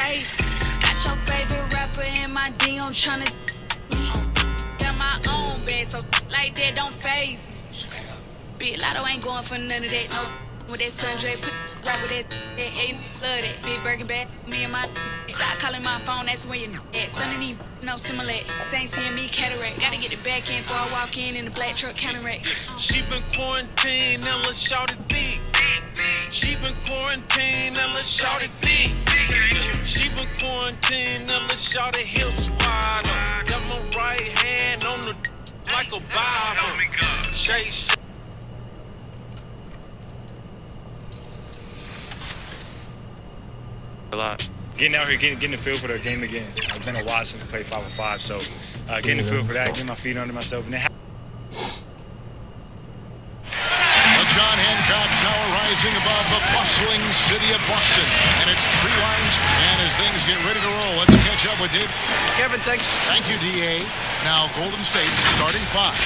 wave. Got your favorite rapper in my DM tryna. Got my own bed, so like that don't faze me. Big Lotto ain't going for none of that. No, with that Sundre, put right with that. Ain't love that. Big Birkin bag, me and my. Stop calling my phone, that's when you at. Son of these no similar. They ain't seeing me cataract. Gotta get the back end before I walk in the black truck counteract. She been quarantined, now let's shout it thick. She been quarantined, now let's shout it thick. She been quarantined, now let's shout it hips wide up. Got my right hand on the like a Bible. Shake. A lot. Getting out here, getting the feel for the game again. It's been a while since we played 5-on-5, so getting the feel for that, getting my feet under myself, and then. The John Hancock Tower rising above the bustling city of Boston, and it's tree lines. And as things get ready to roll, let's catch up with Dave. Kevin, thanks. Thank you, DA. Now Golden State's starting five.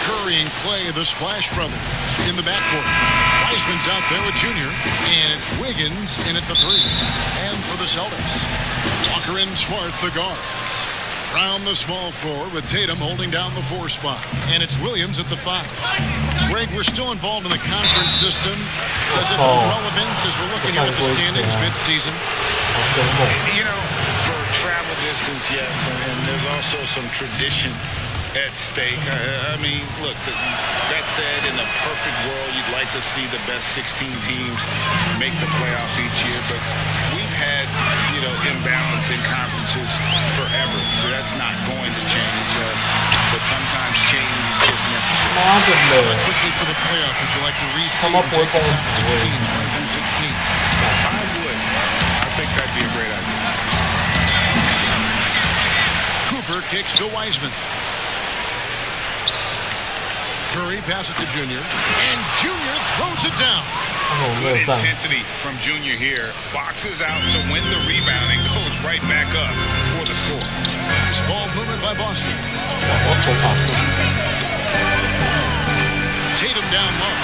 Curry and Clay, the Splash Brothers, in the backcourt. Wiseman's out there with Junior, and it's Wiggins in at the three. And for the Celtics, Walker and Smart, the guards. Round the small floor with Tatum holding down the 4 spot. And it's Williams at the 5. Greg, we're still involved in the conference system. Does it hold relevance as we're looking at the standings mid-season? You know, for travel distance, yes. And there's also some tradition at stake. I mean, look, that said, in a perfect world, you'd like to see the best 16 teams make the playoffs each year, but we've had, imbalance in conferences forever, so that's not going to change. But sometimes change is just necessary. Quickly for the playoffs, would you like to restate and take the top 16? I would. I think that'd be a great idea. Cooper kicks to Wiseman. Curry passes to Junior, and Junior throws it down. Good intensity from Junior here. Boxes out to win the rebound and goes right back up for the score. Nice ball movement by Boston. Tatum down low.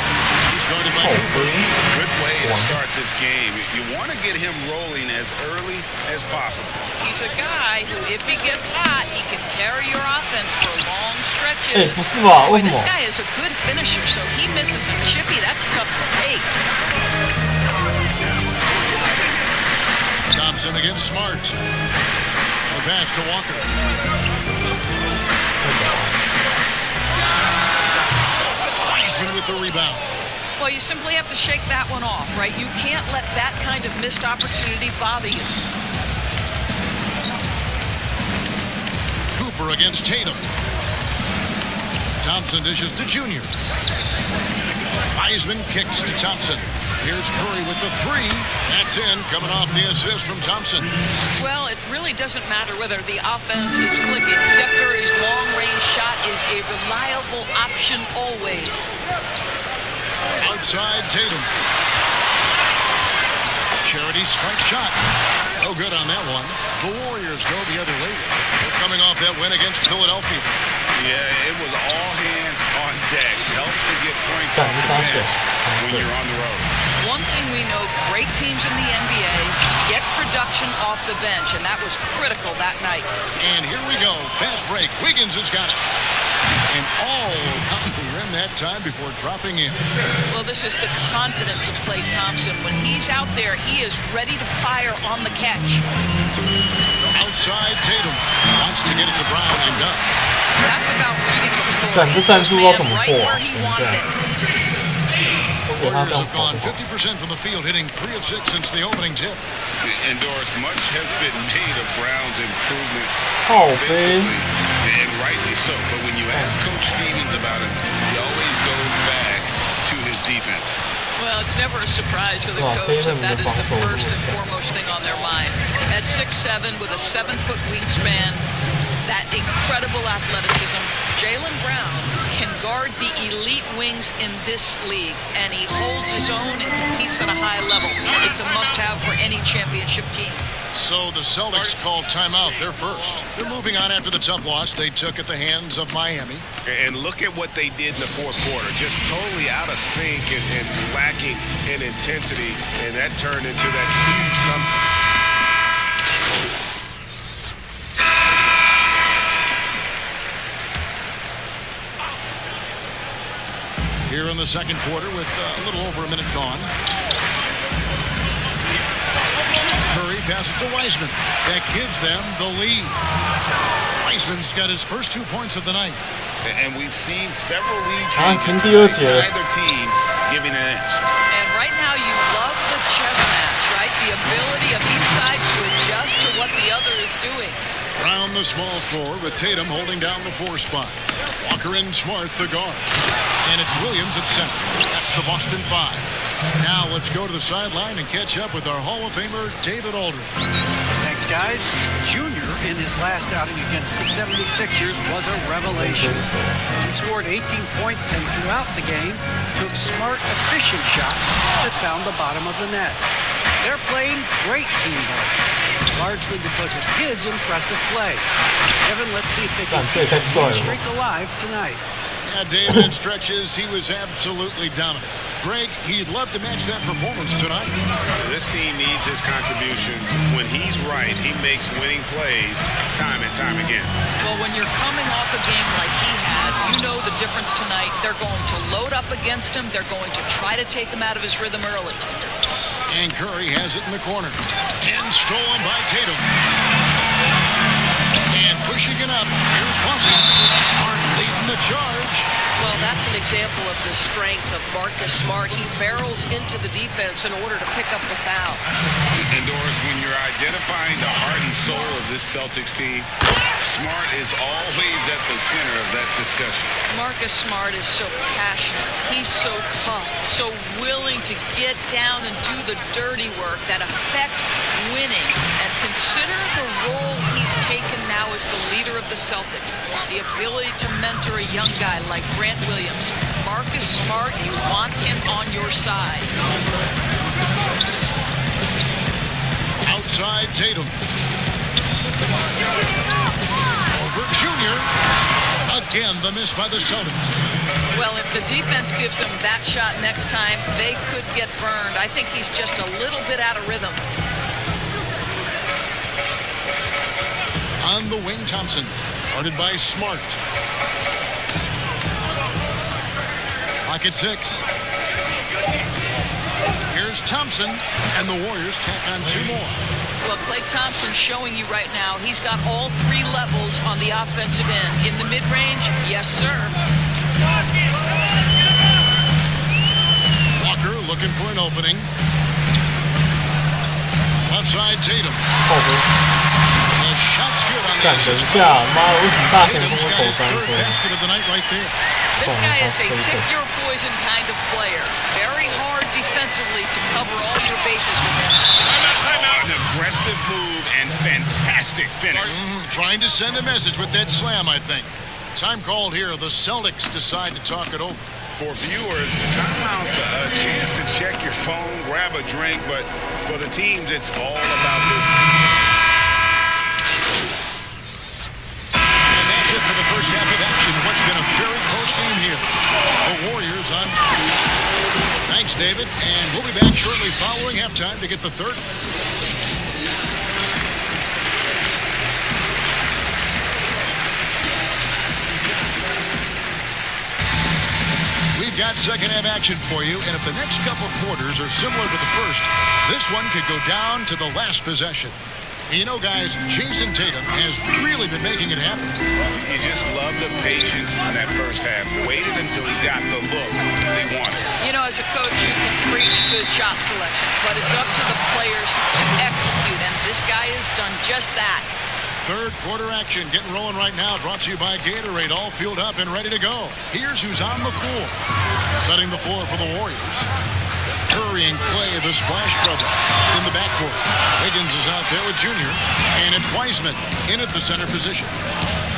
He's guarded by Cooper. Good way to start this game. You want to get him rolling as early as possible. He's a guy who, if he gets hot, he can carry your offense for long stretches. This guy is a good finisher, so he misses a chippy. That's tough to take. Thompson against Smart. The pass to Walker. Wiseman with the rebound. Well, you simply have to shake that one off, right? You can't let that kind of missed opportunity bother you. Cooper against Tatum. Thompson dishes to Junior. Wiseman kicks to Thompson. Here's Curry with the 3. That's in, coming off the assist from Thompson. Well, it really doesn't matter whether the offense is clicking. Steph Curry's long-range shot is a reliable option always. Outside Tatum. Charity strike shot. No good on that one. The Warriors go the other way. They're coming off that win against Philadelphia. Yeah, it was all hands on deck. Helps to get points off the bench when you're on the road. One thing we know, great teams in the NBA get production off the bench, and that was critical that night. And here we go. Fast break. Wiggins has got it. And all around the rim that time before dropping in. Well, this is the confidence of Klay Thompson. When he's out there, he is ready to fire on the catch. Outside Tatum. Wants to get it to Brown and does. That's about reading the floor. Right where he wanted it. Warriors have gone 50% from the field, hitting 3 of 6 since the opening tip. And Doris, much has been made of Brown's improvement offensively, and rightly so. But when you ask Coach Stevens about it, he always goes back to his defense. Well, it's never a surprise for the coach that that is the first and foremost thing on their mind. At 6'7", with a 7-foot wingspan, that incredible athleticism, Jaylen Brown can guard the elite wings in this league, and he holds his own and competes at a high level. It's a must-have for any championship team. So the Celtics called timeout. They're first. They're moving on after the tough loss they took at the hands of Miami. And look at what they did in the fourth quarter. Just totally out of sync and lacking in intensity. And that turned into that huge number. here in the second quarter with a little over a minute gone. Curry passes to Wiseman. That gives them the lead. Wiseman's got his first 2 points of the night. And we've seen several lead changes tonight, either team giving an edge. And right now you love the chess match, right? The ability of each side to adjust to what the other is doing. Around the small floor with Tatum holding down the 4 spot. Walker and Smart the guard. And it's Williams at center. That's the Boston 5. Now let's go to the sideline and catch up with our Hall of Famer, David Aldridge. Thanks, guys. Junior, in his last outing against the 76ers, was a revelation. He scored 18 points and throughout the game took smart, efficient shots that found the bottom of the net. They're playing great teamwork, largely because of his impressive play. Evan, let's see if they can keep the streak alive tonight. Yeah, David, in stretches, he was absolutely dominant. Greg, he'd love to match that performance tonight. This team needs his contributions. When he's right, he makes winning plays time and time again. Well, when you're coming off a game like he had, you know the difference tonight. They're going to load up against him. They're going to try to take him out of his rhythm early. And Curry has it in the corner. And stolen by Tatum. And pushing it up. Here's Boston. Smart leading the charge. Well, that's an example of the strength of Marcus Smart. He barrels into the defense in order to pick up the foul. And Doris, when you're identifying the heart and soul of this Celtics team, Smart is always at the center of that discussion. Marcus Smart is so passionate. He's so tough, so willing to get down and do the dirty work that affect winning. And consider the role he's taken now as the leader of the Celtics. The ability to mentor a young guy like Grant Williams. Marcus Smart, you want him on your side. Outside Tatum. Over Junior. Again, the miss by the Celtics. Well, if the defense gives him that shot next time, they could get burned. I think he's just a little bit out of rhythm. On the wing, Thompson. Guarded by Smart. Pocket 6. Here's Thompson, and the Warriors tack on 2 more. Well, Klay Thompson's showing you right now he's got all 3 levels on the offensive end. In the mid-range, yes, sir. Walker looking for an opening. Left side, Tatum. The shot's good on the assist. Tatum's got his 3rd basket of the night right there. This guy is a pick-your-poison kind of player. Very hard defensively to cover all your bases with him. Timeout. An aggressive move and fantastic finish. Trying to send a message with that slam, I think. Time called here. The Celtics decide to talk it over. For viewers, the timeout's a chance to check your phone, grab a drink, but for the teams, it's all about business. And that's it for the first half of action. What's been a very close game here. The Warriors on. Thanks, David. And we'll be back shortly following halftime to get the third. We've got second half action for you, and if the next couple quarters are similar to the first, this one could go down to the last possession. And you know, guys, Jason Tatum has really been making it happen. You just love the patience in that first half. Waited until he got the look they wanted. You know, as a coach, you can preach good shot selection, but it's up to the players to execute, and this guy has done just that. Third quarter action getting rolling right now, brought to you by Gatorade, all fueled up and ready to go. Here's who's on the floor. Setting the floor for the Warriors. Curry and Clay, the Splash Brother, in the backcourt. Wiggins is out there with Junior, and it's Wiseman in at the center position.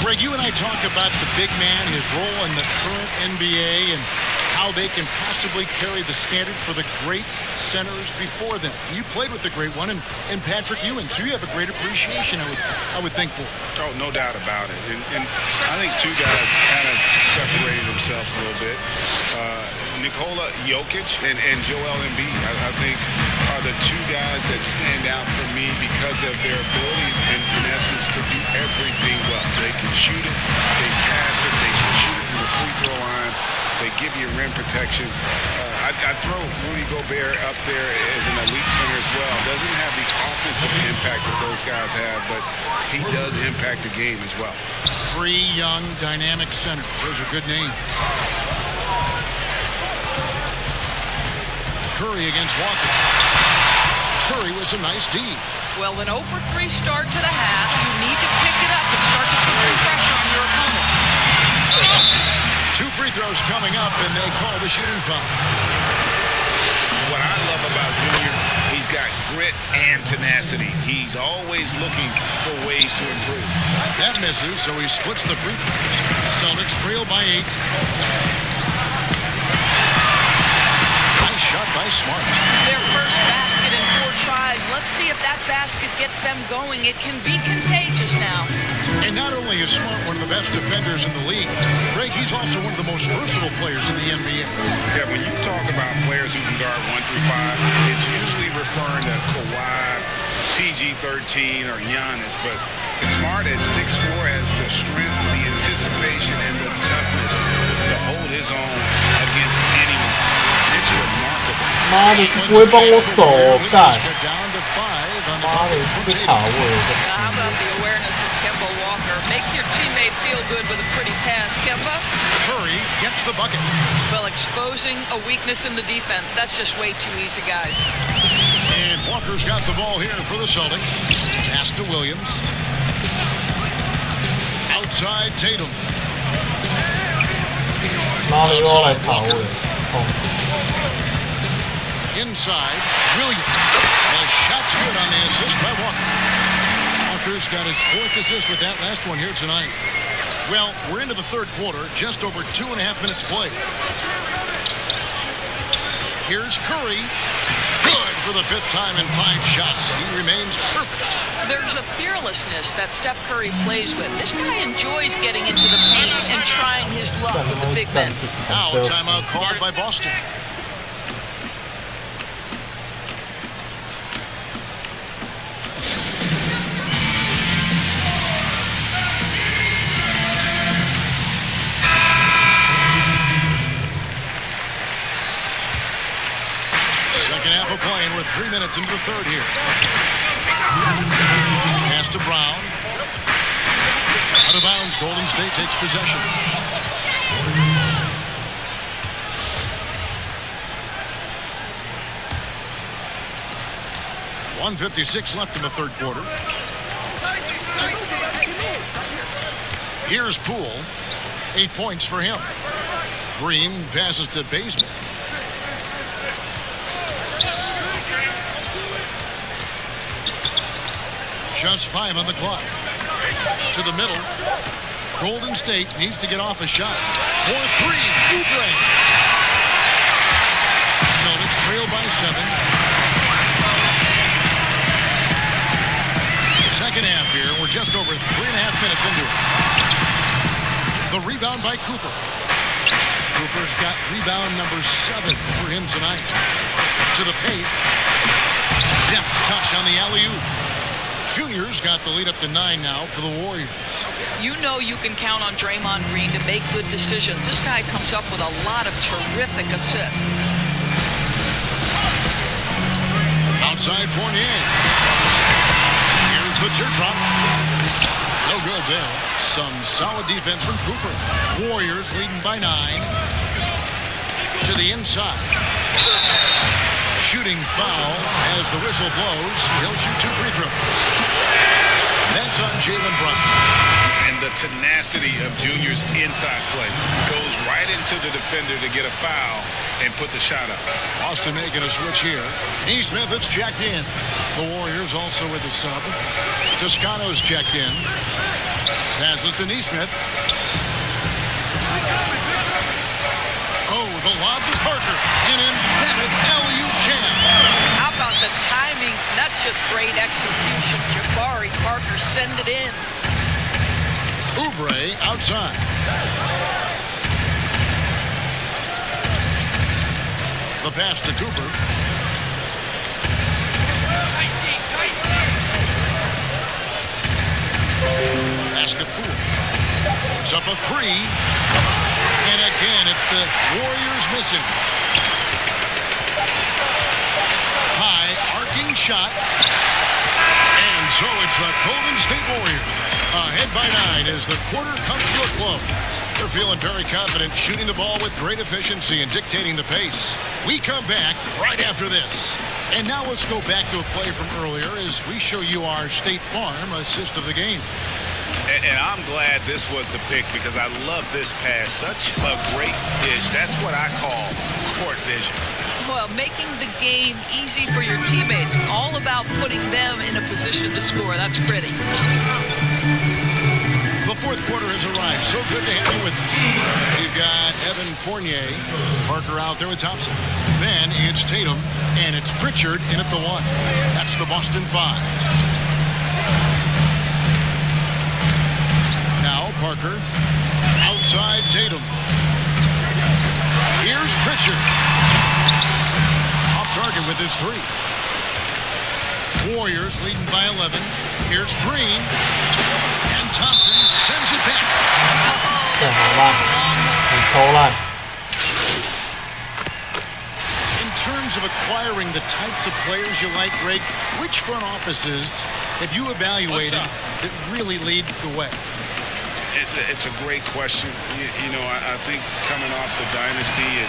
Greg, you and I talk about the big man, his role in the current NBA, and how they can possibly carry the standard for the great centers before them. You played with the great one, and Patrick Ewing, so you have a great appreciation, I would think, for it. Oh, no doubt about it. And I think 2 guys kind of separated themselves a little bit. Nikola Jokic and Joel Embiid, I think, are the 2 guys that stand out for me because of their ability, in essence, to do everything well. They can shoot it, they pass it, they can shoot it from the free throw line. They give you rim protection. I'd throw Rudy Gobert up there as an elite center as well. Doesn't have the offensive impact that those guys have, but he does impact the game as well. 3 young, dynamic centers. Those are good names. Curry against Walker. Curry was a nice D. Well, an 0 for 3 start to the half. You need to pick it up and start to put some pressure on your opponent. 2 free throws coming up, and they call the shooting foul. What I love about Junior, he's got grit and tenacity. He's always looking for ways to improve. That misses, so he splits the free throws. Celtics trail by 8. Nice shot by Smart. Their first basket in 4 tries. Let's see if that basket gets them going. It can be contagious now. And not only is Smart one of the best defenders in the league, Greg, he's also one of the most versatile players in the NBA. Yeah, when you talk about players who can guard 1 through 5, it's usually referring to Kawhi, PG-13, or Giannis. But Smart at 6'4" has the strength, the anticipation, and the toughness to hold his own against anyone. It's remarkable. 妈的，是不会帮我守干。 Down to 5 on the 妈的，是被卡位。 How about the awareness of Kemba Walker? Make your teammate feel good with a pretty pass, Kemba. Curry gets the bucket. Well, exposing a weakness in the defense, that's just way too easy, guys. And Walker's got the ball here for the Celtics. Pass to Williams. Outside Tatum. 妈的，又要来卡位。Inside Williams. The shot's good on the assist by Walker. Walker's got his 4th assist with that last one here tonight. Well, we're into the 3rd quarter, just over 2.5 minutes played. Here's Curry. Good for the 5th time in 5 shots. He remains perfect. There's a fearlessness that Steph Curry plays with. This guy enjoys getting into the paint and trying his luck with the big men. Now, timeout called by Boston. Second half of play, and we're 3 minutes into the 3rd here. Pass to Brown. Out of bounds, Golden State takes possession. .156 left in the 3rd quarter. Here's Poole. 8 points for him. Green passes to Bazemore. Just 5 on the clock. To the middle. Golden State needs to get off a shot. For 3. Oubre. Celtics trail by 7. Second half here. We're just over 3.5 minutes into it. The rebound by Cooper. Cooper's got rebound number 7 for him tonight. To the paint. Deft touch on the alley-oop. Junior's got the lead up to 9 now for the Warriors. You know you can count on Draymond Green to make good decisions. This guy comes up with a lot of terrific assists. Outside Fournier. Here's the teardrop. No good there. Some solid defense from Cooper. Warriors leading by 9. To the inside. Shooting foul as the whistle blows. He'll shoot 2 free throws. That's on Jaylen Brown. And the tenacity of Junior's inside play goes right into the defender to get a foul and put the shot up. Boston making a switch here. Neesmith is checked in. The Warriors also with a sub. Toscano's checked in. Passes to Neesmith. Oh, the lob to Parker. An emphatic alley-oop jam. How about the timing? That's just great execution. Jabari Parker send it in. Oubre outside. The pass to Cooper. Pass to Poole. It's up a three. And again, it's the Warriors missing. High, arcing shot. And so it's the Golden State Warriors. Ahead by 9 as the quarter comes to a close. They're feeling very confident, shooting the ball with great efficiency and dictating the pace. We come back right after this. And now let's go back to a play from earlier as we show you our State Farm assist of the game. And I'm glad this was the pick because I love this pass. Such a great dish. That's what I call court vision. Well, making the game easy for your teammates. All about putting them in a position to score. That's pretty. The fourth quarter has arrived. So good to have you with us. You've got Evan Fournier, Parker out there with Thompson. Then it's Tatum, and it's Pritchard in at the 1. That's the Boston 5. Now Parker, outside Tatum. Here's Pritchard. Off target with his 3. Warriors leading by 11. Here's Green. And Thompson sends it back. 这好烂，很抽烂。 In terms of acquiring the types of players you like, Greg, which front offices have you evaluated that really lead the way? It's a great question. You know, I think coming off the dynasty, and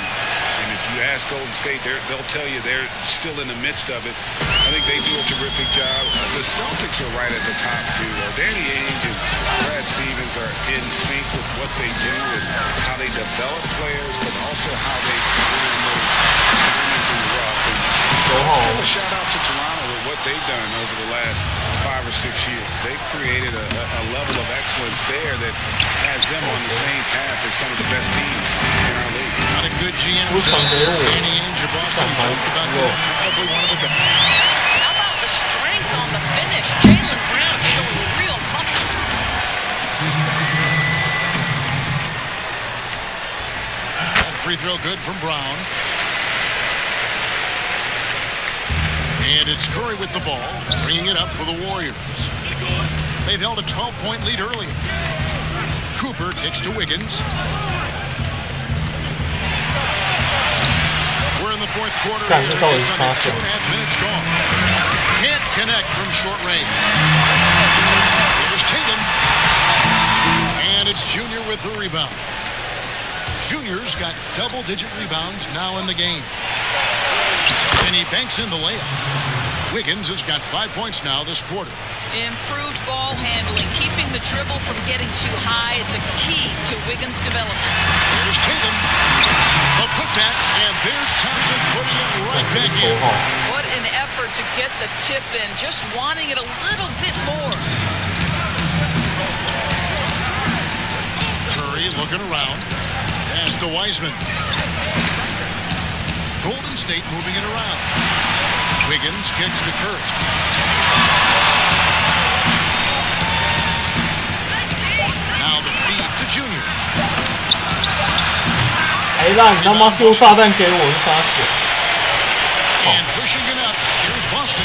if you ask Golden State, they'll tell you they're still in the midst of it. I think they do a terrific job. The Celtics are right at the top, too. Danny Ainge and Brad Stevens are in sync with what they do and how they develop players, but also how they really move diamonds in the rough. And let's give a shout out to Toronto with what they've done over the last 5 or 6 years. They've created a level of excellence there that has them on the same path as some of the best teams in our league. Not a good GM. Danny Ainge of Boston talks about that. Probably one of the best. How about the strength on the finish? Jaylen Brown showing real muscle. That free throw good from Brown. And it's Curry with the ball, bringing it up for the Warriors. They've held a 12-point lead earlier. Cooper kicks to Wiggins. We're in the fourth quarter. Just under 2.5 minutes gone. Can't connect from short range. Here's Tatum. And it's Junior with the rebound. Junior's got double-digit rebounds now in the game. And he banks in the layup. Wiggins has got 5 points now this quarter. Improved ball handling, keeping the dribble from getting too high. It's a key to Wiggins' development. There's Tatum. A putback, and there's Thompson putting it right back in. What an effort to get the tip in, just wanting it a little bit more. Curry looking around. Pass to Wiseman. Golden State moving it around. Wiggins kicks to Curry. Now the feed to Junior. 哎，让你他妈丢炸弹给我是啥血？ And pushing it up. Here's Boston.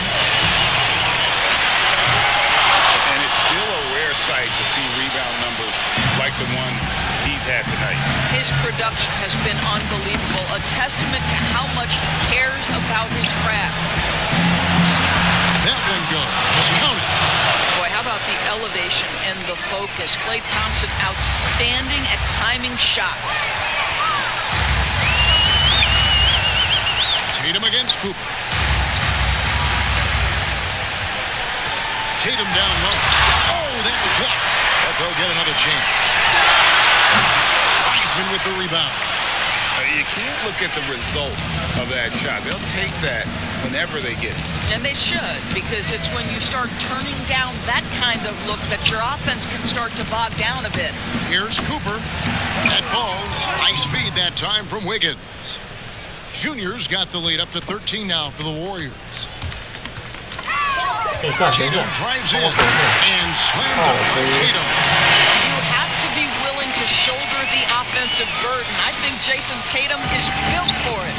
And it's still a rare sight to see rebound numbers like the ones he's had tonight. His production has been unbelievable, a testament to how much he cares about his craft. That one goes. Count it. Boy, how about the elevation and the focus? Klay Thompson outstanding at timing shots. Tatum against Cooper. Tatum down low. Oh, that's blocked. But they'll get another chance. Wiseman with the rebound. You can't look at the result of that shot. They'll take that whenever they get it. And they should, because it's when you start turning down that kind of look that your offense can start to bog down a bit. Here's Cooper. That ball's nice feed that time from Wiggins. Junior's got the lead up to 13 now for the Warriors. Tatum drives in and slammed up by Tatum. You have to be willing to shoulder the offensive burden. I think Jason Tatum is built for it.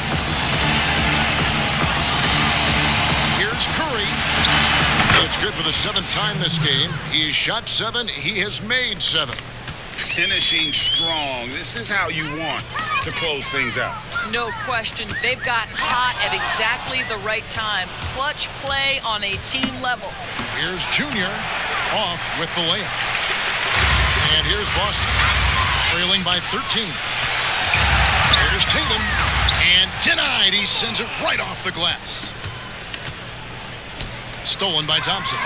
Here's Curry. It's good for the 7th time this game. He has shot 7. He has made 7. finishing strong. This is how you want to close things out. No question. They've gotten hot at exactly the right time. Clutch play on a team level. Here's Junior off with the layup. And here's Boston, trailing by 13. Here's Tatum, and denied. He sends it right off the glass. Stolen by Thompson.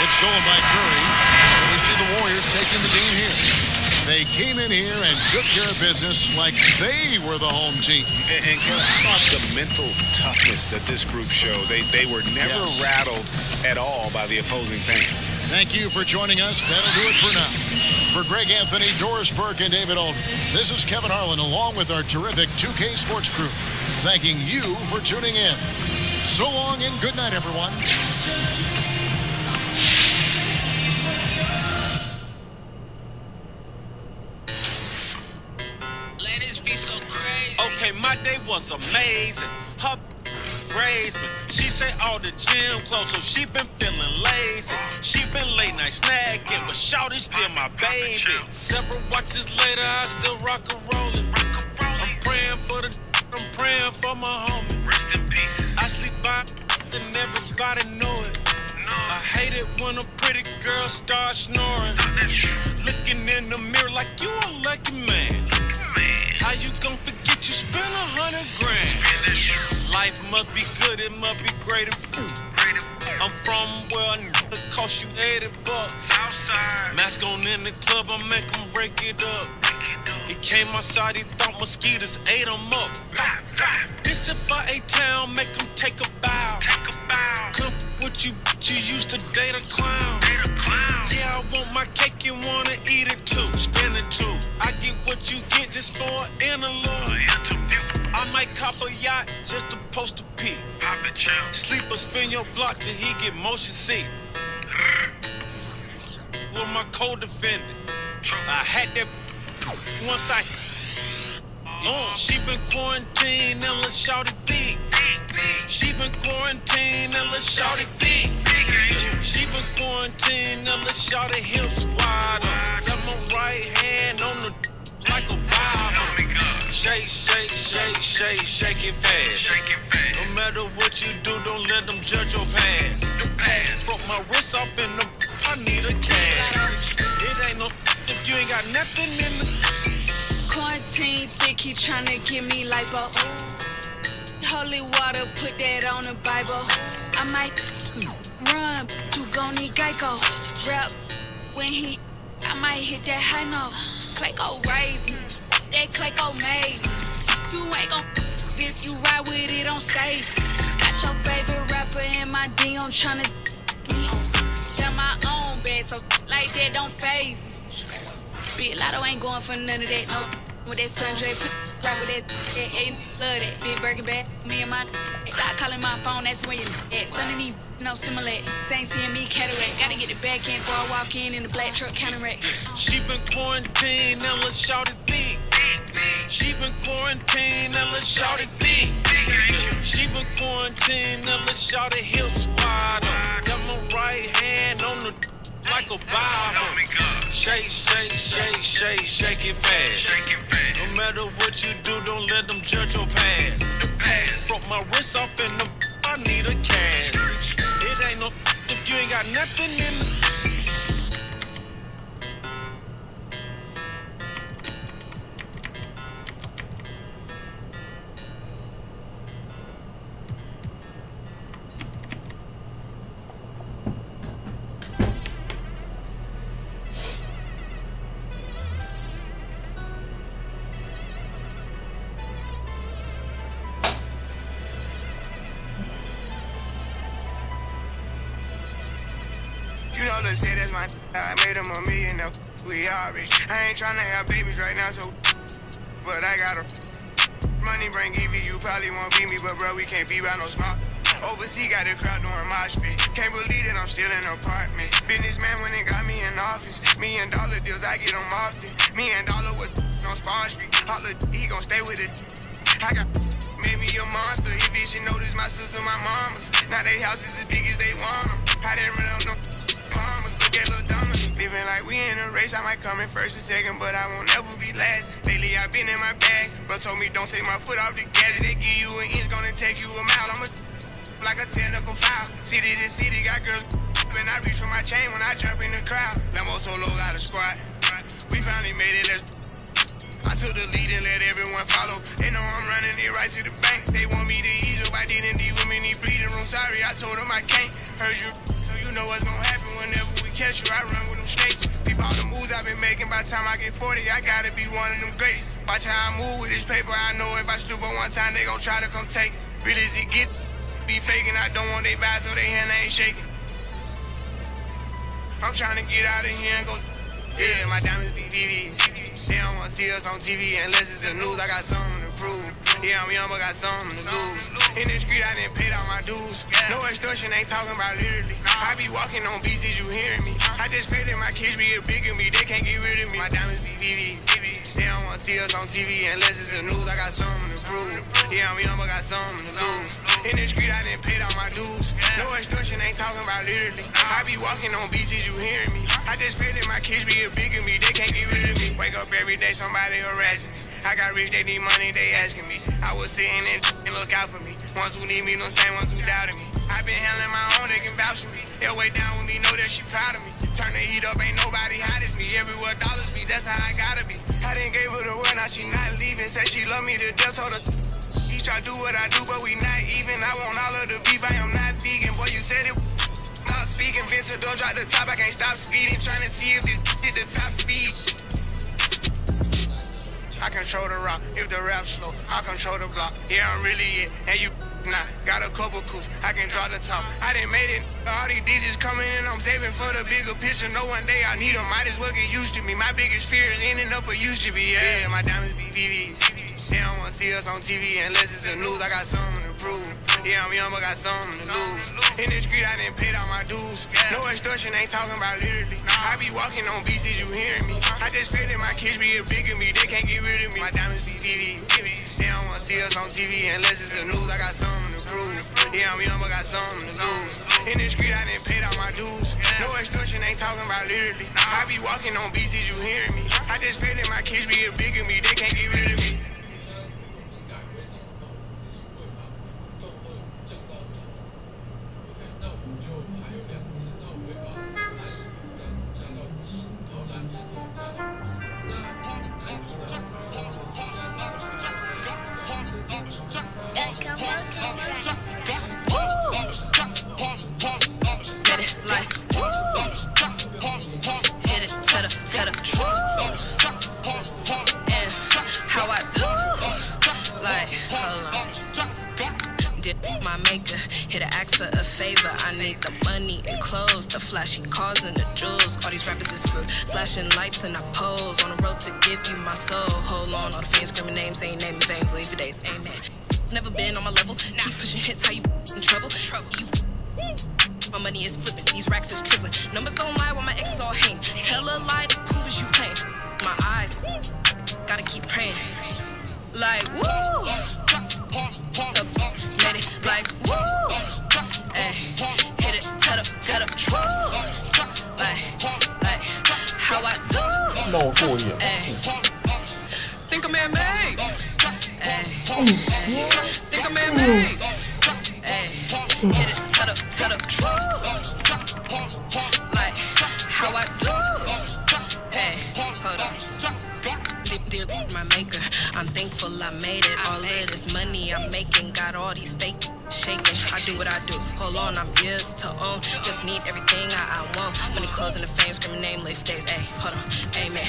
It's stolen by Curry. So we see the Warriors taking the game here. They came in here and took care of business like they were the home team. And Kevin, I thought the mental toughness that this group showed. They were never rattled at all by the opposing fans. Thank you for joining us. That'll do it for now. For Greg Anthony, Doris Burke, and David Alden, this is Kevin Harlan along with our terrific 2K Sports crew, thanking you for tuning in. So long and good night, everyone. Ladies be so crazy. Okay, my day was amazing. Her raised me. She say all the gym closed, so she been feeling lazy. She been late night snagging, but shawty's still my baby. Several watches later, I still rock and rollin'. I'm praying for my homie. Rest in peace. I sleep by and everybody know it. I hate it when a pretty girl starts snoring. Looking in the mirror like you a lucky man. How you gon' forget you spent $100 grand? Life must be good, it must be great. I'm from where a nigga cost you $80. Mask on in the club, I make him break it up. He came outside, he thought mosquitoes ate him up. This if I ain't town, make him take a bow. Come what you used to date a clown. Yeah, I want my cake, you wanna eat it too. Spin it too. I get what you get just for an interlude. I might cop a yacht just to post a pic. Sleeper spin your block till he get motion sick. With my co-defendant, I had that once I. She been quarantined and let's shout it thick. She been quarantined and let's shout it thick. She been quarantined and let's shout it hips wider. Got my right hand on the like a Bible. Shake, shake, shake, shake, shake it fast. No matter what you do, don't let them judge your past. Broke my wrist off in the I need a cash. It ain't no if you ain't got nothing in the Quarantine thick, he tryna give me lipo. Holy water, put that on the Bible. I might run, you gon' need Geico. Rap when I might hit that high note. Clayco raised me, that Clayco made me. You ain't gon' if you ride with it on safe. Got your favorite rapper in my DM tryna got my own bed, so like that don't faze me. Big Lotto ain't going for none of that, no. With that Sundre, right with that, love that. Big Birkin bag, me and my stop calling my phone, that's when you at. Sunny need no similar. They ain't seeing me cataract. Gotta get the back end before I walk in the black truck counteract. She been quarantined, now let's shout it thick. She been quarantined, now let's shout it thick. She been quarantined, now let's shout it hips wider. Got my right hand on the like a Bible. Shake, shake, shake, shake, shake it fast. No matter what you do, don't let them judge your past. Broke my wrist off in the I need a cash. It ain't no if you ain't got nothing in the say that's my I made him $1 million, we all rich. I ain't tryna have babies right now, so but I got 'em. Money bring EV, you probably won't beat me, but bro, we can't be by no smart. Overseas got the crowd doing my shit. Can't believe that I'm still in apartments. Businessman when they got me in office. $1 million deals, I get them often. $1 million was on Spawn Street. Holla, he gon' stay with it. I got made me a monster. If you should notice my sister, my mamas. Now they houses as big as they want them. I didn't run up no palmers. summer. Living like we in a race, I might come in first or second, but I won't ever be last. Lately I been in my bag, bro told me don't take my foot off the gas. They give you an inch, gonna take you a mile. I'm like a technical foul. City to city, got girls, and I reach for my chain when I jump in the crowd. Lambo solo got a squad. We finally made it. I took the lead and let everyone follow. They know I'm running it right to the bank. They want me to ease up. I didn't need women in bleeding room. Sorry, I told them I can't. Heard you, so you know what's gonna happen whenever we catch you. I run with them snakes. Peep all the moves I've been making. By the time I get 40, I gotta be one of them greats. Watch how I move with this paper. I know if I stoop on one time, they gon' try to come take it. Real as it get, be faking. I don't want they vibe, so they hand ain't shaking. I'm trying to get out of here and go. Yeah, my diamonds be VVs. They don't wanna see us on TV unless it's the news. I got something to prove. Yeah, I'm young, but got something to lose. In the street, I didn't pay all my dues. No extortion, ain't talking about literally. I be walking on beats, is you hearing me? I just pray that my kids be a bigger me. They can't get rid of me. My diamonds be VVs. They don't wanna see us on TV unless it's the news. I got something to prove. Yeah, I'm young, but got something to lose. In the street, I didn't pay all my dues. No extortion, ain't talking about literally. I be walking on beats, is you hearing me? I just pray that my kids be a bigger me. They can't get rid of me. Wake up every day, somebody harassing me. I got rich, they need money, they asking me. I was sitting and look out for me. Ones who need me, no same ones who doubted me. I been handling my own, they can vouch for me. They'll way down with me, know that she proud of me. Turn the heat up, ain't nobody hot as me. Everywhere dollars be, that's how I gotta be. I didn't gave her the word, now she not leaving. Said she love me to death, told her each I do what I do, but we not even. I want all of the beef, I am not vegan. Boy, you said it. Not speaking, Vince, don't drop the top, I can't stop speeding. Trying to see if this hit the top speed. I control the rock, if the rap slow, I control the block. Yeah, I'm really it, and you not. Got a couple coups, I can draw the top. I done made it, all these digits coming in, I'm saving for the bigger picture. No one day I need them, might as well get used to me. My biggest fear is ending up where used to be. Yeah, my diamonds be VVs. They don't wanna see us on TV unless it's the news. I got something to prove. Yeah, I'm young, but got something to lose. In the street, I didn't pay all my dues. No extortion, ain't talking about literally. I be walking on beats, is you hearing me? I just pray that my kids be a bigger me. They can't get rid of me. My diamonds be VVs. They don't wanna see us on TV unless it's the news. I got something to prove. Yeah, I'm young, but got something to lose. In the street, I didn't pay all my dues. No extortion, ain't talking about literally. I be walking on beats, is you hearing me? I just pray that my kids be a bigger me. They can't get rid of me. I need the money and clothes, the flashy cars and the jewels. All these rappers is screwed, flashing lights and I pose on the road to give you my soul. Hold on, all the fans screaming names, ain't naming names, leave your days, amen. Never been on my level, keep pushing hits, how you in trouble? You, my money is flipping, these racks is tripling. Numbers don't lie while my exes all hang. Tell a lie to prove as you claim. My eyes, gotta keep praying. Like, woo! Made it, like, woo! Ay, hit it, tell up, like, how I do? Ay, think I'm man-made. Ay, think I'm man-made. Ay, hit it, tell up, like, how I do? Ay, hold on. Dear my maker, I'm thankful I made it. All of this money I'm making, got all these fake shaking. I do what I do. Hold on, I'm years to own. Just need everything I want. Money, clothes, and the fame, screaming name, live days. Ay, hold on, amen.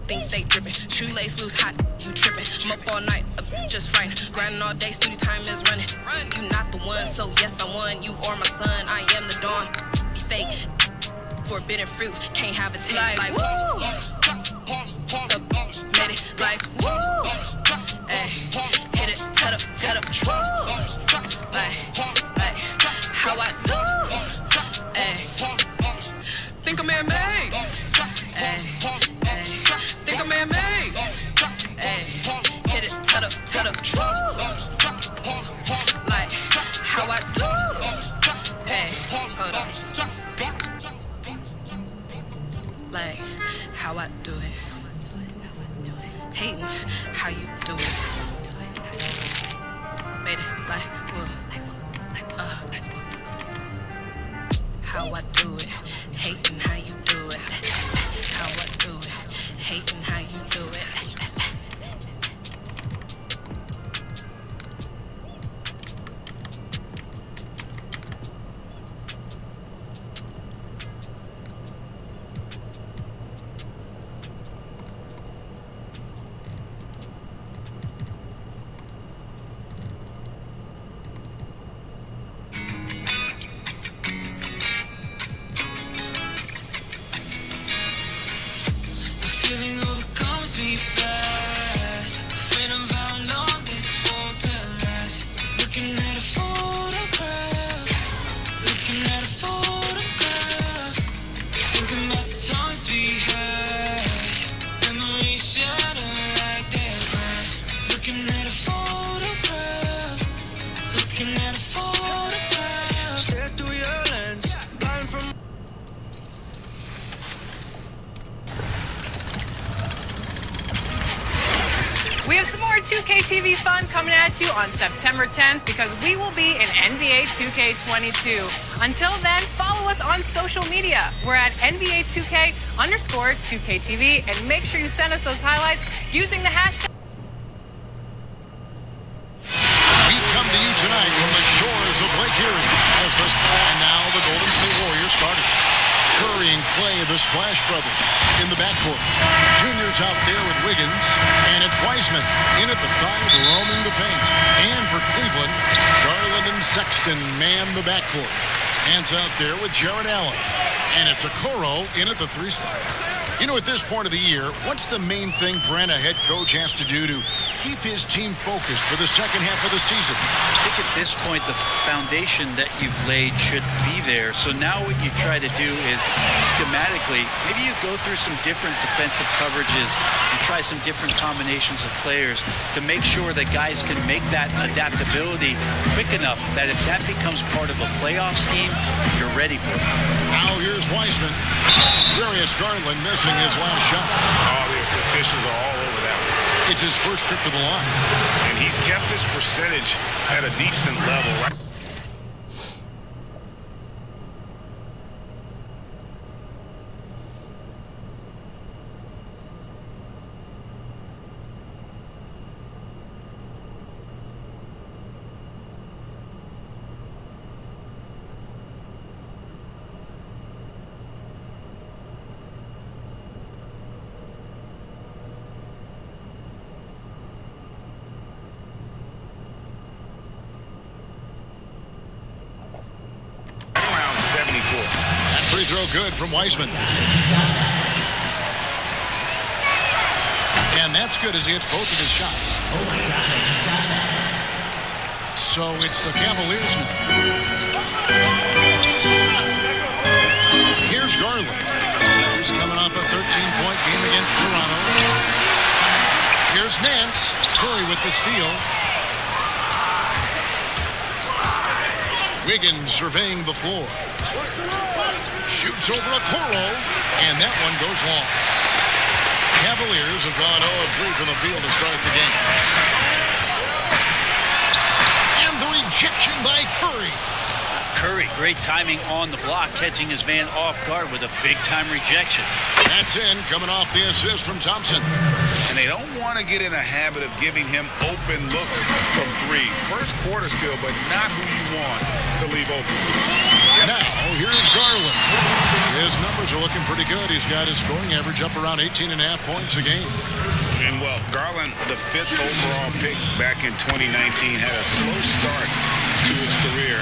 Think they dripping, shoelace loose, hot, you tripping. I'm up all night, just writing, grinding all day, studio time is running. You not the one, so yes I won. You are my son, I am the dawn. Be fake, forbidden fruit, can't have a taste. Like woo, made it like woo. Ay, hit it, tell up, like how I do. Ay, think I'm man-made. Ay, think I'm man-made. Ay, hit it, tell up, like how I do. Ay, hold on. how I do it. Hating how you do it. Made it like, how I do it. Hating how you do it. How I do it. Hating how you do it. Feeling overcomes me fast. Afraid of how long this won't last. Looking at a photograph. Looking at a photograph. Thinking about the times we had. Memories shatter like their glass. Looking at a photograph. Looking at a photograph. Stare through your lens. Blind from We have some more 2K TV fun coming at you on September 10th because we will be in NBA 2K22. Until then, follow us on social media. We're at NBA2K_2KTV and make sure you send us those highlights using the hashtag. We come to you tonight from the shores of Lake Erie. And now the Golden State Warriors starters. Curry and Clay, the Splash Brothers, in the backcourt. Junior's out there with Wiggins, and it's Wiseman in at the 5, roaming the paint. And for Cleveland, Garland and Sexton man the backcourt. Hands out there with Jared Allen, and it's Okoro in at the 3 spot. You know, at this point of the year, what's the main thing Brent, a head coach, has to do to keep his team focused for the second half of the season? I think at this point, the foundation that you've laid should be there. So now what you try to do is schematically, maybe you go through some different defensive coverages and try some different combinations of players to make sure that guys can make that adaptability quick enough that if that becomes part of a playoff scheme, you're ready for it. Now here's Wiseman. Darius Garland missing his last shot. Oh, the officials are all over that one. It's his first trip to the line. And he's kept this percentage at a decent level, right? That free throw good from Wiseman. And that's good as he hits both of his shots. So it's the Cavaliers now. Here's Garland. He's coming off a 13-point game against Toronto. Here's Nance. Curry with the steal. Wiggins surveying the floor. Shoots over Okoro, and that one goes long. Cavaliers have gone 0-3 from the field to start the game. And the rejection by Curry. Curry, great timing on the block, catching his man off guard with a big-time rejection. That's in, coming off the assist from Thompson. And they don't want to get in a habit of giving him open looks from 3. First quarter still, but not who you want to leave open. Now, here's Garland. His numbers are looking pretty good. He's got his scoring average up around 18.5 points a game. And, well, Garland, the 5th overall pick back in 2019, had a slow start to his career.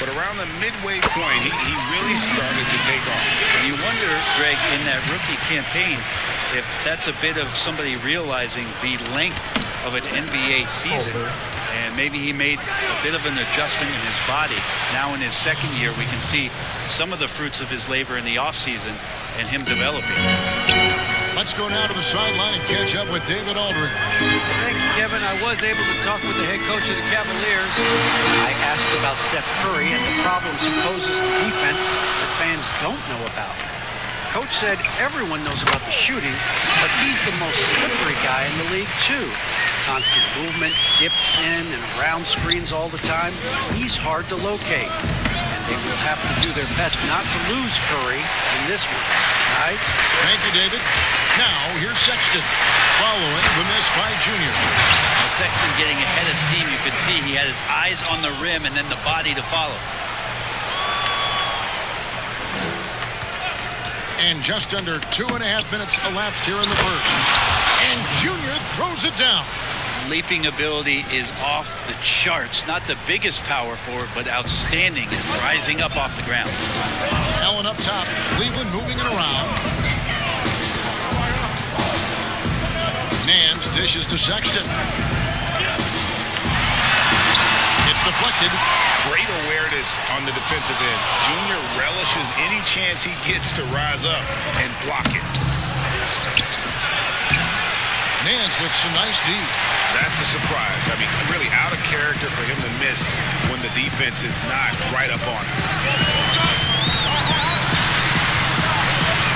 But around the midway point, he really started to take off. And you wonder, Greg, in that rookie campaign, if that's a bit of somebody realizing the length of an NBA season. And maybe he made a bit of an adjustment in his body. Now in his second year, we can see some of the fruits of his labor in the offseason and him developing. Let's go now to the sideline and catch up with David Aldridge. Thank you, Kevin. I was able to talk with the head coach of the Cavaliers. I asked about Steph Curry and the problems he poses to defense that fans don't know about. Coach said everyone knows about the shooting, but he's the most slippery guy in the league, too. Constant movement, dips in and around screens all the time. He's hard to locate. And they will have to do their best not to lose Curry in this one. Guys? Thank you, David. Now, here's Sexton, following the miss by Junior. Well, Sexton getting ahead of steam. You could see he had his eyes on the rim and then the body to follow. And just under 2.5 minutes elapsed here in the first. And Junior throws it down. Leaping ability is off the charts. Not the biggest power forward, but outstanding. Rising up off the ground. Allen up top. Cleveland moving it around. Nance dishes to Sexton. It's deflected. Great awareness on the defensive end. Junior relishes any chance he gets to rise up and block it. Nance with some nice D. That's a surprise. I mean, really out of character for him to miss when the defense is not right up on him.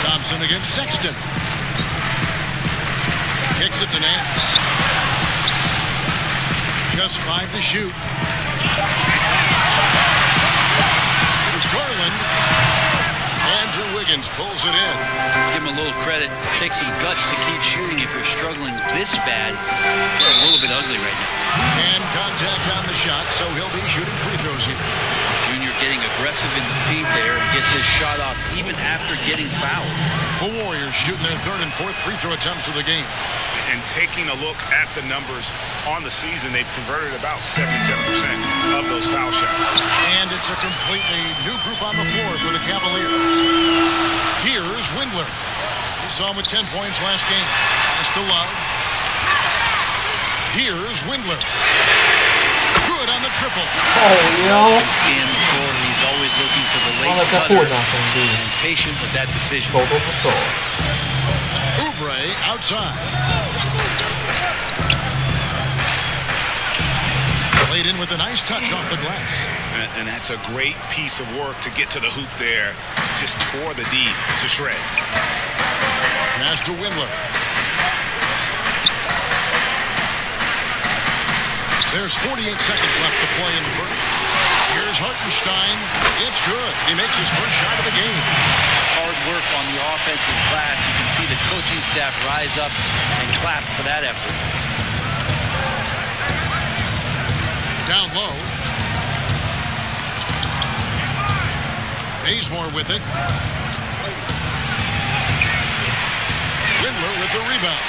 Thompson against Sexton. Kicks it to Nance. Just 5 to shoot. Here's Garland. Andrew Wiggins pulls it in. Give him a little credit. Take some guts to keep shooting if you're struggling this bad. It's a little bit ugly right now. And contact on the shot, so he'll be shooting free throws here. Junior getting aggressive in the paint there and gets his shot off even after getting fouled. The Warriors shooting their 3rd and 4th free throw attempts of the game. And taking a look at the numbers on the season, they've converted about 77% of those foul shots. And it's a completely new group on the floor for the Cavaliers. Here's Windler. We saw him with 10 points last game. Pass to Love. Here's Windler. Good on the triple. Oh, Scan the floor. He's always looking for the late cutter and patient with that decision. Oubre outside. Played in with a nice touch off the glass. And that's a great piece of work to get to the hoop there. Just tore the D to shreds. Pass to Windler. There's 48 seconds left to play in the first. Here's Hartenstein. It's good. He makes his first shot of the game. Hard work on the offensive glass. You can see the coaching staff rise up and clap for that effort. Down low. Bazemore with it. Windler with the rebound.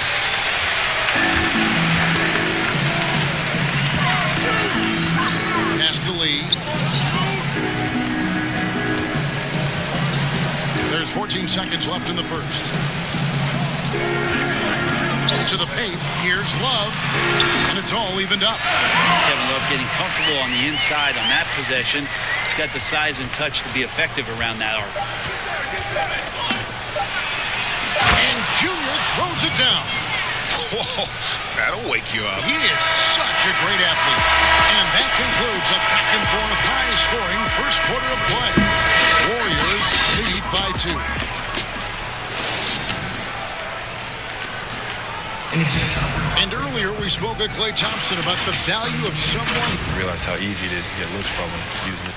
Pass to Lee. There's 14 seconds left in the first. To the paint, here's Love, and it's all evened up. Kevin Love getting comfortable on the inside on that possession. He's got the size and touch to be effective around that arc. And Junior throws it down. Whoa, that'll wake you up. He is such a great athlete. And that concludes a back-and-forth high-scoring first quarter of play. Warriors lead by 2. And earlier we spoke with Klay Thompson about the value of someone. Realize how easy it is to get looks from him using it.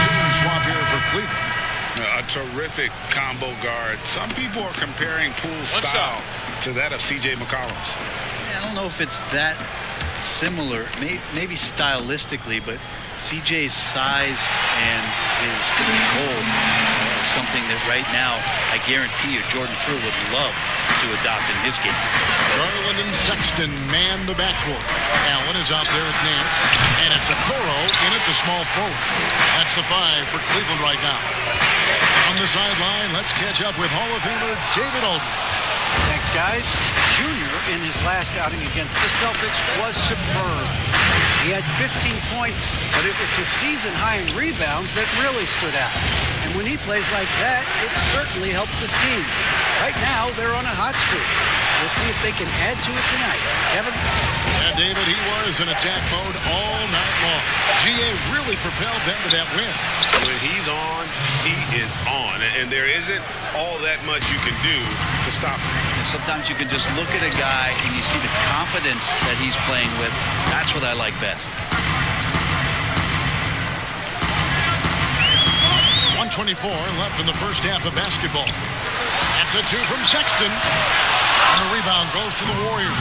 Team swap here for Cleveland. A terrific combo guard. Some people are comparing Poole's style to that of C.J. McCollum's. I don't know if it's that similar, maybe stylistically, but CJ's size and his control are something that right now I guarantee you Jordan Poole would love to adopt in his game. Garland and Sexton man the backcourt. Allen is out there at Nance, and it's Okoro in at the small forward. That's the 5 for Cleveland right now. On the sideline, let's catch up with Hall of Famer David Aldridge. Thanks, guys. Junior, in his last outing against the Celtics, was superb. He had 15 points, but it was his season high in rebounds that really stood out. And when he plays like that, it certainly helps his team. Right now, they're on a hot streak. We'll see if they can add to it tonight. Kevin? And David, he was in attack mode all night long. GA really propelled them to that win. When he's on, he is on. And there isn't all that much you can do to stop him. And sometimes you can just look at a guy and you see the confidence that he's playing with. That's what I like best. 1:24 left in the first half of basketball. That's a 2 from Sexton. And the rebound goes to the Warriors.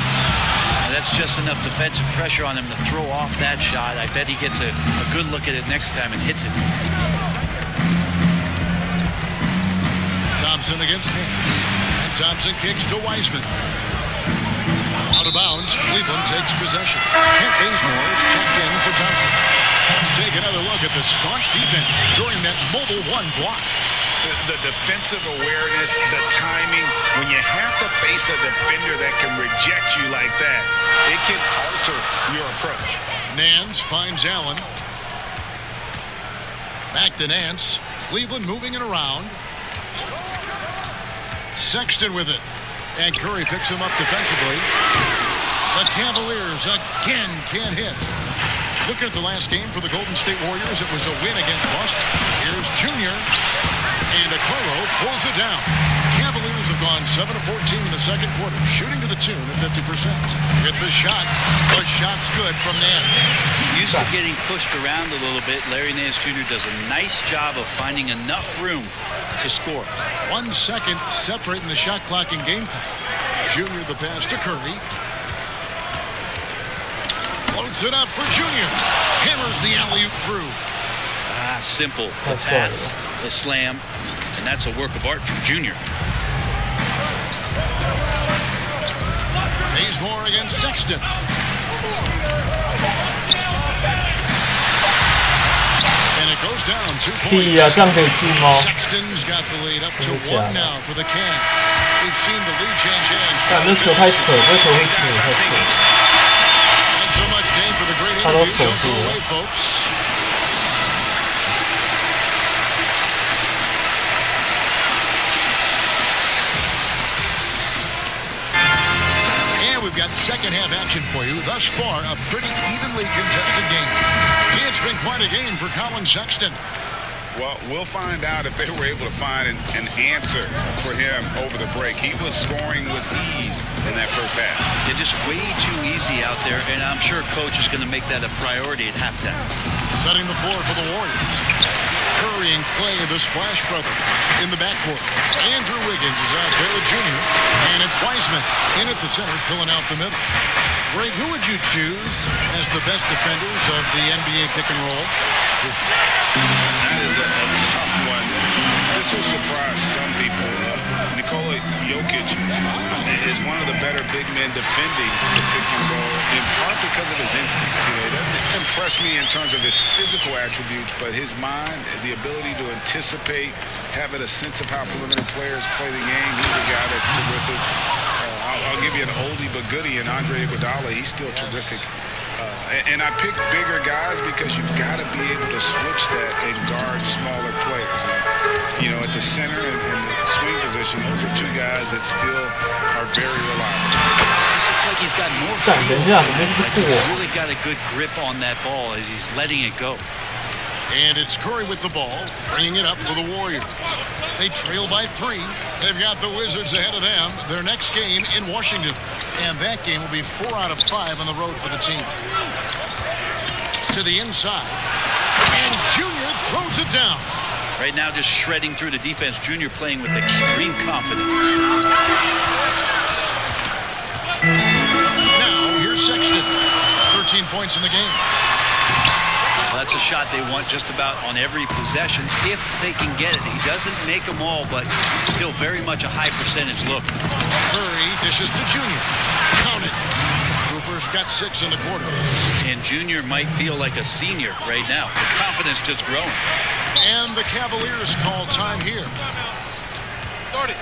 And that's just enough defensive pressure on him to throw off that shot. I bet he gets a good look at it next time and hits it. Thompson against Nance. And Thompson kicks to Wiseman. Out of bounds, Cleveland takes possession. Kent Bazemore is checked in for Thompson. Let's take another look at the staunch defense during that mobile one block. The defensive awareness, the timing, when you have to face a defender that can reject you like that, it can alter your approach. Nance finds Allen. Back to Nance. Cleveland moving it around. Sexton with it. And Curry picks him up defensively. The Cavaliers again can't hit. Looking at the last game for the Golden State Warriors, it was a win against Boston. Here's Junior. And Okoro pulls it down. Cavaliers have gone 7 of 14 in the second quarter, shooting to the tune of 50%. Hit the shot. The shot's good from Nance. Used to getting pushed around a little bit. Larry Nance Jr. does a nice job of finding enough room to score. 1 second separating the shot clock and game clock. Junior the pass to Curry. Floats it up for Junior. Hammers the alley-oop through. Simple. The pass, the slam, and that's a work of art from Junior. Bazemore against Sexton. And it goes down 2 points. Sexton's got the lead up to 1 now for the Cavs. We've seen the lead change hands. Thanks so much, Dave, for the great interview. Don't go away, folks. We've got second half action for you. Thus far, a pretty evenly contested game. It's been quite a game for Colin Sexton. Well, we'll find out if they were able to find an answer for him over the break. He was scoring with ease in that first half. They're just way too easy out there, and I'm sure Coach is going to make that a priority at halftime. Setting the floor for the Warriors. Curry and Clay, the Splash Brothers, in the backcourt. Andrew Wiggins is out there with Junior. And it's Wiseman in at the center, filling out the middle. Greg, who would you choose as the best defenders of the NBA pick and roll? That is a tough one. This will surprise some people. Nikola Jokic is one of the better big men defending the pick and roll, in part because of his instincts. He doesn't impress me in terms of his physical attributes, but his mind, the ability to anticipate, having a sense of how perimeter players play the game. He's a guy that's terrific. I'll give you an oldie but goodie in Andre Iguodala. He's still terrific. And I pick bigger guys because you've got to be able to switch that and guard smaller players. And, at the center and the swing position, those are 2 guys that still are very reliable. It looks like he's got more feel. Like he's really got a good grip on that ball as he's letting it go. And it's Curry with the ball, bringing it up for the Warriors. They trail by 3. They've got the Wizards ahead of them. Their next game in Washington. And that game will be 4 out of 5 on the road for the team. To the inside. And Junior throws it down. Right now just shredding through the defense. Junior playing with extreme confidence. Now here's Sexton. 13 points in the game. Well, that's a shot they want just about on every possession if they can get it. He doesn't make them all, but still very much a high percentage look. Curry dishes to Junior. Count it. Cooper's got 6 in the quarter. And Junior might feel like a senior right now. The confidence just growing. And the Cavaliers call time here. Start it.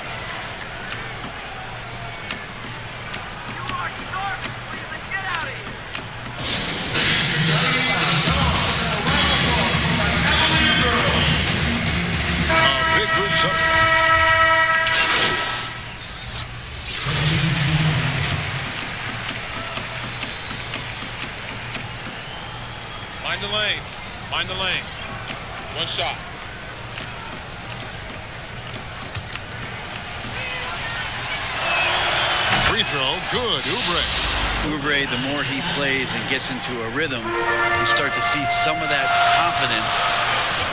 Find the lane. Find the lane. One shot. Free throw, good. Oubre, the more he plays and gets into a rhythm, you start to see some of that confidence.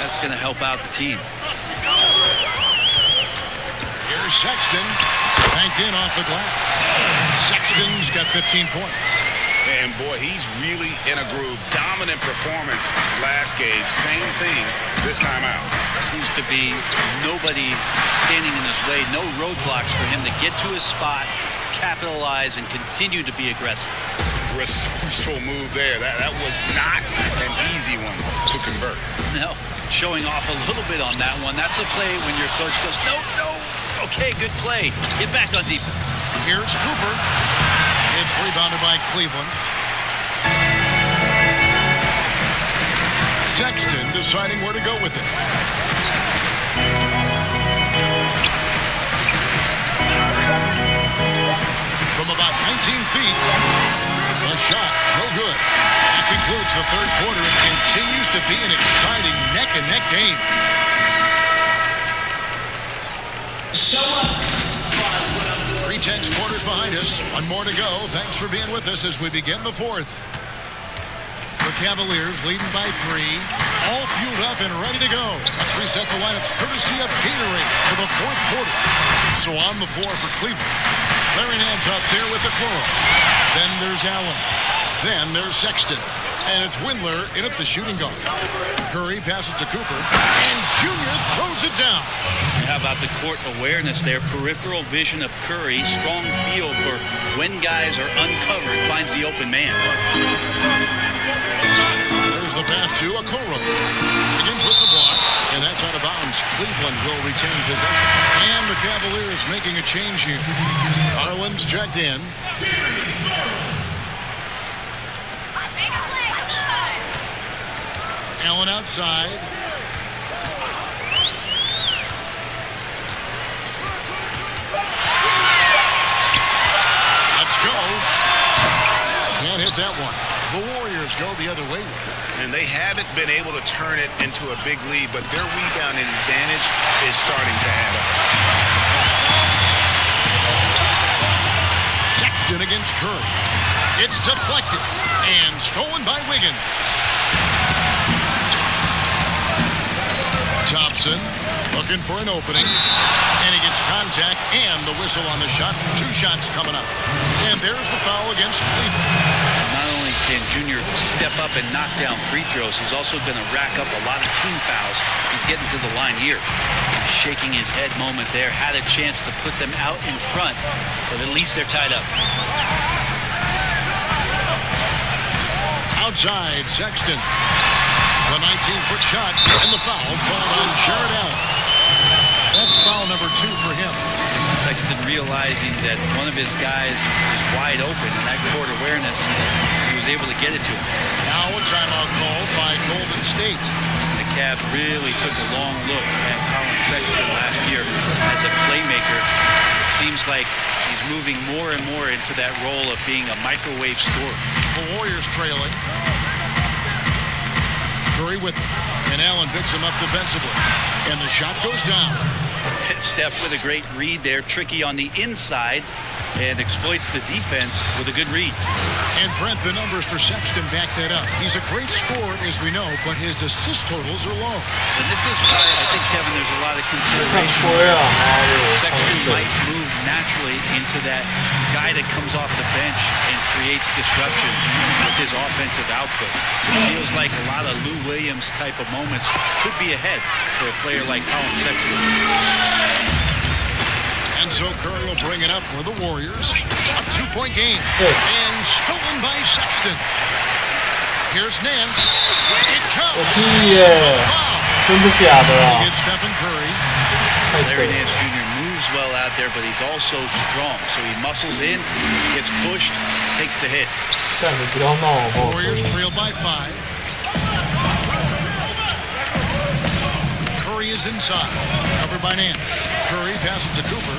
That's going to help out the team. Here's Sexton. Banked in off the glass. Sexton's got 15 points. And boy, he's really in a groove. Dominant performance last game. Same thing this time out. Seems to be nobody standing in his way. No roadblocks for him to get to his spot, capitalize, and continue to be aggressive. Resourceful move there. That was not an easy one to convert. No, showing off a little bit on that one. That's a play when your coach goes, no. Okay, good play. Get back on defense. Here's Cooper. It's rebounded by Cleveland. Sexton deciding where to go with it. From about 19 feet, a shot, no good. That concludes the third quarter. It continues to be an exciting neck-and-neck game. 3/10 quarters behind us. One more to go. Thanks for being with us as we begin the fourth. The Cavaliers leading by 3. All fueled up and ready to go. Let's reset the lineups courtesy of Gatorade for the fourth quarter. So on the floor for Cleveland. Larry Nance up there with the Coral. Then there's Allen. Then there's Sexton. And it's Windler in at the shooting guard. Curry passes to Cooper. And Junior throws it down. How about the court awareness there? Peripheral vision of Curry. Strong feel for when guys are uncovered. Finds the open man. There's the pass to Okoro. Begins with the block. And that's out of bounds. Cleveland will retain possession. And the Cavaliers making a change here. Harlan's checked in. Allen outside. Let's go. Can't hit that one. The Warriors go the other way with it. And they haven't been able to turn it into a big lead, but their rebounding advantage is starting to add up. Sexton against Curry. It's deflected and stolen by Wiggins. Thompson looking for an opening, and he gets contact and the whistle on the shot. 2 shots coming up. And there's the foul against Cleveland. Not only can Junior step up and knock down free throws, he's also going to rack up a lot of team fouls. He's getting to the line here. Shaking his head moment there. Had a chance to put them out in front, but at least they're tied up. Outside, Sexton. The 19-foot shot and the foul called on Jared Allen. That's foul number 2 for him. Sexton realizing that one of his guys is wide open, and that court awareness, he was able to get it to him. Now a timeout called by Golden State. The Cavs really took a long look at Colin Sexton last year as a playmaker. It seems like he's moving more and more into that role of being a microwave scorer. The Warriors trailing. Curry with him, and Allen picks him up defensively, and the shot goes down. Steph with a great read there, tricky on the inside, and exploits the defense with a good read. And Brent, the numbers for Sexton back that up. He's a great scorer, as we know, but his assist totals are low. And this is why I think, Kevin, there's a lot of consideration. Sexton might move naturally into that guy that comes off the bench and creates disruption with his offensive output. It feels like a lot of Lou Williams type of moments could be ahead for a player like Colin Sexton. And so Curry will bring it up for the Warriors. A 2-point game. And stolen by Sexton. Here's Nance. It comes. Against Stephen Curry. Larry Nance Jr. moves well out there, but he's also strong. So he muscles in, gets pushed, takes the hit. Warriors trailed by 5. Curry is inside. Covered by Nance. Curry passes to Cooper.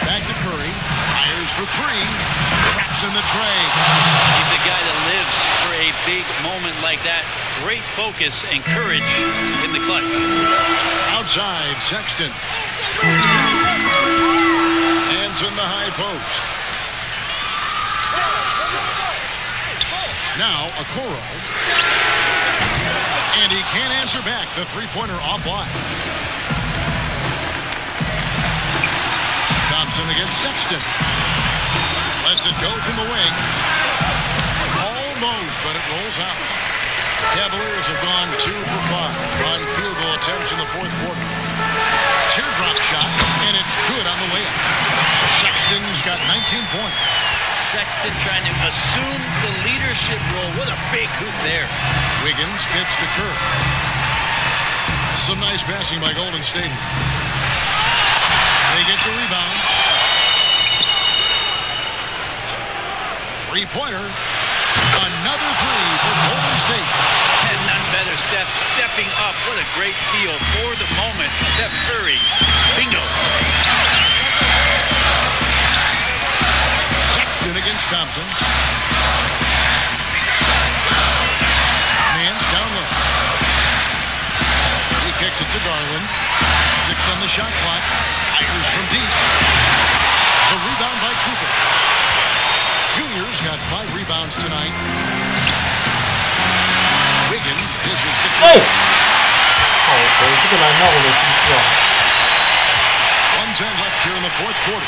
Back to Curry. Fires for 3. Traps in the trade. He's a guy that lives for a big moment like that. Great focus and courage in the clutch. Outside, Sexton. Hands in the high post. Now, Okoro. And he can't answer back. The three-pointer offline. Thompson against Sexton. Lets it go from the wing. Almost, but it rolls out. Cavaliers have gone 2 for 5 on field goal attempts in the fourth quarter. Teardrop shot, and it's good on the layup. Sexton's got 19 points. Sexton trying to assume the leadership role. What a big hoop there. Wiggins gets to Curry. Some nice passing by Golden State. They get the rebound. Three-pointer. Another three for Golden State. And none better. Steph stepping up. What a great feel for the moment. Steph Curry. Bingo. Sexton against Thompson. Mans down low. He kicks it to Garland. 6 on the shot clock. Fires from deep. The rebound by Cooper. Junior's got 5 rebounds tonight. Wiggins dishes to Cooper. 1:10 left here in the fourth quarter.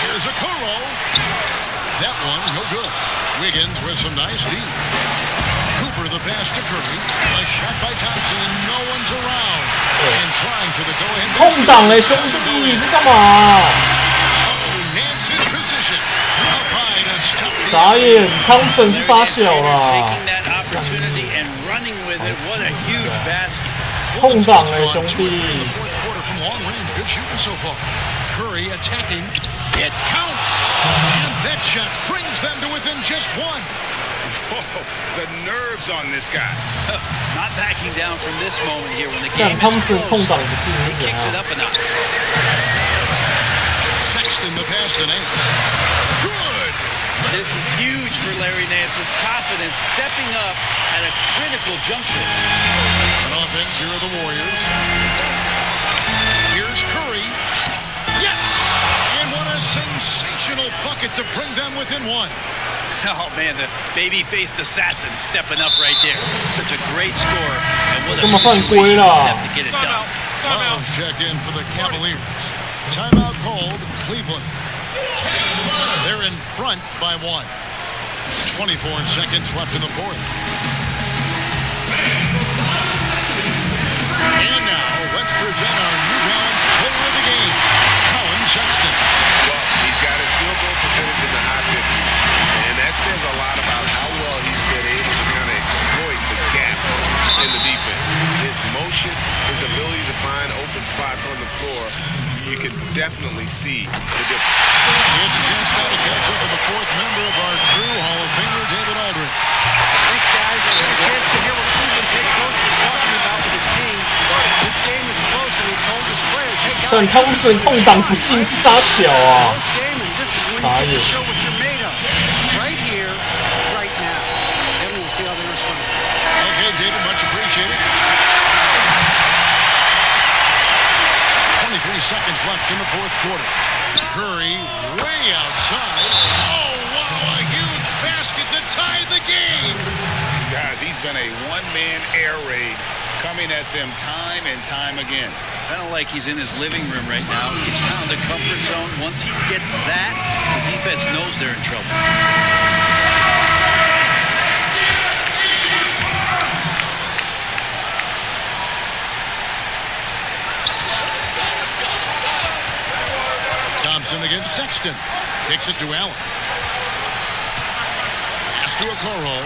Here's Okoro. That one, no good. Wiggins with some nice D. Cooper the pass to Curry. A shot by Thompson and no one's around. And trying for the go-ahead. 空档嘞，兄弟，你这干嘛？ Nance in position. Up high to stop the 傻眼，汤神是傻小啦。 Taking that opportunity and running with it. What a huge basket. 空档嘞，兄弟。 fourth quarter from long range. Good shooting so far. Curry attacking. It counts. And that shot brings them to within just 1. Whoa, the nerves on this guy. Not backing down from this moment here when the game is close. He kicks it up a notch. Sexton the pass to Nance. Good. This is huge for Larry Nance. His confidence stepping up at a critical juncture. On offense, here are the Warriors. Here's Curry. Yes! And what a sensational bucket to bring them within 1. Oh, man, the baby-faced assassin stepping up right there. Such a great score. And what a situation to get it done. Love check in for the Cavaliers. Timeout called Cleveland. They're in front by 1. 24 seconds left in the fourth. And now, let's present our New Balance player of the game, Colin Sexton. Well, he's got his field goal percentage in the high 50s. And that says a lot about how well he's been able to kind of exploit the gap in the defense. His motion, his ability to find open spots on the floor, you can definitely see the difference. It's a chance now to catch up with the 4th member of our crew, Hall of Famer David Aldridge. Thanks, guys. I had a chance to hear what Cleveland's head coach was talking about with his team. This game is close, and he told his players, "Hey guys, 但汤神空档不进是傻小啊！ 傻眼。 show what you're made of, right here, right now." Then we'll see how they respond. Okay, David, much appreciated. 23 seconds left in the fourth quarter. Curry way outside. Oh, wow, a huge basket to tie the game. Guys, he's been a one-man air raid coming at them time and time again. I don't like he's in his living room right now. He's found the comfort zone. Once he gets that, the defense knows they're in trouble. Thompson against Sexton. Kicks it to Allen. Pass to Okoro.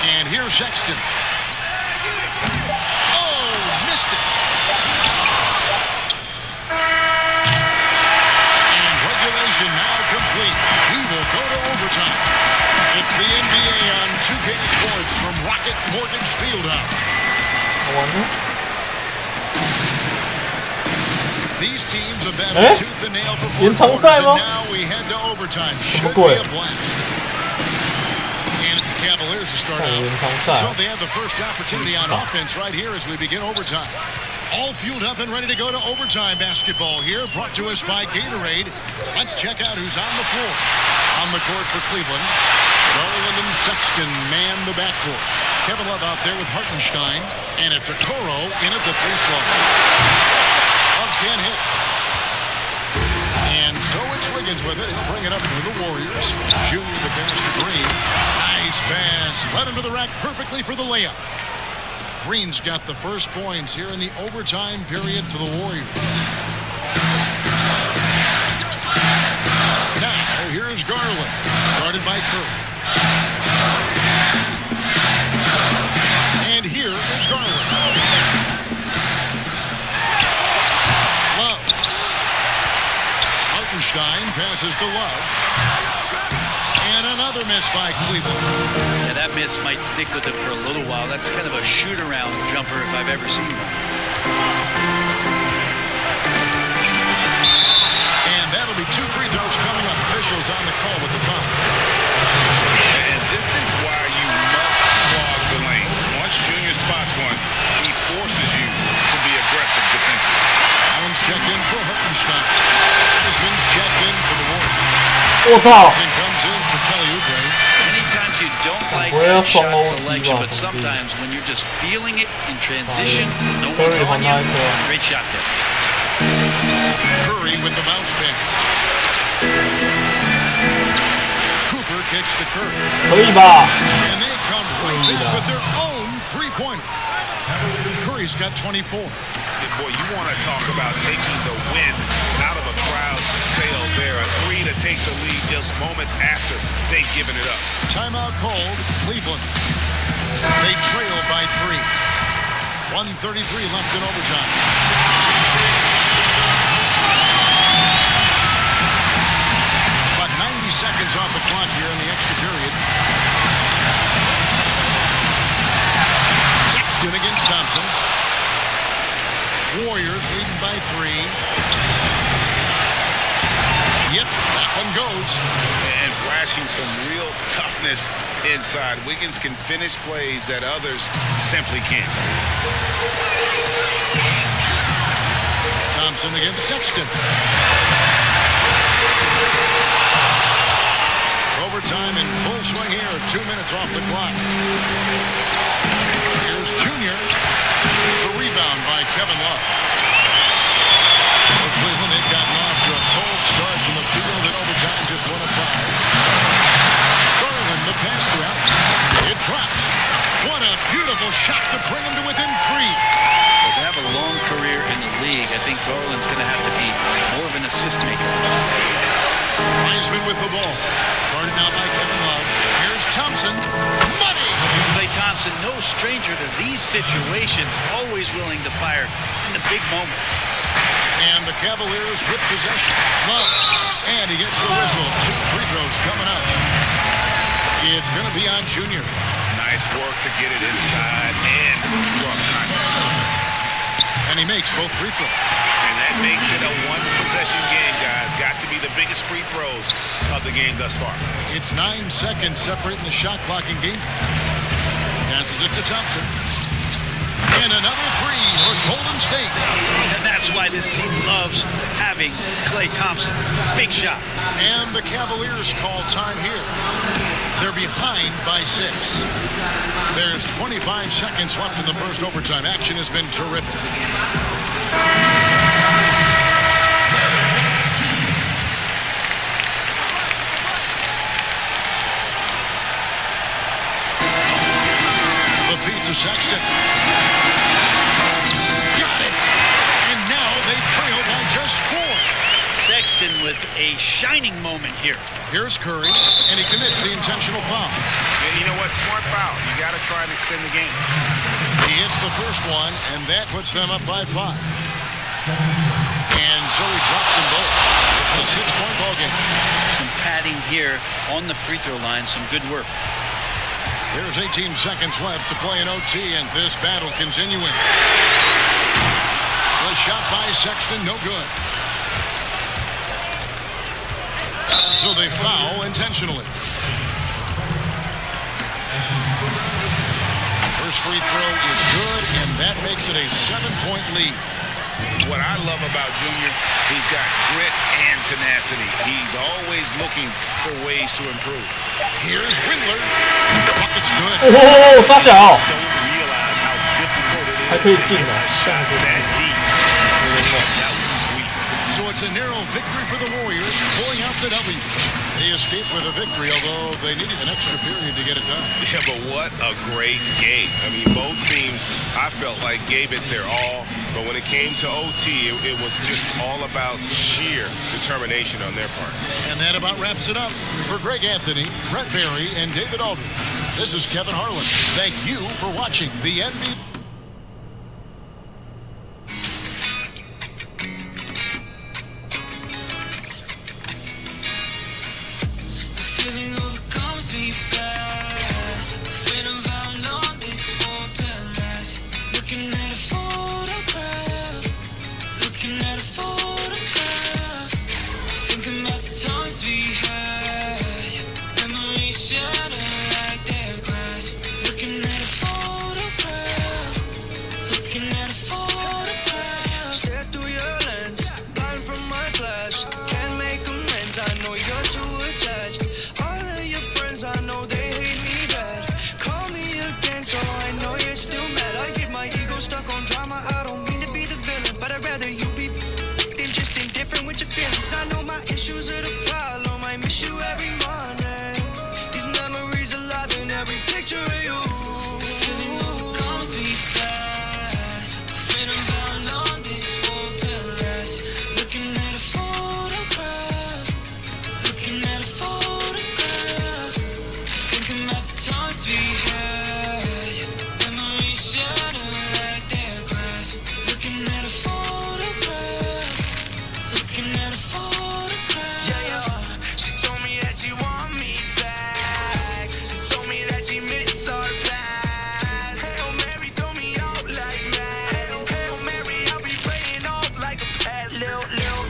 And here's Sexton. Oh, missed it. And regulation now complete. We will go to overtime. It's the NBA on 2K Sports from Rocket Mortgage Fieldhouse. These teams have battle tooth and nail for 4 quarters, and now we head to overtime. Should be a blast. And it's the Cavaliers to start out. So they have the first opportunity on offense right here as we begin overtime. All fueled up and ready to go to overtime basketball here, brought to us by Gatorade. Let's check out who's on the floor. On the court for Cleveland, Garland and Sexton man the backcourt. Kevin Love out there with Hartenstein, and it's Okoro in at the 3 slot. Love can't hit. And so it's Wiggins with it. He'll bring it up for the Warriors. Junior the pass to Green. Nice pass. Led him to the rack perfectly for the layup. Green's got the first points here in the overtime period for the Warriors. Now, here's Garland, guarded by Curry. And here is Garland. Love. Hartenstein passes to Love. And another miss by Cleveland. Yeah, that miss might stick with him for a little while. That's kind of a shoot-around jumper if I've ever seen one. And that'll be 2 free throws coming up. Officials on the call with the foul. And this is why you must clog the lanes. Once Junior spots one, he forces you to be aggressive defensively. Allen's checked in for Hartenstein. Wiseman's checked in for the Warriors. Comes in for Kelly Oubre. Many times you don't like that shot selection, but sometimes when you're just feeling it in transition, no one's on you. Great shot there. Curry with the bounce pass. Cooper kicks to Curry. And they come right back with their own 3-pointer. Curry's got 24. Boy, you want to talk about taking the wind out of a crowd's sails there. A 3 to take the lead just moments after they've given it up. Timeout called, Cleveland. They trail by 3. 1:33 left in overtime. About 90 seconds off the clock here in the extra period. Sexton against Thompson. Warriors leading by 3. Yep, that one goes. And flashing some real toughness inside. Wiggins can finish plays that others simply can't. Thompson against Sexton. Overtime in full swing here. 2 minutes off the clock. Here's Junior. The rebound by Kevin Love. For Cleveland, they've gotten off to a cold start from the field in overtime, just 1 of 5. Garland, the pass to Allen. It drops. What a beautiful shot to bring him to within 3. Well, to have a long career in the league, I think Garland's going to have to be more of an assist maker. Wiseman with the ball. Guarded now by Kevin Love. Here's Thompson. Money! Klay Thompson, no stranger to these situations, always willing to fire in the big moments. And the Cavaliers with possession. Love. And he gets the whistle. 2 free throws coming up. It's going to be on Junior. Nice work to get it inside and draw contact. And he makes both free throws. And that makes it a 1-possession game, guys. Got to be the biggest free throws of the game thus far. It's 9 seconds separating the shot clock in game. Passes it to Thompson. And another 3 for Golden State. And that's why this team loves having Klay Thompson. Big shot. And the Cavaliers call time here. They're behind by 6. There's 25 seconds left in the first overtime. Action has been terrific. The feed to Sexton. Got it. And now they trail by just 4. Sexton with a shining moment here. Here's Curry, and he commits the intentional foul. And you know what? Smart foul. You got to try and extend the game. He hits the first one, and that puts them up by 5. And so he drops them both. It's a 6-point ball game. Some padding here on the free throw line. Some good work. There's 18 seconds left to play in OT, and this battle continuing. The shot by Sexton, no good. So they foul intentionally. First free throw is good, and that makes it a 7-point lead. What I love about Junior, he's got grit and tenacity. He's always looking for ways to improve. Here's Windler. Bucket's good. 哦，杀小， Don't realize how difficult it is 还可以 to 进 hit 啊， a 下 shot 个 that deep. That was sweet. So it's a narrow victory for the Warriors, pulling out the W. They escaped with a victory, although they needed an extra period to get it done. Yeah, but what a great game. I mean, both teams, I felt like gave it their all. But when it came to OT, it was just all about sheer determination on their part. And that about wraps it up. For Greg Anthony, Brett Berry, and David Aldridge, this is Kevin Harlan. Thank you for watching the NBA. Feeling overcomes me fast. Afraid of how long this won't last. Looking at a photograph. Looking at a photograph. Thinking about the times we had. Memories shatter like their glass. Looking at a photograph. Looking at a photograph. Stare through your lens. Blind from my flash. Can't make amends. I know you're too attached. I know they hate me bad. Call me again so I know you're still mad. I get my ego stuck on drama. I don't mean to be the villain, but I'd rather you be than just indifferent with your feelings. I know my issues are the problem. I miss you every morning. These memories alive in every picture of you. The feeling overcomes me fast. Afraid of how long this won't last. Looking at a photograph. Looking at a photograph. About the times we had, memories shatter like their glass. Looking at a photograph, looking at a photograph. Yeah, she told me that she want me back. She told me that she miss our past. Hail Mary, throw me out like mad. Hail Mary, I'll be playing off like a pass. Little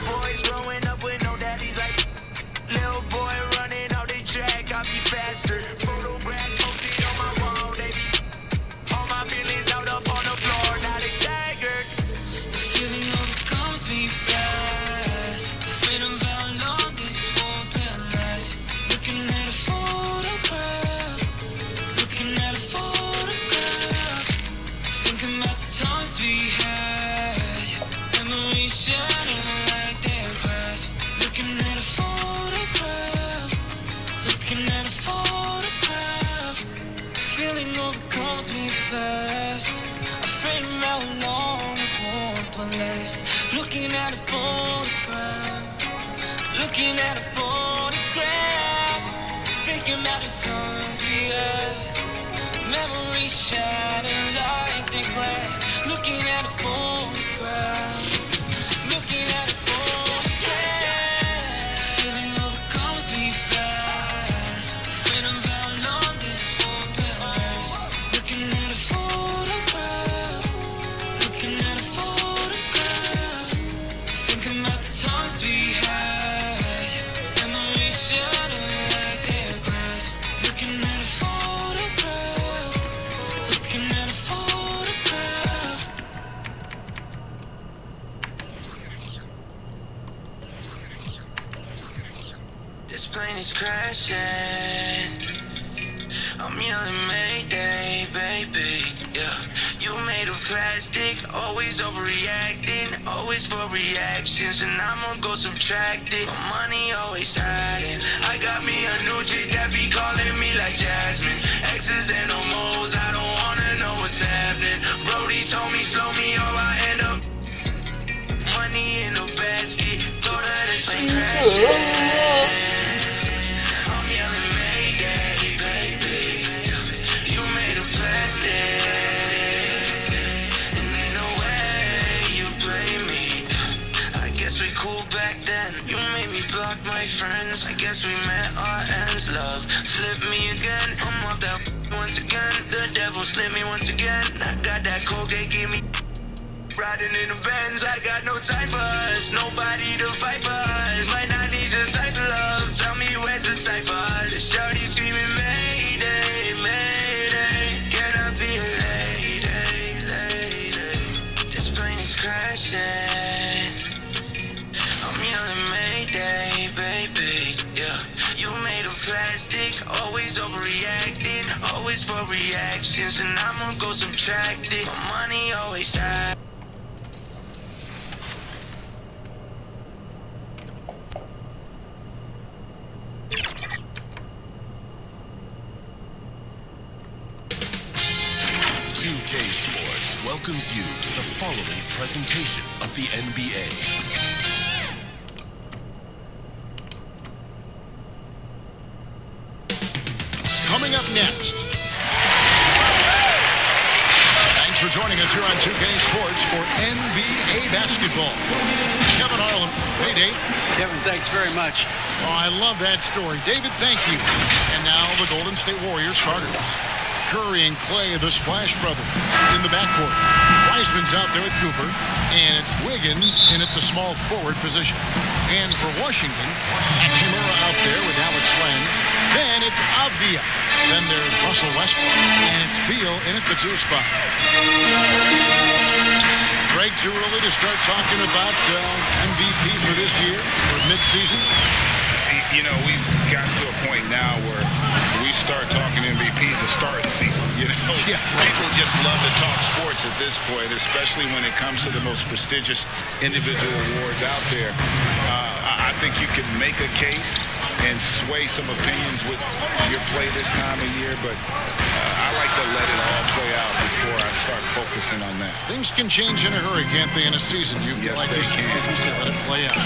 boys growing up with no daddies like. Little boy running out the track, I'll be faster. Fast, afraid of how long this warmth will last. Looking at a photograph, looking at a photograph. Thinking about the times we had, memories shatter like the glass. Looking at a photograph, looking at a photograph. Feeling overcomes me fast, afraid of how long this won't last. Looking at a photograph, looking at a photograph. Thinking about the times we had, memories shatter like their glass. Looking at a photograph, looking at a photograph. This plane is crashing. I'm yelling Mayday, baby, yeah. You made of plastic, always overreacting, always for reactions, and I'ma go subtract it. My money always hiding. I got me a new chick that be calling me like Jasmine. X's and O's, I don't wanna know what's happening. Brody told me slow me or I end up money in a basket. Thought that this plane crashing. My friends, I guess we met our ends. Love flip me again. I'm off that once again. The devil slip me once again. I got that cold, they give me riding in the Benz. I got no time for us, nobody to fight for us. Might not need your type of love. reactions, and I'ma go subtract it. My money always high. Sports welcomes you to the following presentation of the NBA. Coming up next. Thanks for joining us here on 2K Sports for NBA basketball. Kevin Harlan. Hey, Dave. Kevin, thanks very much. Oh, I love that story. David, thank you. And now the Golden State Warriors starters. Curry and Clay, the Splash Brothers, in the backcourt. Wiseman's out there with Cooper, and it's Wiggins in at the small forward position. And for Washington, Hachimura out there with Alex Len. Then it's Avdia. Then there's Russell Westbrook, and it's Beal in at the 2 spot. Greg, too early to start talking about MVP for this year or mid-season? You know, we've gotten to a point now where we start talking MVP at the start of the season. You know, people just love to talk sports at this point, especially when it comes to the most prestigious individual awards out there. I think you can make a case and sway some opinions with your play this time of year, but I like to let it all play out before I start focusing on that. Things can change in a hurry, can't they, in a season? Yes, they can. Let it play out.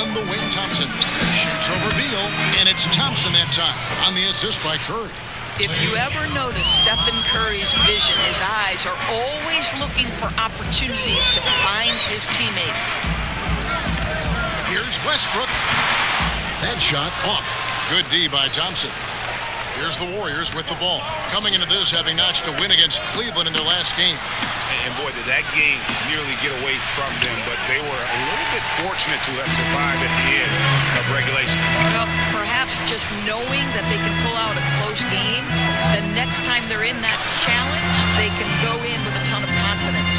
On the wing, Thompson shoots over Beal, and it's Thompson that time on the assist by Curry. If you ever notice Stephen Curry's vision, his eyes are always looking for opportunities to find his teammates. Here's Westbrook. That shot off. Good D by Thompson. Here's the Warriors with the ball. Coming into this, having notched a win against Cleveland in their last game. And boy, did that game nearly get away from them, but they were a little bit fortunate to have survived at the end of regulation. Well, perhaps just knowing that they can pull out a close game, the next time they're in that challenge, they can go in with a ton of confidence.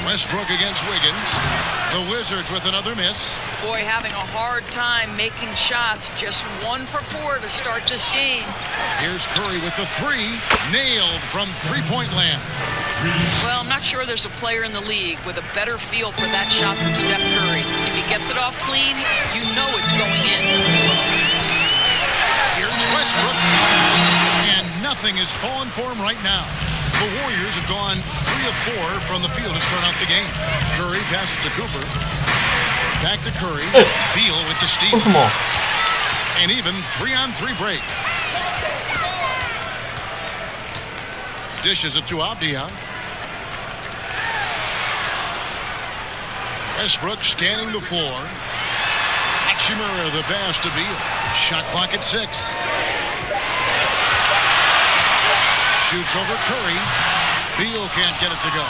Westbrook against Wiggins. The Wizards with another miss. Boy, having a hard time making shots. Just 1 for 4 to start this game. Here's Curry with the 3. Nailed from three-point land. Well, I'm not sure there's a player in the league with a better feel for that shot than Steph Curry. If he gets it off clean, you know it's going in. Here's Westbrook. And nothing has fallen for him right now. The Warriors have gone 3 of 4 from the field to start out the game. Curry passes to Cooper. Back to Curry. Beal with the steal. And even 3-on-3 break. Dishes it to Avdia. Westbrook scanning the floor. Hachimura the pass to Beal. Shot clock at 6. Shoots over Curry. Beal can't get it to go.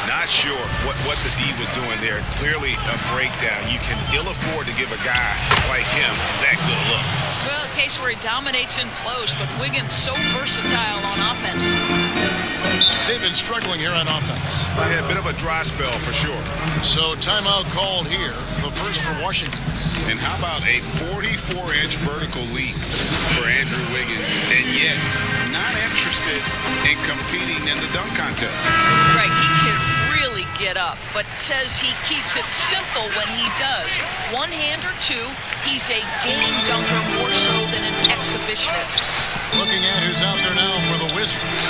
Not sure what the D was doing there. Clearly a breakdown. You can ill afford to give a guy like him that good a look. Well, a case where he dominates in close, but Wiggins so versatile on offense. They've been struggling here on offense. Yeah, a bit of a dry spell for sure. So timeout called here, the first for Washington. And how about a 44-inch vertical leap for Andrew Wiggins, and yet not interested in competing in the dunk contest. Right, he can really get up, but says he keeps it simple when he does. One hand or two, he's a game dunker more so than an exhibitionist. Looking at who's out there now for the Wizards.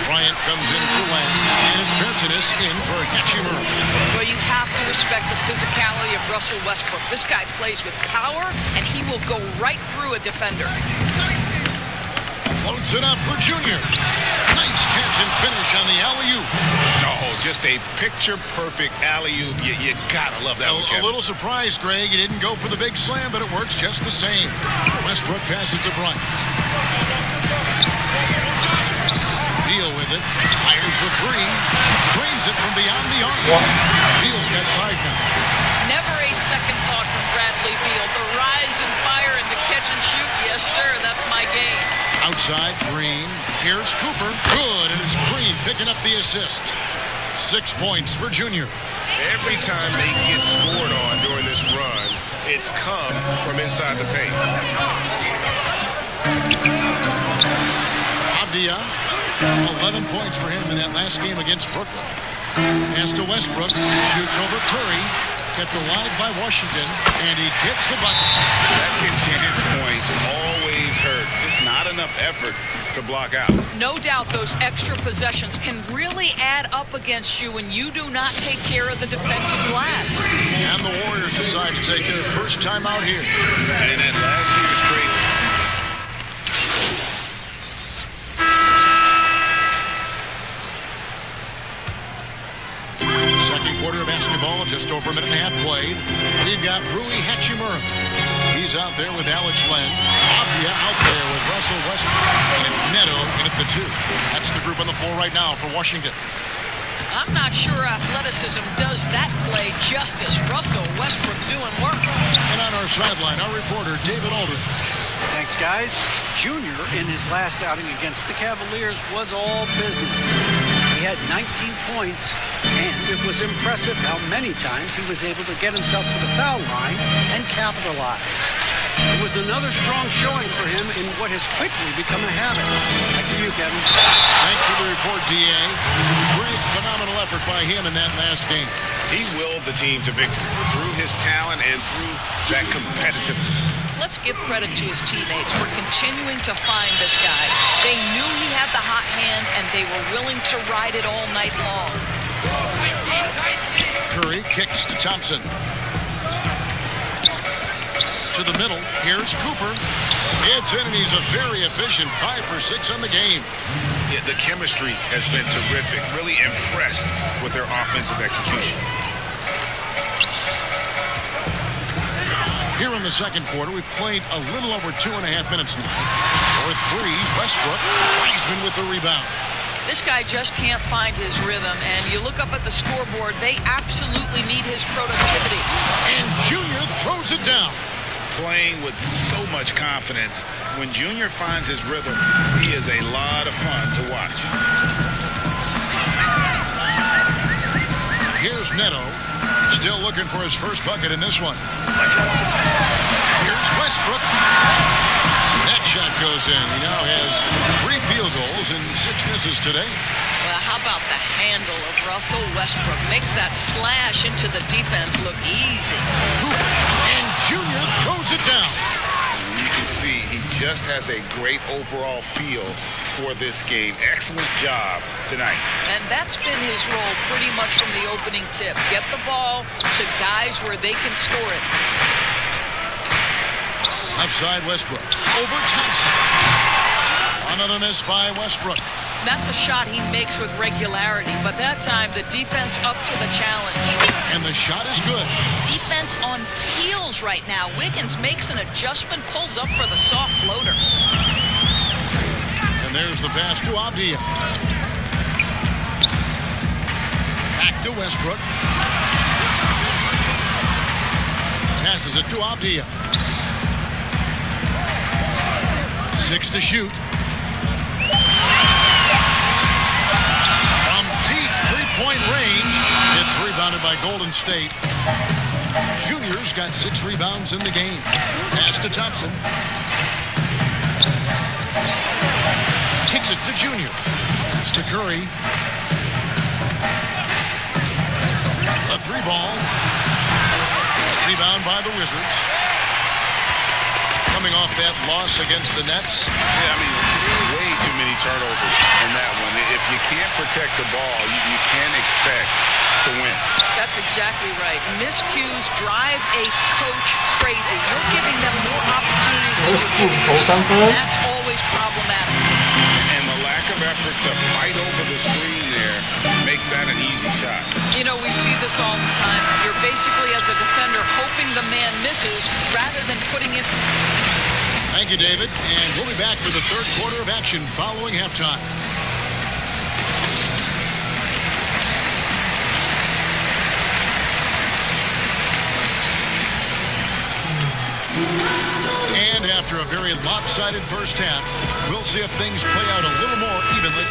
Bryant comes in for Lang, and it's Bertanis in for Hachimura. Well, you have to respect the physicality of Russell Westbrook. This guy plays with power, and he will go right through a defender. Loads it up for Junior. Nice catch and finish on the alley-oop. Oh, just a picture-perfect alley-oop. You gotta love that one, Kevin. A little surprised, Greg. He didn't go for the big slam, but it works just the same. Westbrook passes to Bryant. Beal with it. Fires the 3. Drains it from beyond the arc. Beal's got 5 now. Never a second thought from Bradley Beal. The rise and fire and the catch and shoot. Yes, sir, that's my game. Outside, Green. Here's Cooper. Good, and it's Green picking up the assist. 6 points for Junior. Every time they get scored on during this run, it's come from inside the paint. Abdia, 11 points for him in that last game against Brooklyn. Pass to Westbrook, shoots over Curry, kept alive by Washington, and he gets the bucket. Second chance points always hurt. Just not enough effort to block out. No doubt those extra possessions can really add up against you when you do not take care of the defensive glass. And the Warriors decide to take their first time out here. And that last year straight. Second quarter of basketball, just over a minute and a half played. We've got Rui Hachimura. He's out there with Alex Len. Abdia out there with Russell Westbrook. And it's Neto in at the 2. That's the group on the floor right now for Washington. I'm not sure athleticism does that play justice. Russell Westbrook doing work. And on our sideline, our reporter, David Aldridge. Thanks, guys. Junior, in his last outing against the Cavaliers, was all business. He had 19 points, and it was impressive how many times he was able to get himself to the foul line and capitalize. It was another strong showing for him in what has quickly become a habit. Back to you, Kevin. Thanks for the report, D.A. Great, phenomenal effort by him in that last game. He willed the team to victory through his talent and through that competitiveness. Let's give credit to his teammates for continuing to find this guy. They knew he had the hot hand, and they were willing to ride it all night long. Curry kicks to Thompson. To the middle, here's Cooper. It's in, and he's a very efficient 5 for 6 on the game. Yeah, the chemistry has been terrific. Really impressed with their offensive execution. Here in the second quarter, we've played a little over 2.5 minutes now. For 3, Westbrook. Wiseman with the rebound. This guy just can't find his rhythm, and you look up at the scoreboard, they absolutely need his productivity. And Junior throws it down. Playing with so much confidence. When Junior finds his rhythm, he is a lot of fun to watch. Here's Neto, still looking for his first bucket in this one. Here's Westbrook. That shot goes in. He now has 3 field goals and 6 misses today. Well, how about the handle of Russell Westbrook? Makes that slash into the defense look easy. And Junior throws it down. You can see he just has a great overall feel for this game. Excellent job tonight. And that's been his role pretty much from the opening tip. Get the ball to guys where they can score it. Left side, Westbrook. Over Thompson. Another miss by Westbrook. That's a shot he makes with regularity, but that time the defense up to the challenge. And the shot is good. Defense on heels right now. Wiggins makes an adjustment, pulls up for the soft floater. And there's the pass to Abdia. Back to Westbrook. Passes it to Abdia. 6 to shoot. From deep three-point range, it's rebounded by Golden State. Junior's got 6 rebounds in the game. Pass to Thompson. Kicks it to Junior. It's to Curry. A 3-ball. Rebound by the Wizards. Coming off that loss against the Nets. Yeah, I mean, just way too many turnovers in that one. If you can't protect the ball, you can't expect to win. That's exactly right. Miscues drive a coach crazy. You're giving them more opportunities than you're giving them. That's always problematic. And the lack of effort to fight over the screen there makes that an easy shot. You know, we see this all the time. You're basically, as a defender, hoping the man misses rather than putting it. Thank you, David. And we'll be back for the third quarter of action following halftime. And after a very lopsided first half, we'll see if things play out a little more evenly.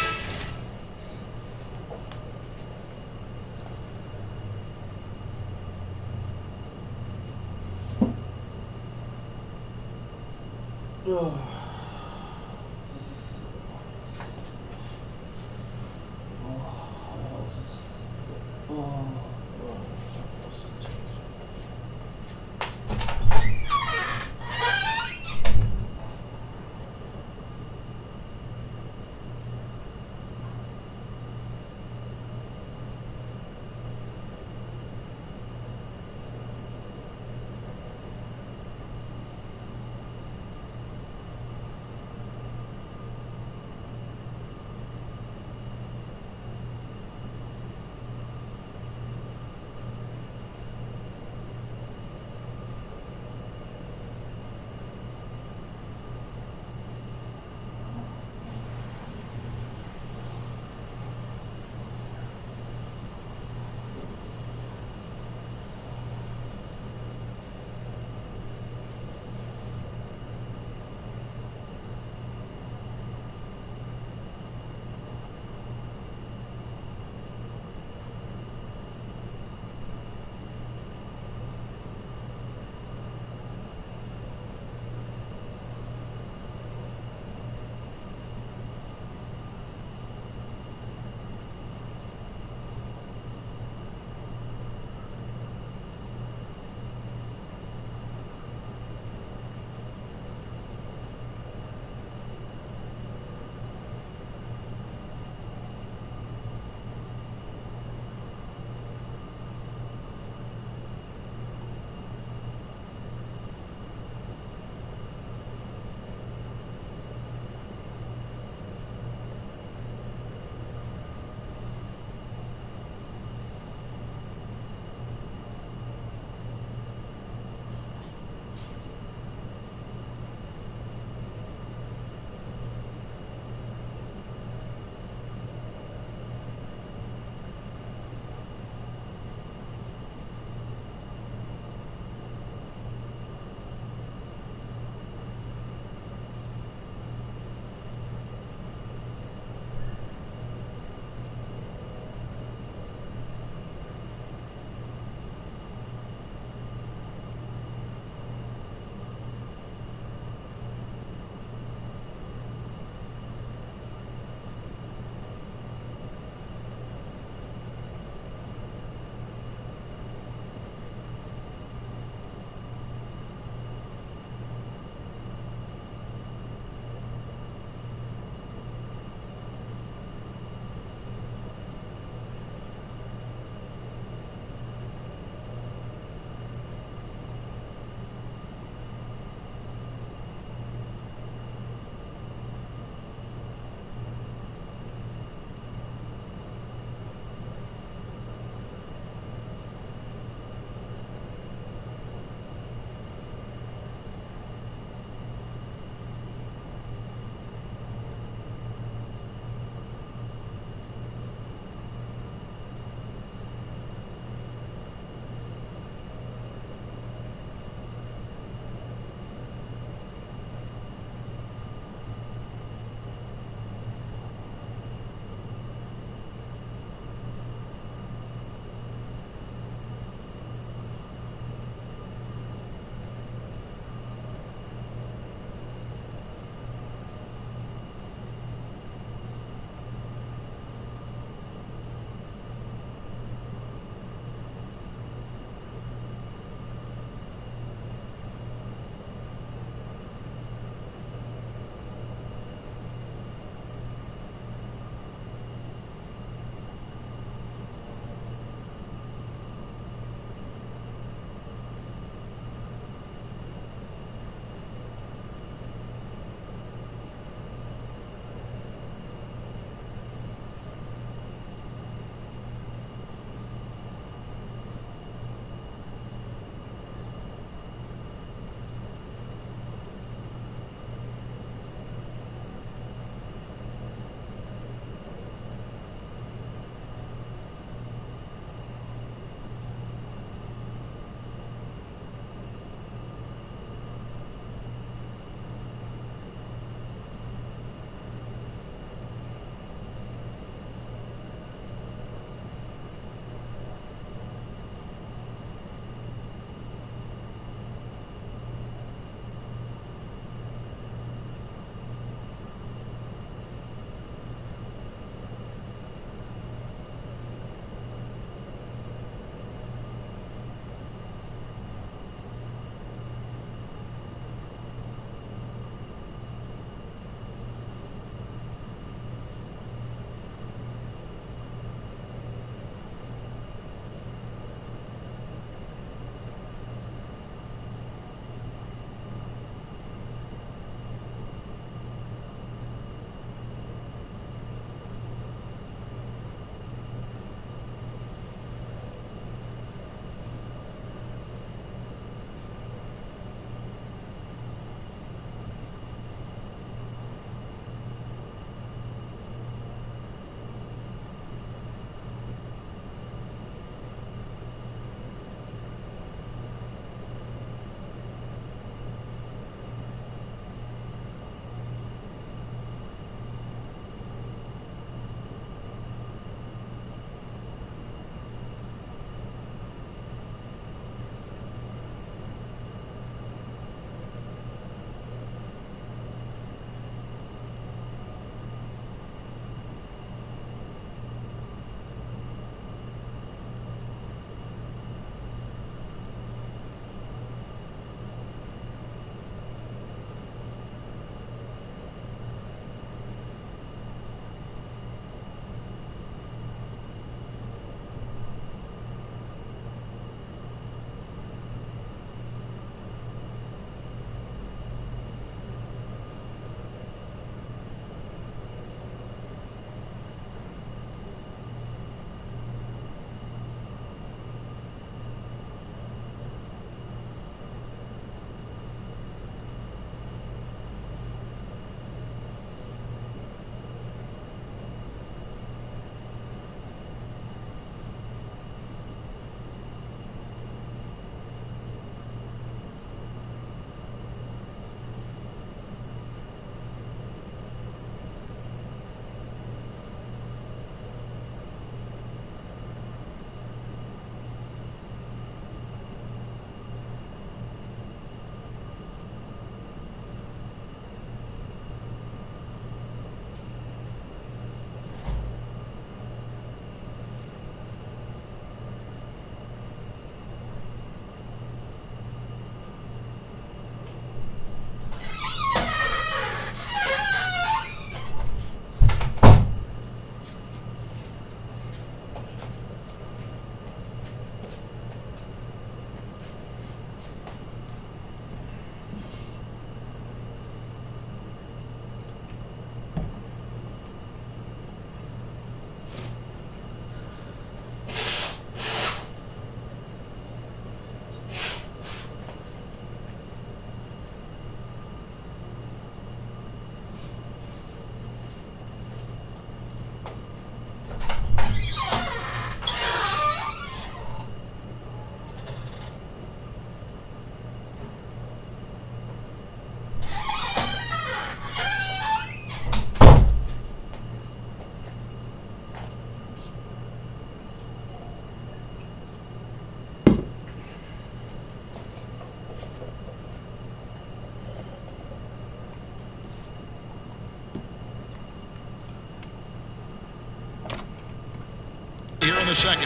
the second.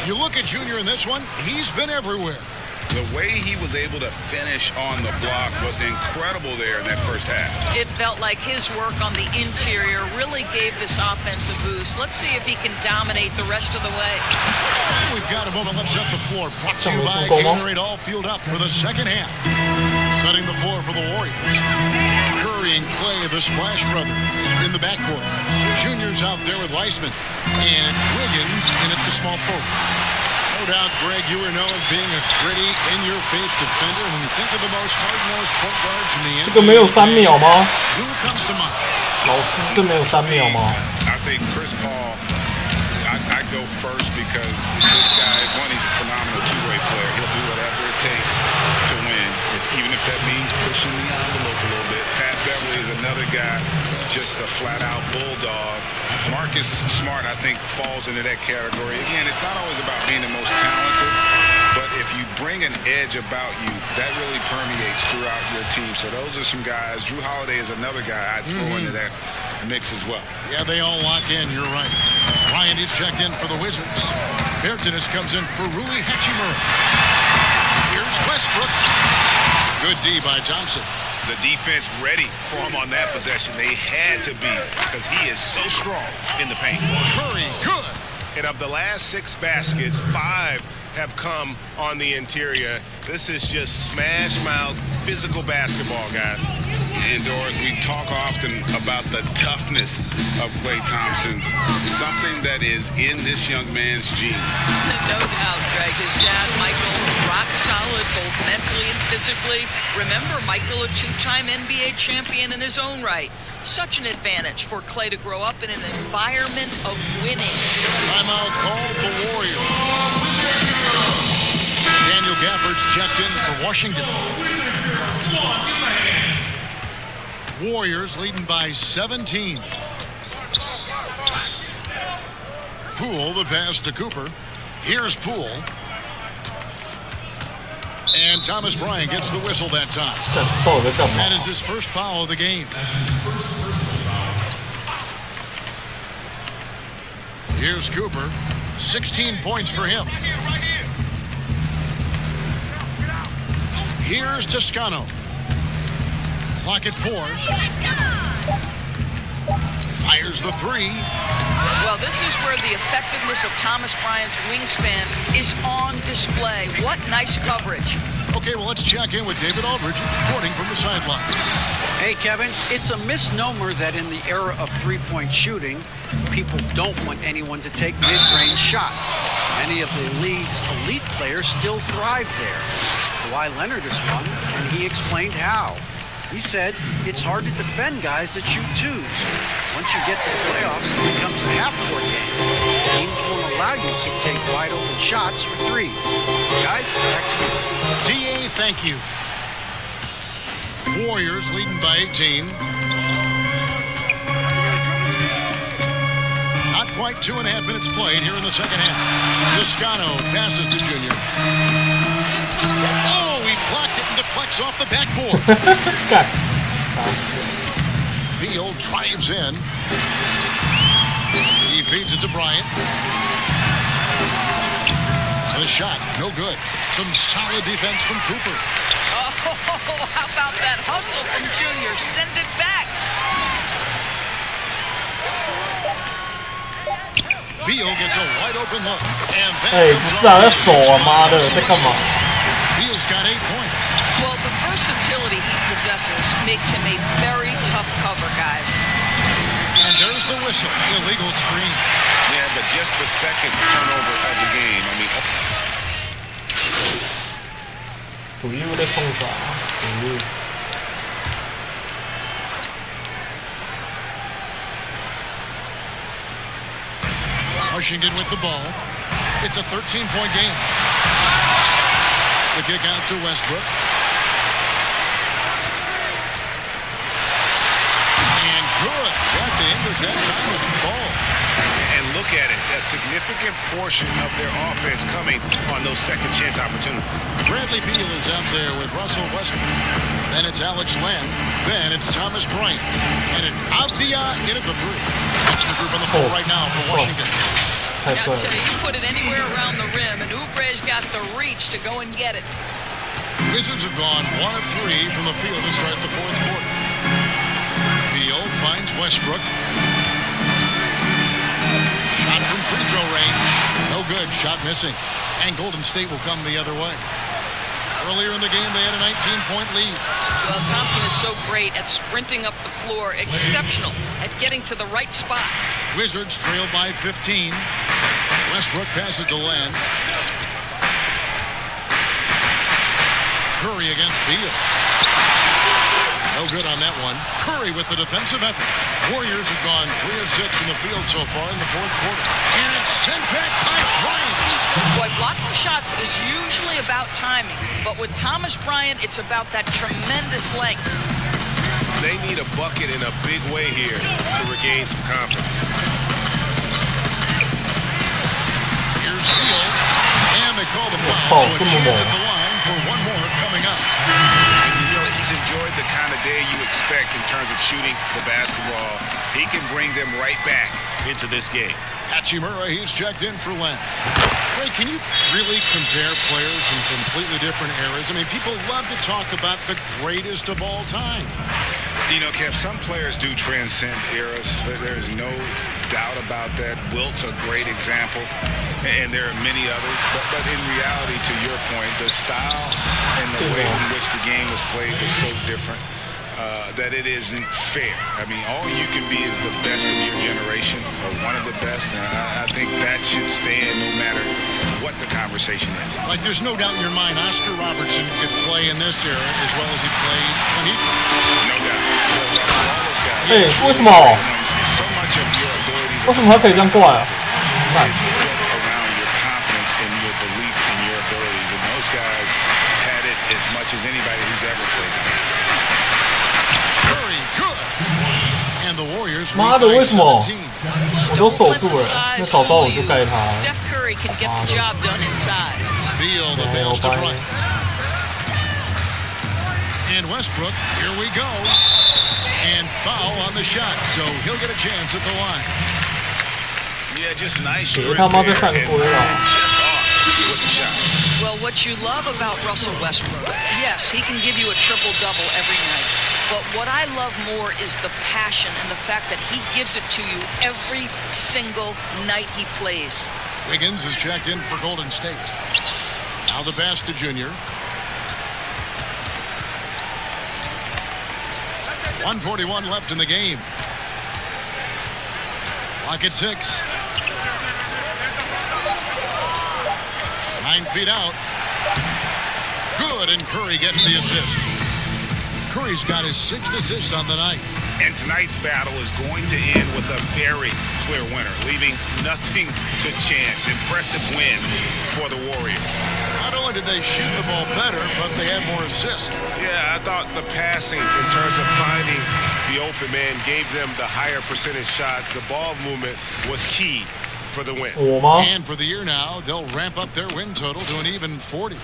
You look at Junior in this one, he's been everywhere. The way he was able to finish on the block was incredible there in that first half. It felt like his work on the interior really gave this offense a boost. Let's see if he can dominate the rest of the way. We've got a moment. Let's set the floor. Brought to you by Gatorade, all fueled up for the second half. Setting the floor for the Warriors. Curry and Clay, the Splash Brothers, in the backcourt. Junior's out there with Weissman. And it's Wiggins in at the small forward. No doubt, Greg, you were known as being a gritty, in-your-face defender. When you think of the most hard-nosed point guards in the NBA, 这个没有3秒吗？ who comes to mind? 老师，这没有3秒吗？ I think Chris Paul, I go first because this guy, one, he's a phenomenal two-way player. He'll do whatever it takes to win, even if that means pushing the envelope a little bit. Pat Beverly is another guy, just a flat-out bulldog. Marcus Smart, I think, falls into that category. Again, it's not always about being the most talented, but if you bring an edge about you, that really permeates throughout your team. So those are some guys. Drew Holiday is another guy I'd throw into that mix as well. Yeah, they all lock in. You're right. Bryant is checked in for the Wizards. Bertanis comes in for Rui Hachimura. Here's Westbrook. Good D by Thompson. The defense ready for him on that possession. They had to be because he is so strong in the paint. Curry, good. And of the last 6 baskets, 5 have come on the interior. This is just smash mouth physical basketball, guys. Indoors, we talk often about the toughness of Klay Thompson, something that is in this young man's genes. No doubt, Greg. His dad, Michael, rock solid both mentally and physically. Remember, Michael, a 2-time NBA champion in his own right. Such an advantage for Klay to grow up in an environment of winning. Timeout called the Warriors. Daniel Gafford's checked in for Washington. Warriors leading by 17. Poole, the pass to Cooper. Here's Poole. And Thomas Bryant gets the whistle that time. That is his first foul of the game. Here's Cooper. 16 points for him. Here's Toscano. Clock at 4. Fires the 3. Well, this is where the effectiveness of Thomas Bryant's wingspan is on display. What nice coverage. Okay, well, let's check in with David Aldridge reporting from the sideline. Hey, Kevin, it's a misnomer that in the era of three-point shooting, people don't want anyone to take mid-range shots. Many of the league's elite players still thrive there. Kawhi Leonard is one, and he explained how. He said it's hard to defend guys that shoot twos. Once you get to the playoffs, it becomes a half-court game. Teams won't allow you to take wide-open shots or threes. Guys, back to you. DA, thank you. Warriors leading by 18. Not quite 2.5 minutes played here in the second half. Toscano passes to Junior. Oh, he blocked it and deflects off the backboard. Beal drives in. He feeds it to Bryant. The shot, no good. Some solid defense from Cooper. Oh, how about that hustle from Junior? Send it back. Beal gets a wide open look. And that 哎，不是啊，在守啊，妈的，在干嘛？ Beal's got 8 points. Well, the versatility he possesses makes him a very tough cover, guys. And there's the whistle. Illegal screen. Yeah, but just the second turnover of the game. I mean, 主力在冲啥？主力。 Washington with the ball. It's a 13-point game. The kick out to Westbrook. And good. Got the English that time was involved. And look at it, a significant portion of their offense coming on those second chance opportunities. Bradley Beal is out there with Russell Westbrook. Then it's Alex Len. Then it's Thomas Bryant. And it's Avdia in at the 3. That's the group on the floor right now for Washington. 太帅了。 tell you, you put it anywhere around the rim, and Oubre's got the reach to go and get it. Wizards have gone 1 of 3 from the field to start the fourth quarter. Beal finds Westbrook. Shot from free throw range. No good. Shot missing. And Golden State will come the other way. Earlier in the game, they had a 19-point lead. Well, Thompson is so great at sprinting up the floor, exceptional at getting to the right spot. Wizards trail by 15. Westbrook passes to Len. Curry against Beal. No good on that one. Curry with the defensive effort. Warriors have gone 3 of 6 in the field so far in the fourth quarter. And it's sent back by Bryant. Boy, blocking shots is usually about timing, but with Thomas Bryant, it's about that tremendous length. They need a bucket in a big way here to regain some confidence. Here's Beal. And they call the foul, so a chance at the line for one more coming up. You know, he's enjoyed the kind of day you expect in terms of shooting the basketball. He can bring them right back into this game. Hachimura, he's checked in for Len. Ray, can you really compare players from completely different eras? I mean, people love to talk about the greatest of all time. You know, Kev, some players do transcend eras. There's no doubt about that. Wilt's a great example, and there are many others. But in reality, to your point, the style and the way in which the game was played was so different that it isn't fair. I mean, all you can be is the best of your generation, or one of the best, and I think that should stand no matter what the conversation is. Like, there's no doubt in your mind Oscar Robertson could play in this era as well as he played when he played. No doubt. All those guys. 哎，为什么？ So much of your ability 为什么他可以这样过来啊？ is built around your confidence and your belief in your abilities, and those guys had it as much as anybody who's ever played. Curry, good. And the Warriors 妈的，为什么？ 17. 我都守住了，那早知道我就盖他。 Steph Curry can get the job done inside. Beal, the pass to Bryant. And Westbrook, here we go. And foul on the shot, so he'll get a chance at the line. Yeah, just nice. 别他妈在犯规了！ Well, what you love about Russell Westbrook, yes, he can give you a triple-double every night. But what I love more is the passion and the fact that he gives it to you every single night he plays. Wiggins is checked in for Golden State. Now the pass to Junior. 1:41 left in the game. Clock at 6. 9 feet out. Good, and Curry gets the assist. Curry's got his 6th assist on the night. And tonight's battle is going to end with a very clear winner, leaving nothing to chance. Impressive win for the Warriors. Not only did they shoot the ball better, but they had more assists. Yeah, I thought the passing in terms of finding the open man gave them the higher percentage shots. The ball movement was key for the win. And for the year now, they'll ramp up their win total to an even 40.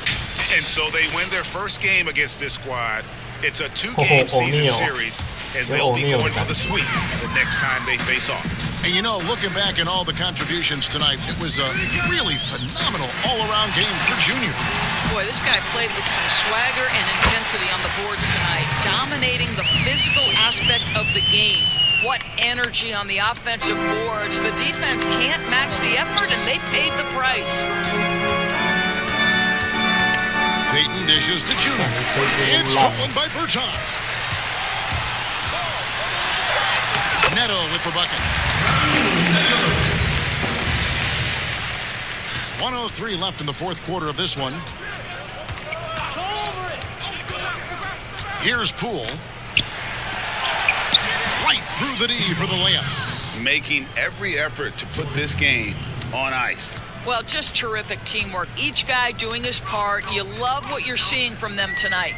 And so they win their first game against this squad. It's a 2-game season series, and they'll be going for the sweep the next time they face off. And you know, looking back at all the contributions tonight, it was a really phenomenal all-around game for Junior. Boy, this guy played with some swagger and intensity on the boards tonight, dominating the physical aspect of the game. What energy on the offensive boards. The defense can't match the effort, and they paid the price. Peyton dishes to Junior. It's stolen by Berton. Neto with the bucket. 1:03 left in the fourth quarter of this one. Here's Poole. Right through the D for the layup. Making every effort to put this game on ice. Well, just terrific teamwork. Each guy doing his part. You love what you're seeing from them tonight.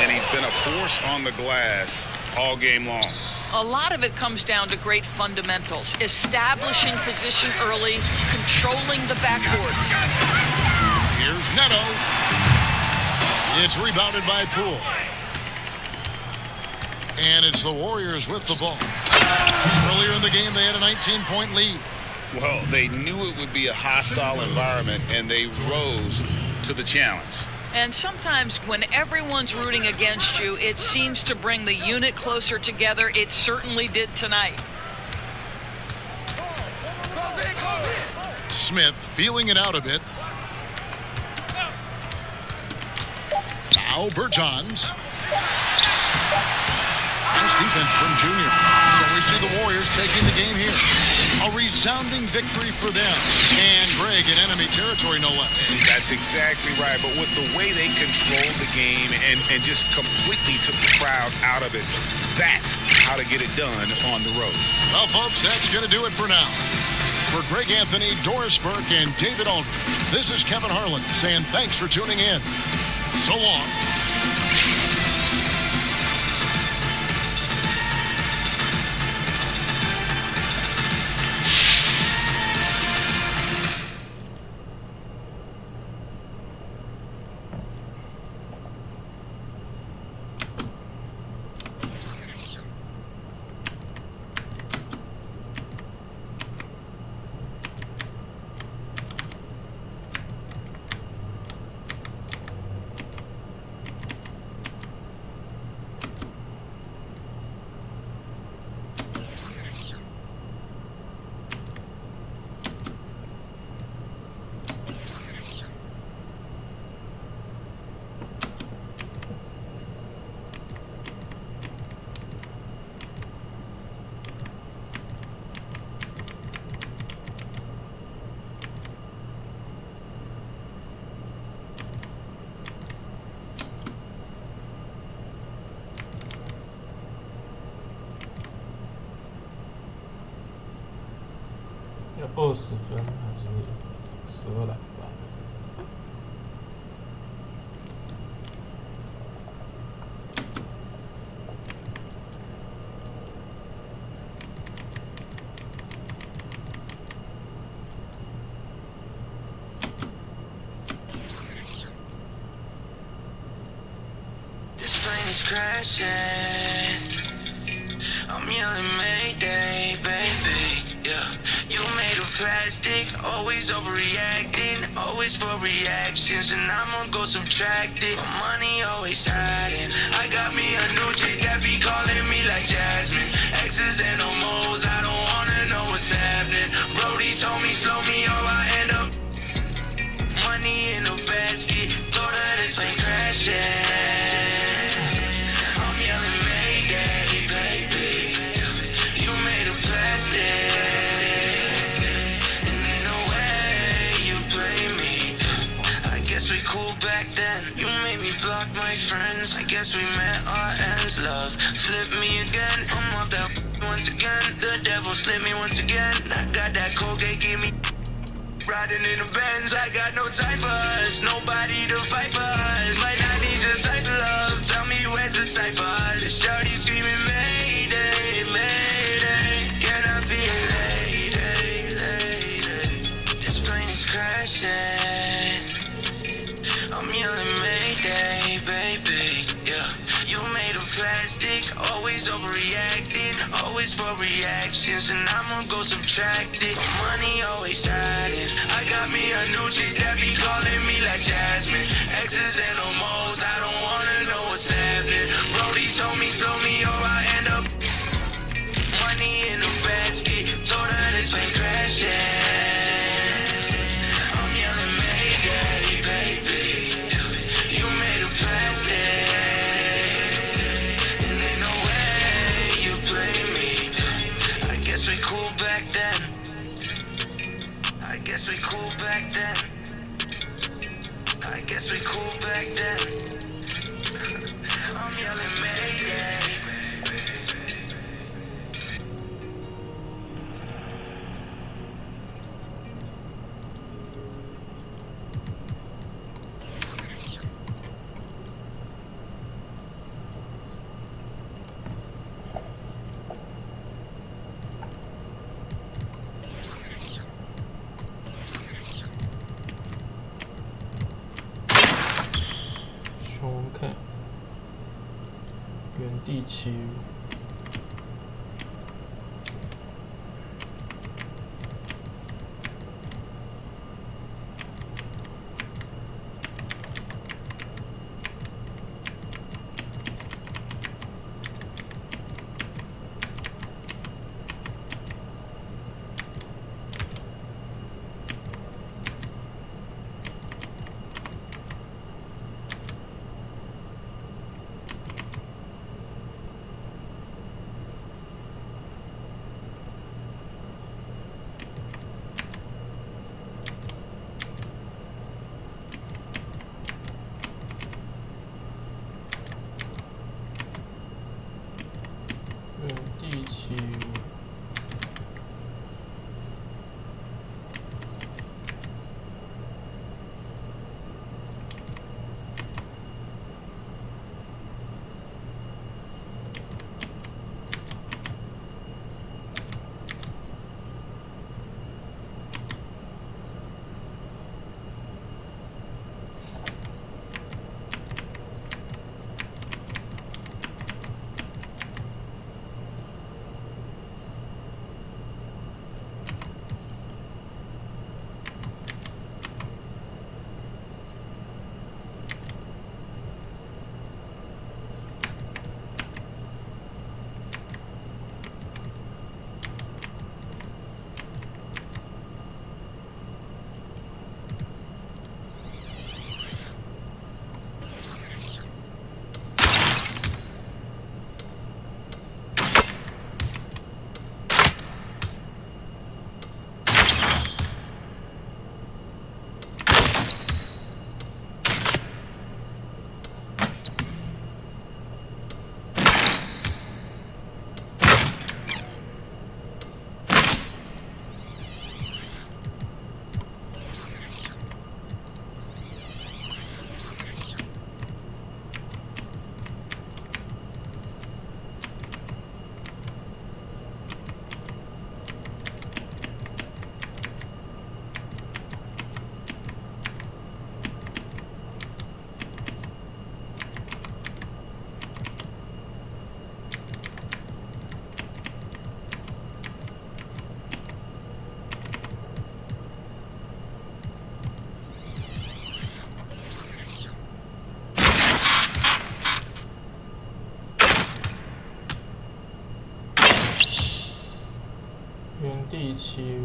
And he's been a force on the glass all game long. A lot of it comes down to great fundamentals. Establishing position early, controlling the backboards. Here's Neto. It's rebounded by Poole. And it's the Warriors with the ball. Earlier in the game, they had a 19-point lead. Well, they knew it would be a hostile environment, and they rose to the challenge. And sometimes when everyone's rooting against you, it seems to bring the unit closer together. It certainly did tonight. Smith feeling it out a bit. Now Bertans. Nice defense from Junior. So we see the Warriors taking the game here. A resounding victory for them. And Greg in enemy territory, no less. That's exactly right. But with the way they controlled the game and just completely took the crowd out of it, that's how to get it done on the road. Well, folks, that's going to do it for now. For Greg Anthony, Doris Burke, and David Aldridge, this is Kevin Harlan saying thanks for tuning in. So long.20分还是12篮板？This plane is crashing. I'm yelling Mayday, baby. Yeah. You made of plastic, always overreacting, always for reactions, and I'm gonna go subtract it. My money always hiding. I got me a new chick that be calling me like Jasmine. X's and O's, I don't wanna know what's happening. Brody told me slow me or I end up money in a basket. Throw that this plane crashing. I'm yelling Mayday, baby. You made of plastic. Back then, you made me block my friends. I guess we met our ends. Love, flip me again. I'm off that once again. The devil slipped me once again. I got that Colgate, give me riding in the Benz. I got no time for us, nobody to fight for us. Might not need your type of love. Tell me where's the cipher? The shorty screaming Mayday, Mayday. Can I be a lady? This plane is crashing. I'm yelling Mayday, baby, yeah. You made of plastic, always overreacting, always for reactions, and I'm gonna go subtract it. Money always hiding. I got me a new chick that be calling me like Jasmine. X's and O's, I don't wanna know what's happening. Brody told me slow me or I end up money in a basket. Told her this plane crashing. We cool back then. I guess we cool back then. I'm yelling Mayday.原地起舞。175。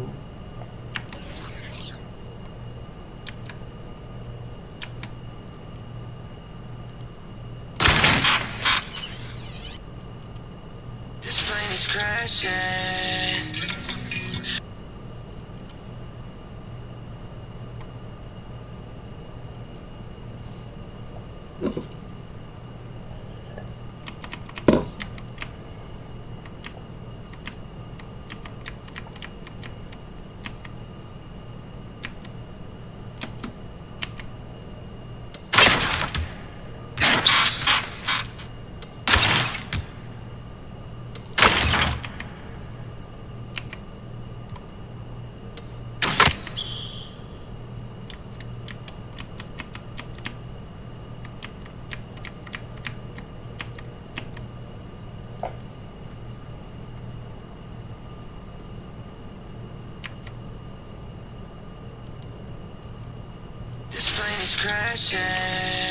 Crashing.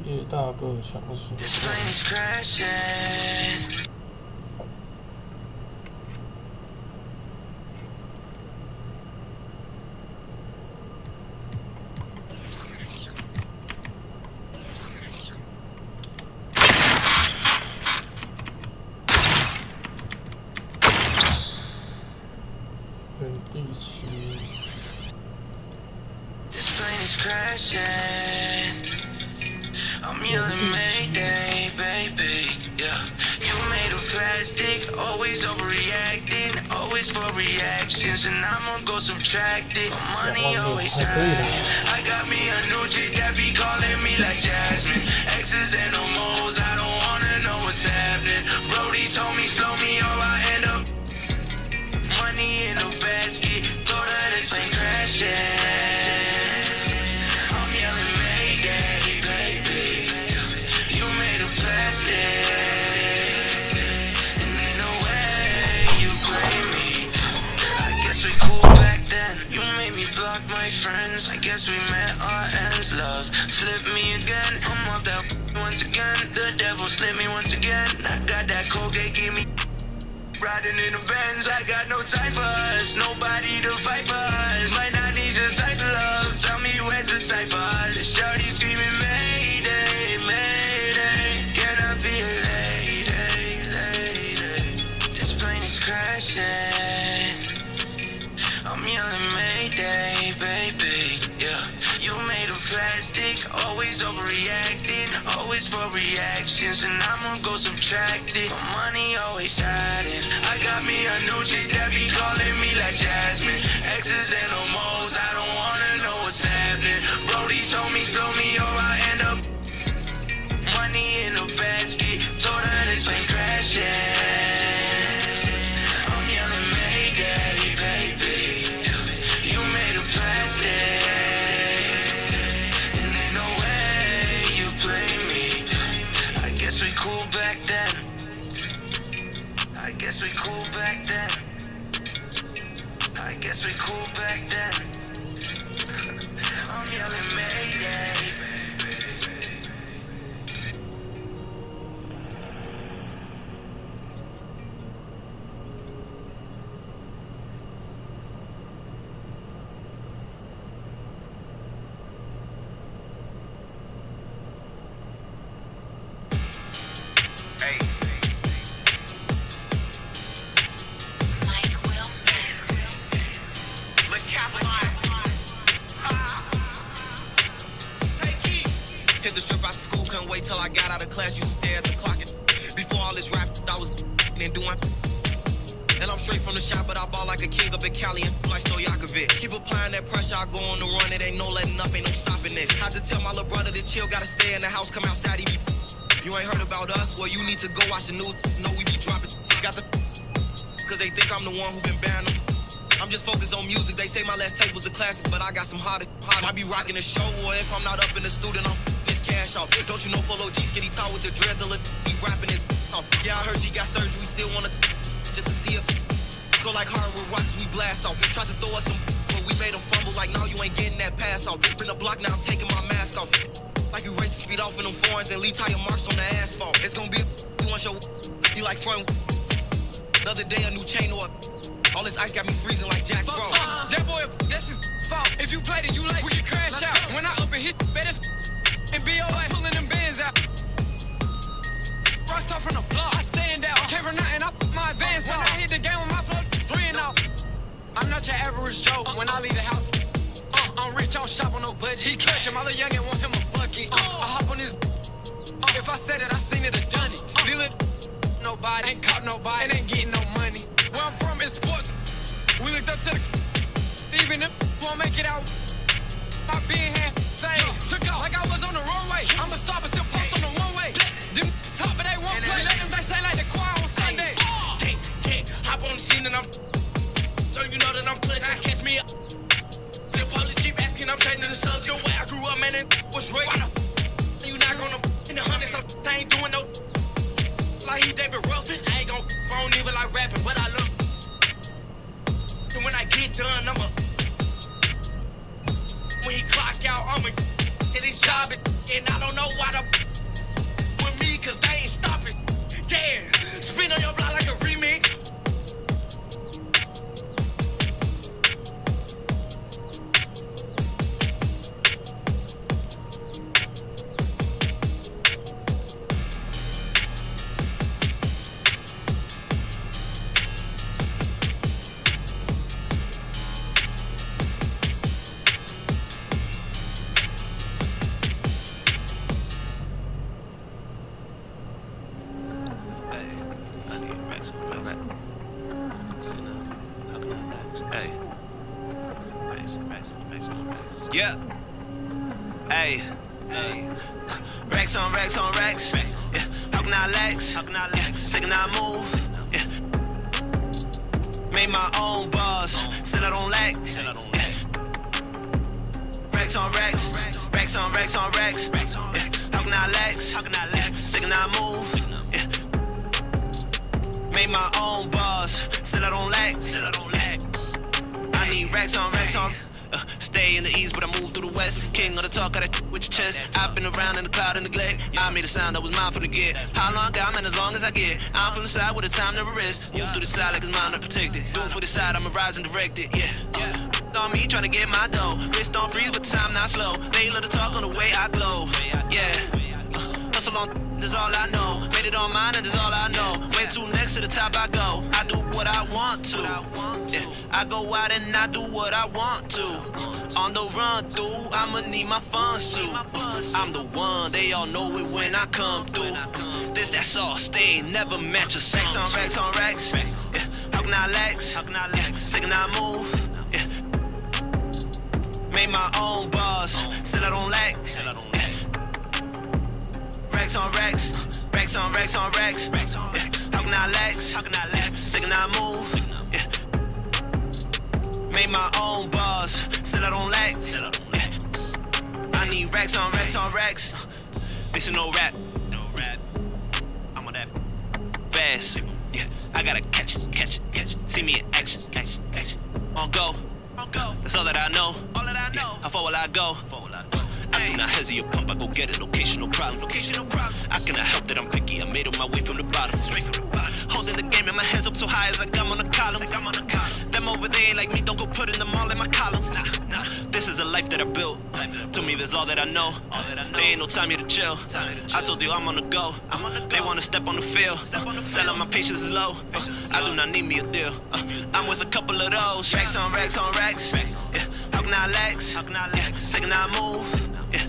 叶大哥强势。原地区。I'm yelling Mayday, baby, yeah. You made of plastic, always overreacting, always for reactions, and I'ma go subtract it. My money always hiding. I got me a new chick that be calling me like Jasmine. X's and no mo's, I don't wanna know what's happening. Brody told me slow me or I end up money in a basket. Throw that this plane crashing. Friends, I guess we met our ends. Love flip me again. I'm off that once again. The devil slip me once again. I got that Colgate, give me riding in the Benz. I got no time for us, nobody to fight for us. Might not need your type of love. Tell me where's the sight for us. Shorty screaming Mayday, Mayday. Can I be a lady, lady? This plane is crashing. I'm yelling Mayday, baby, yeah. You made of plastic, always overreacting, always for reactions, and I'ma go subtract it. My money always hiding. I got me a new chick that be calling me like Jasmine. X's and no mo's, I don't wanna know what's happening. Brody told me slow me or I end up money in a basket. Told her this plane crashing. We cool back then. I guess we cool back then. I'm yelling Mayday. Watch the news, know we be dropping. Got the, cause they think I'm the one who been banned them. I'm just focused on music. They say my last tape was a classic, but I got some harder. I be rocking the show, or if I'm not up in the studio, I'm this cash off. Don't you know Polo G skinny tall with the dreads? Be rapping this. Yeah, I heard she got surgery. Still wanna just to see if go like hardwood rocks. We blast off. Tried to throw us some, but we made them fumble. Like, no, you ain't getting that pass off. Been a block now, I'm taking my mask off. Like you race speed off in them foreigns and leave tire marks on the asphalt. It's gonna be you want your be like front. Another day, a new chain or all this ice got me freezing like Jack Frost. That boy, that's his fault. If you played it, you like, we can crash out. When I up and hit, better and BOA pulling them bands out. Rockstar from the block, I stand out. Came from nothing, I put my advance out. When I hit the game with my flow, 3-0. I'm not your average Joe when I leave the house. I'm rich, I don't shop on no budget. He clutch him, all the youngin' want him a bucket. I hop on his. If I said it, I seen it or done it. Deal it, nobody, ain't caught nobody, and ain't getting no money. Where I'm from is sports. We looked up to the. Even if won't make it out. My being here, say, took off like I was on the runway. I'm a star, but still post on the one way. Them top, but they won't play. Let them they say like the choir on Sunday. Hop on the scene and I'm. So you know that I'm clutching. Catch me up. The police keep asking, I'm changing the subject. Where I grew up, man, it was right. You not gonna in the hundreds, I ain't doing no. Like he David Ruffin, I ain't gon' I don't even like rapping, but I love. And when I get done, I'ma. When he clock out, I'ma hit his job, and I don't know why the. With me, cause they ain't stopping. Yeah, spin on your block like a remix. Yeah. Hey. Racks on racks on racks. Yeah. How can I lax? Sick and I move. Yeah. Made my own bars. Still I don't lack. Yeah. Racks on racks. Racks on racks on racks. Yeah. How can I lax? Sick and I move. Yeah. Made my own bars. Still I don't lack. I need racks on racks on. Stay in the east, but I move through the west. King of the talk, got that with your chest. I've been around in the cloud and neglect. I made a sound that was mine from the get. How long I got, man, as long as I get. I'm from the side with the time never rest. Move through the side like it's mine to protect it. Do it for the side, I'ma rise and direct it, yeah. On me, trying to get my dough. Wrist on freeze, but the time not slow. They love to talk on the way I glow, yeah. Hustle on, that's all I know. Made it on mine, and that's all I know. Way too next to the top I go. I do what I want to. Yeah. I go out and I do what I want to. On the run through, I'ma need my funds too. I'm the one, they all know it when I come through. This, that's all, stay, never match a song. Racks on racks, yeah. How can I lax? Yeah. Sick and I move, yeah. Made my own bars, still I don't lack. Yeah. Racks on racks, racks on racks on racks. Yeah. How can I lax? Sick and I move, yeah. Made my own bars, still I don't lack. Yeah. I need racks on racks on racks. This is no rap. I'm on that fast. Yeah, I gotta catch it. See me in action. On go. That's all that I know. Yeah. How far will I go? I do not hesitate, pump, I go get it. Location, no problem. I cannot help that I'm picky. I made it my way from the bottom. Straight from the bottom. Holding the game and my hands up so high as like I'm on a column. Them over there ain't like me, don't go putting them all in my column. This is a life that I built. To me, that's all that I know. There ain't no time here to chill. I told you I'm on the go. They wanna step on the field. Tell them my patience is low. I do not need me a deal. I'm with a couple of those. Racks on racks on racks. Yeah. How can I lax? Yeah. Sick and I move. Yeah.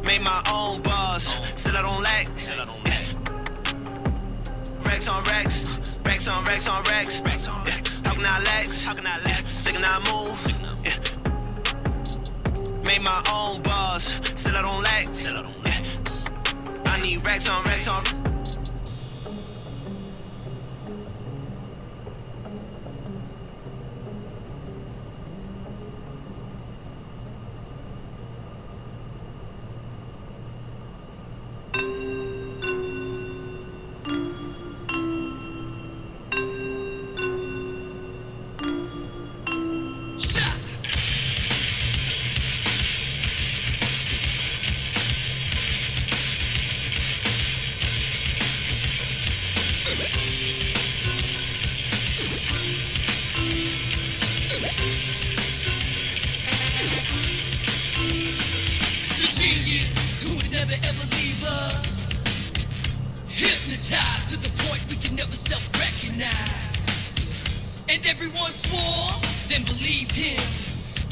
Made my own bars. Still I don't lack. Yeah. Racks on racks. Racks on racks on racks. Yeah. How can I lax? Sick and I move. Yeah. Made my own bars. Still I don't lack. Yeah. I need racks on racks on.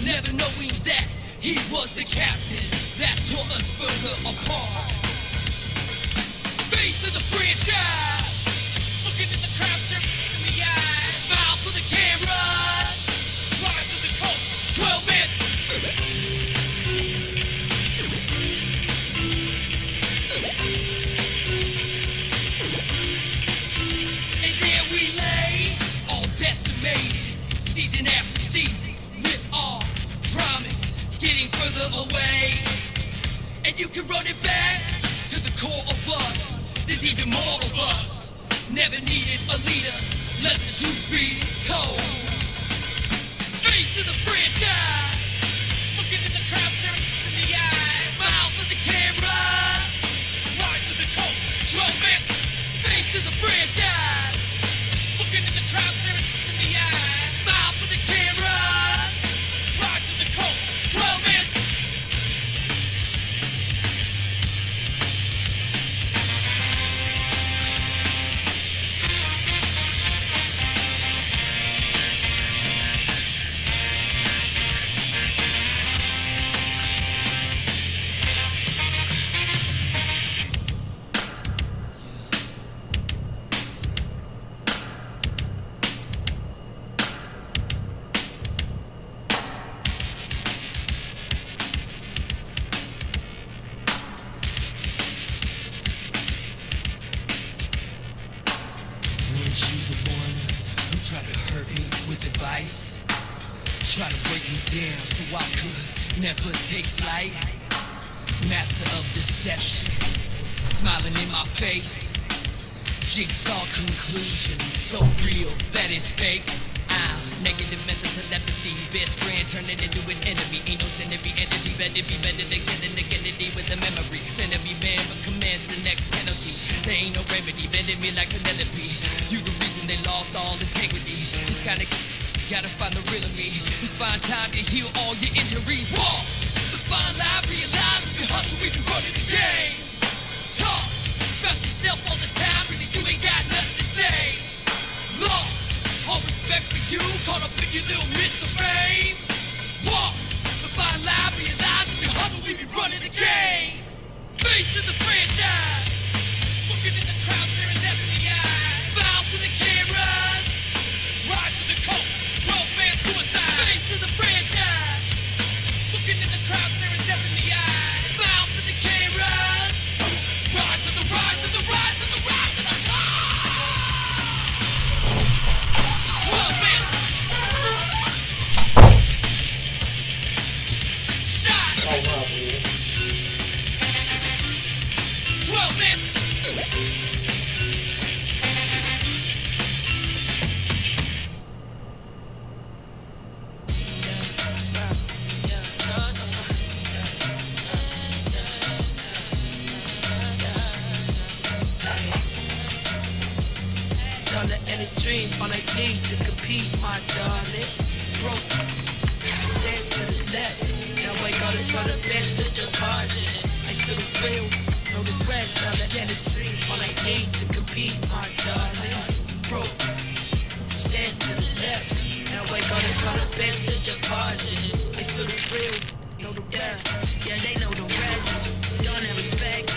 never knowing that he was the captain that tore us further apart. Face of the franchise, looking at the crowd in the eyes, smile for the camera, rise of the coat, 12 men. And there we lay, all decimated, season after season, with our promise getting further away. And you can run it back to the core of us. There's even more of us. Never needed a leader. Let the truth be told. Face of the franchise. Looking at the crowd in the eyes. Smile for the camera. Rise of the coat. 12 men. Face of the franchise. Looking at the crowd in the eyes. Smile for the camera. Rise of the coat. 12 men. Weren't you the one who tried to hurt me with advice? Try to break me down so I could never take flight. Master of deception, smiling in my face. Jigsaw conclusion, so real that it's fake. Negative mental telepathy, best friend turning into an enemy. Ain't no synergy, energy, better be better than killing the Kennedy with the memory. Enemy man but commands the next penalty. There ain't no remedy, bending me like Penelope. You the reason they lost all integrity. It's kinda gotta find the real of me. It's fine time to heal all your injuries. Walk the fine line, realize we hustle, we be running the game. Talk about yourself all the time, really you ain't got nothing to say. Lost all respect for you, caught up in your little mist of fame. Walk the fine line, realize we hustle, we be running the game. Face of the franchise, looking in the crowd, staring them in the eyes. Smile for the cameras, rise to the coat, 12-man suicide. Face of the franchise, looking in the crowd, staring them in the eyes. Smile for the cameras, rise to the rise of the rise of the rise of the top. 12-man. Shot. 12-man. Dollar and a dream, all I need to compete, my darling. Broke, stand to the left. Now I gotta go the best to deposit. I feel real, know the rest. Dollar and a dream, all I need to compete, my darling. Broke, stand to the left. Now I gotta go the best to deposit. I feel real, know the rest. Yeah, they know the rest. Don't have respect.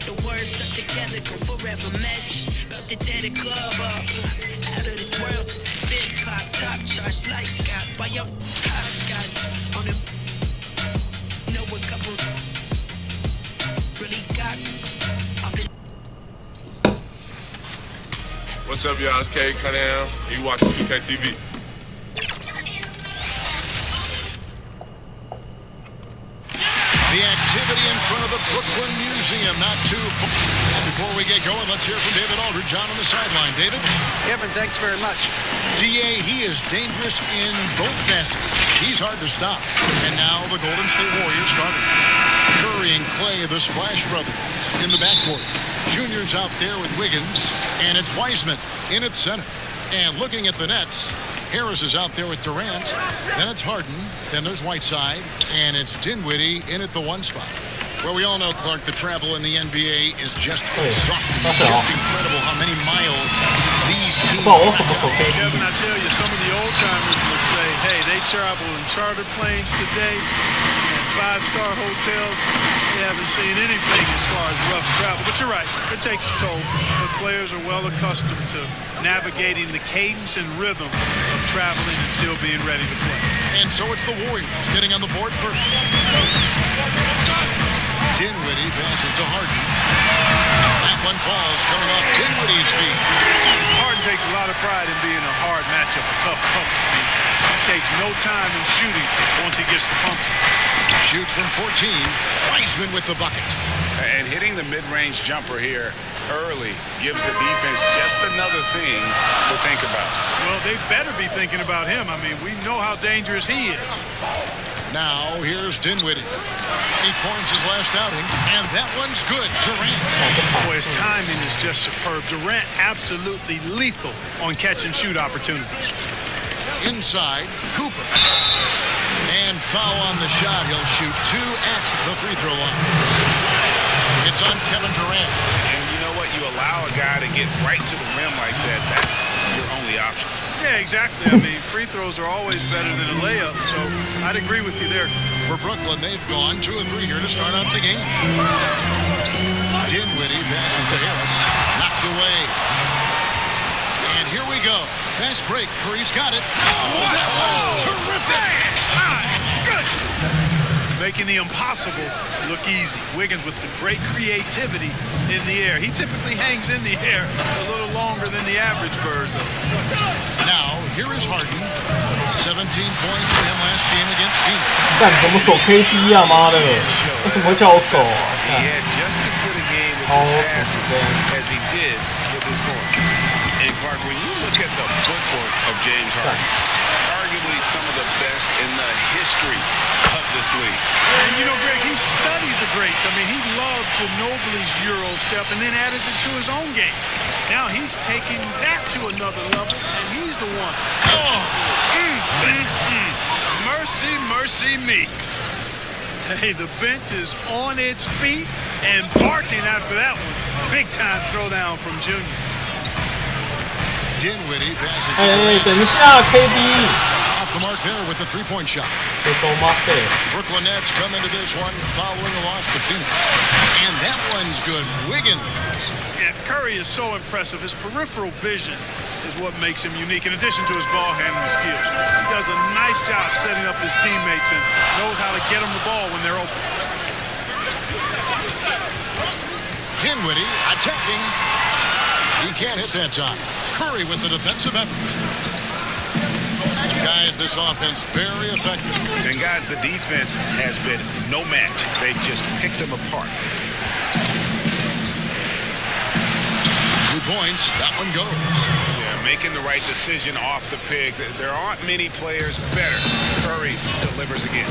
The words stuck together go forever mesh. About to tear the club up, out of this world. Big pop, top charge like Scott. By your hopscotch on them. Know a couple really got up in. What's up, y'all? It's K. Cunningham. You watching 2K TV. The activity in front of the Brooklyn Museum, not too far. Before we get going, let's hear from David Aldridge on the sideline. David? Kevin, thanks very much. DA, he is dangerous in both facets. He's hard to stop. And now the Golden State Warriors starters. Curry and Clay, the Splash Brothers, in the backcourt. Junior's out there with Wiggins, and it's Wiseman in at center. And looking at the Nets, Harris is out there with Durant. Then it's Harden. Then there's Whiteside. And it's Dinwiddie in at the one spot. Well, we all know, Clark, the travel in the NBA is just exhausting. It's just incredible how many miles these Kevin, I tell you, some of the old timers would say, hey, they travel in charter planes today, and 5-star hotels. They haven't seen anything as far as rough travel. But you're right, it takes a toll. But players are well accustomed to navigating the cadence and rhythm of traveling and still being ready to play. And so it's the Warriors getting on the board first. Dinwiddie passes to Harden. That one falls coming off Dinwiddie's feet. Harden takes a lot of pride in being a hard matchup, a tough company. He takes no time in shooting once he gets the pump. Shoots from 14. Wiseman with the bucket. And hitting the mid-range jumper here early gives the defense just another thing to think about. Well, they better be thinking about him. I mean, we know how dangerous he is. Now, here's Dinwiddie. 8 points his last outing, and that one's good. Durant. Boy, his timing is just superb. Durant absolutely lethal on catch-and-shoot opportunities. Inside, Cooper. And foul on the shot. He'll shoot 2 at the free throw line. It's on Kevin Durant. And you know what? You allow a guy to get right to the rim like that. That's your only option. Yeah, exactly. I mean, free throws are always better than a layup, so I'd agree with you there. For Brooklyn, they've gone 2 of 3 here to start out the game. Dinwiddie passes to Harris. Knocked away. And here we go. Fast break. Curry's got it. Oh, that was terrific. Good. Making the impossible look easy. Wiggins with the great creativity in the air. He typically hangs in the air a little longer than the average bird, though. Now, here is Harden. 17 points for him last game against Phoenix. 干怎么守 KD 啊？妈的，为什么会叫我守啊？ He had just as good a game with his passing as he did with his scoring. And Clark, when you look at the footwork of James Harden, arguably some of the best in the history of this league. And you know, Greg, he studied the greats. I mean, he loved Ginobili's Euro step and then added it to his own game. Now he's taking that to another level, and he's the one. Oh, mercy, mercy me. Hey, the bench is on its feet and barking after that one. Big time throwdown from Junior. Dinwiddie passes. 哎，等一下 ，KD off the mark there with the 3-point shot. Brooklyn Nets come into this one following a loss to Phoenix, and that one's good. Wiggins. Yeah, Curry is so impressive. His peripheral vision is what makes him unique, in addition to his ball handling skills. He does a nice job setting up his teammates and knows how to get them the ball when they're open. Dinwiddie attacking. He can't hit that time. Curry with the defensive effort. Guys, this offense very effective. And guys, the defense has been no match. They've just picked them apart. 2 points. That one goes. Yeah, making the right decision off the pick. There aren't many players better. Curry delivers again.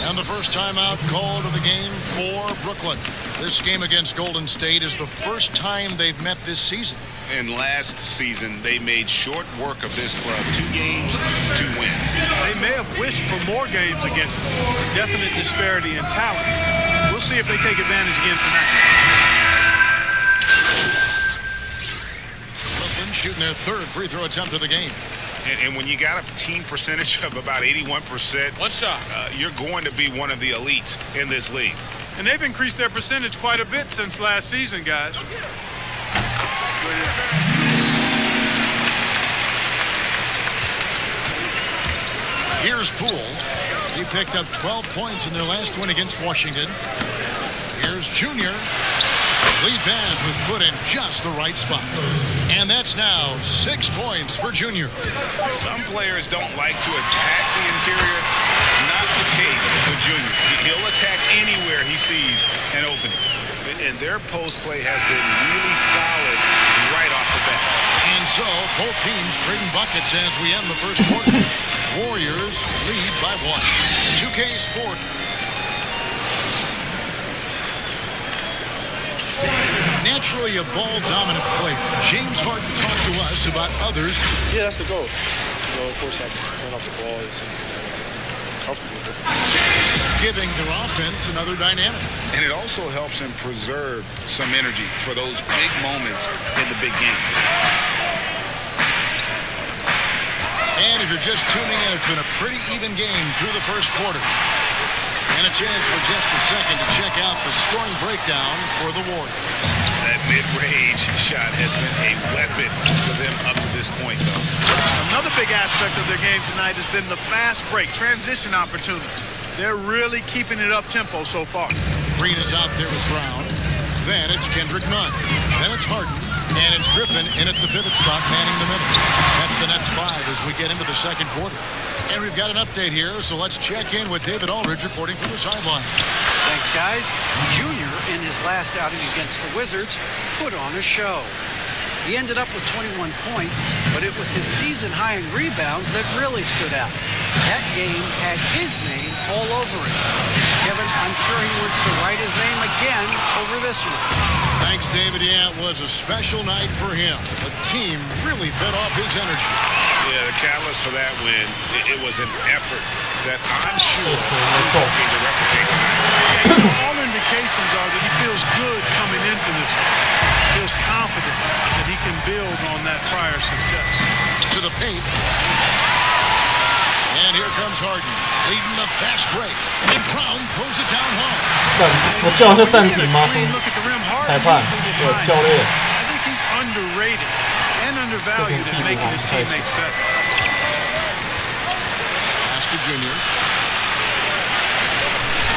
And the first timeout called of the game for Brooklyn. This game against Golden State is the first time they've met this season. And last season, they made short work of this club. 2 games, 2 wins. They may have wished for more games against them. Definite disparity in talent. We'll see if they take advantage again tonight. Brooklyn shooting their 3rd free throw attempt of the game. And when you got a team percentage of about 81%, you're going to be one of the elites in this league. And they've increased their percentage quite a bit since last season, guys. Here's Poole. He picked up 12 points in their last win against Washington. Here's Junior. Lead pass was put in just the right spot. And that's now 6 points for Junior. Some players don't like to attack the interior. Not the case with Junior. He'll attack anywhere he sees an opening. And their post play has been really solid right off the bat. And so, both teams trading buckets as we end the first quarter. Warriors lead by 1. 2K Sport. Naturally a ball-dominant player. James Harden talked to us about others. Yeah, that's the goal. That's the goal. Of course, run off the ball is comfortable with it. Giving their offense another dynamic. And it also helps him preserve some energy for those big moments in the big game. And if you're just tuning in, it's been a pretty even game through the first quarter. And a chance for just a second to check out the scoring breakdown for the Warriors. That mid-range shot has been a weapon for them up to this point, though. Another big aspect of their game tonight has been the fast break, transition opportunity. They're really keeping it up-tempo so far. Green is out there with Brown. Then it's Kendrick Nunn. Then it's Harden. And it's Griffin in at the pivot spot, manning the middle. That's the Nets 5 as we get into the second quarter. And we've got an update here, so let's check in with David Aldridge reporting from the sideline. Thanks, guys. Junior, in his last outing against the Wizards, put on a show. He ended up with 21 points, but it was his season high in rebounds that really stood out. That game had his name all over it. Kevin, I'm sure he wants to write his name again over this one. Thanks, David. Yeah, it was a special night for him. The team really fed off his energy. Yeah, the catalyst for that win, it was an effort that I'm sure he's hoping to replicate tonight. All indications are that he feels good coming into this one. Feels confident that he can build on that prior success. To the paint. And here comes Harden, leading the fast break. And Brown throws it down hard. 我叫一下暂停吗？裁判，教练。 I think he's underrated and undervalued in making his teammates better. Pass to Junior.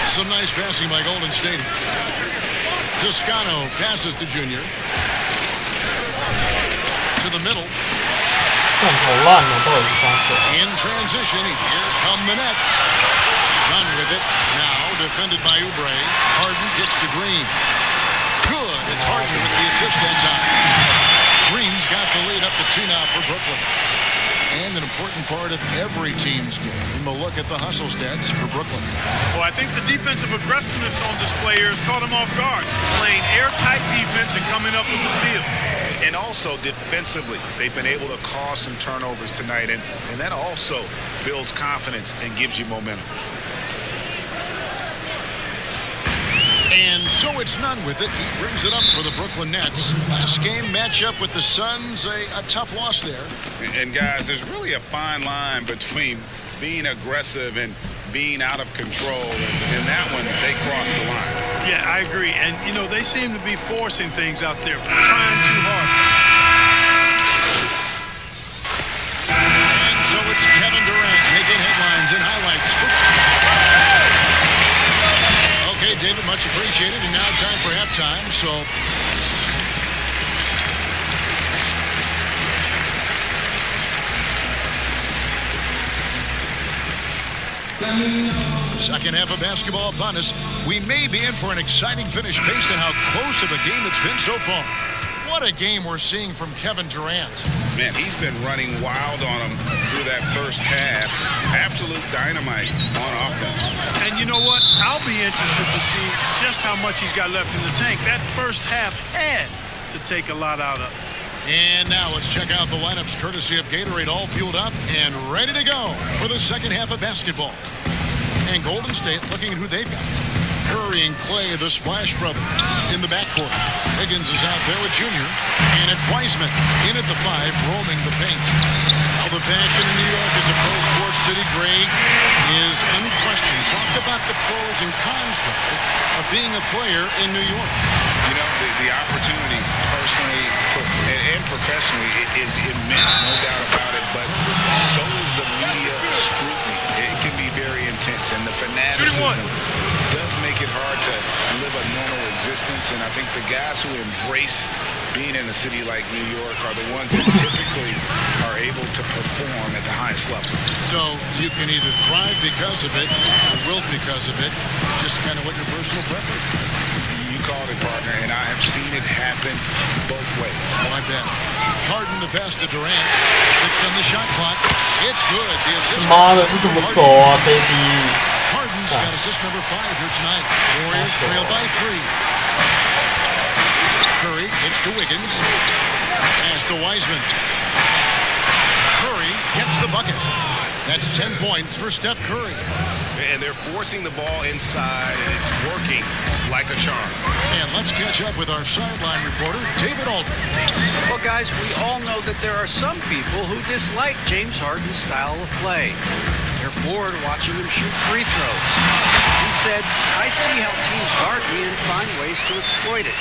Some nice passing by Golden State. Toscano passes to Junior. To the middle. 看好烂哦，到底是啥事？ In transition, here come the Nets. None with it. Now defended by Oubre. Harden gets to Green. Good. It's Harden with the assist that time. Green's got the lead up to 2 now for Brooklyn. And an important part of every team's game, a look at the hustle stats for Brooklyn. Well, I think the defensive aggressiveness on display here has caught him off guard. Playing airtight defense and coming up with the steal. And also defensively, they've been able to cause some turnovers tonight, and that also builds confidence and gives you momentum. And so it's Nunn with it. He brings it up for the Brooklyn Nets. Last game matchup with the Suns, a tough loss there. And guys, there's really a fine line between being aggressive and being out of control. And that one, they crossed the line. Yeah, I agree. And, you know, they seem to be forcing things out there, trying too hard. And so it's Kevin Durant making headlines and highlights. Okay, David, much appreciated. And now time for halftime. So second half of basketball upon us. We may be in for an exciting finish based on how close of a game it's been so far. What a game we're seeing from Kevin Durant. Man, he's been running wild on him through that first half. Absolute dynamite on offense. And you know what? I'll be interested to see just how much he's got left in the tank. That first half had to take a lot out of. And now let's check out the lineups courtesy of Gatorade, all fueled up and ready to go for the second half of basketball. And Golden State looking at who they've got. Curry and Clay, the Splash Brothers, in the backcourt. Higgins is out there with Junior. And it's Wiseman in at the 5, roaming the paint. Now the passion in New York is a pro sports city. Greg is unquestioned. Talk about the pros and cons, though, of being a player in New York. You know, the opportunity personally and professionally is immense, no doubt about it. But so is the media scrutiny. It can be very intense. And the fanaticism does make it hard to live a normal existence. And I think the guys who embrace being in a city like New York are the ones that typically are able to perform at the highest level. So you can either thrive because of it or wilt because of it. Just kind of what your personal preference is. You called it, partner, and I have seen it happen both ways. Oh, I bet. Harden the pass to Durant. 6 on the shot clock. It's good. The assist. 妈的，你怎么守啊 ，KD？ Harden's got assist number 5 here tonight. Warriors trail by 3. Curry gets to Wiggins. Pass to Wiseman. Curry gets the bucket. That's 10 points for Steph Curry. And they're forcing the ball inside, and it's working like a charm. And let's catch up with our sideline reporter, David Alden. Well, guys, we all know that there are some people who dislike James Harden's style of play. They're bored watching him shoot free throws. He said, I see how teams guard me and find ways to exploit it.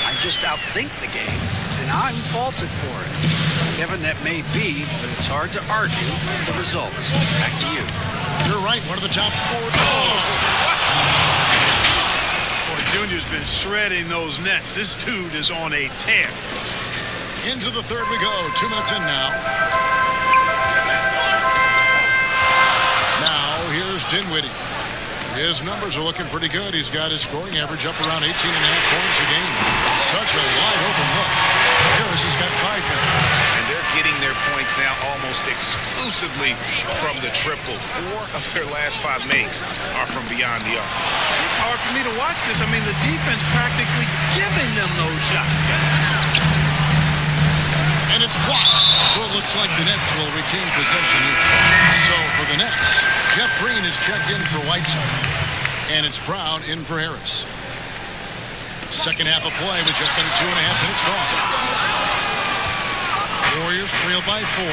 I just outthink the game, and I'm faulted for it. Kevin, that may be, but it's hard to argue the results. Back to you. You're right, one of the top scorers. Boy, Junior's been shredding those nets. This dude is on a tear. Into the third we go. 2 minutes in now. Now, here's Dinwiddie. His numbers are looking pretty good. He's got his scoring average up around 18.5 points a game. Such a wide open look. Harris has got 5 points. And they're getting their points now almost exclusively from the triple. 4 of their last 5 makes are from beyond the arc. It's hard for me to watch this. I mean, the defense practically giving them those shots. And it's blocked. So it looks like the Nets will retain possession. So for the Nets, Jeff Green is checked in for Whiteside. And it's Brown in for Harris. Second half of play with just under 2.5 minutes gone. Warriors trail by 4.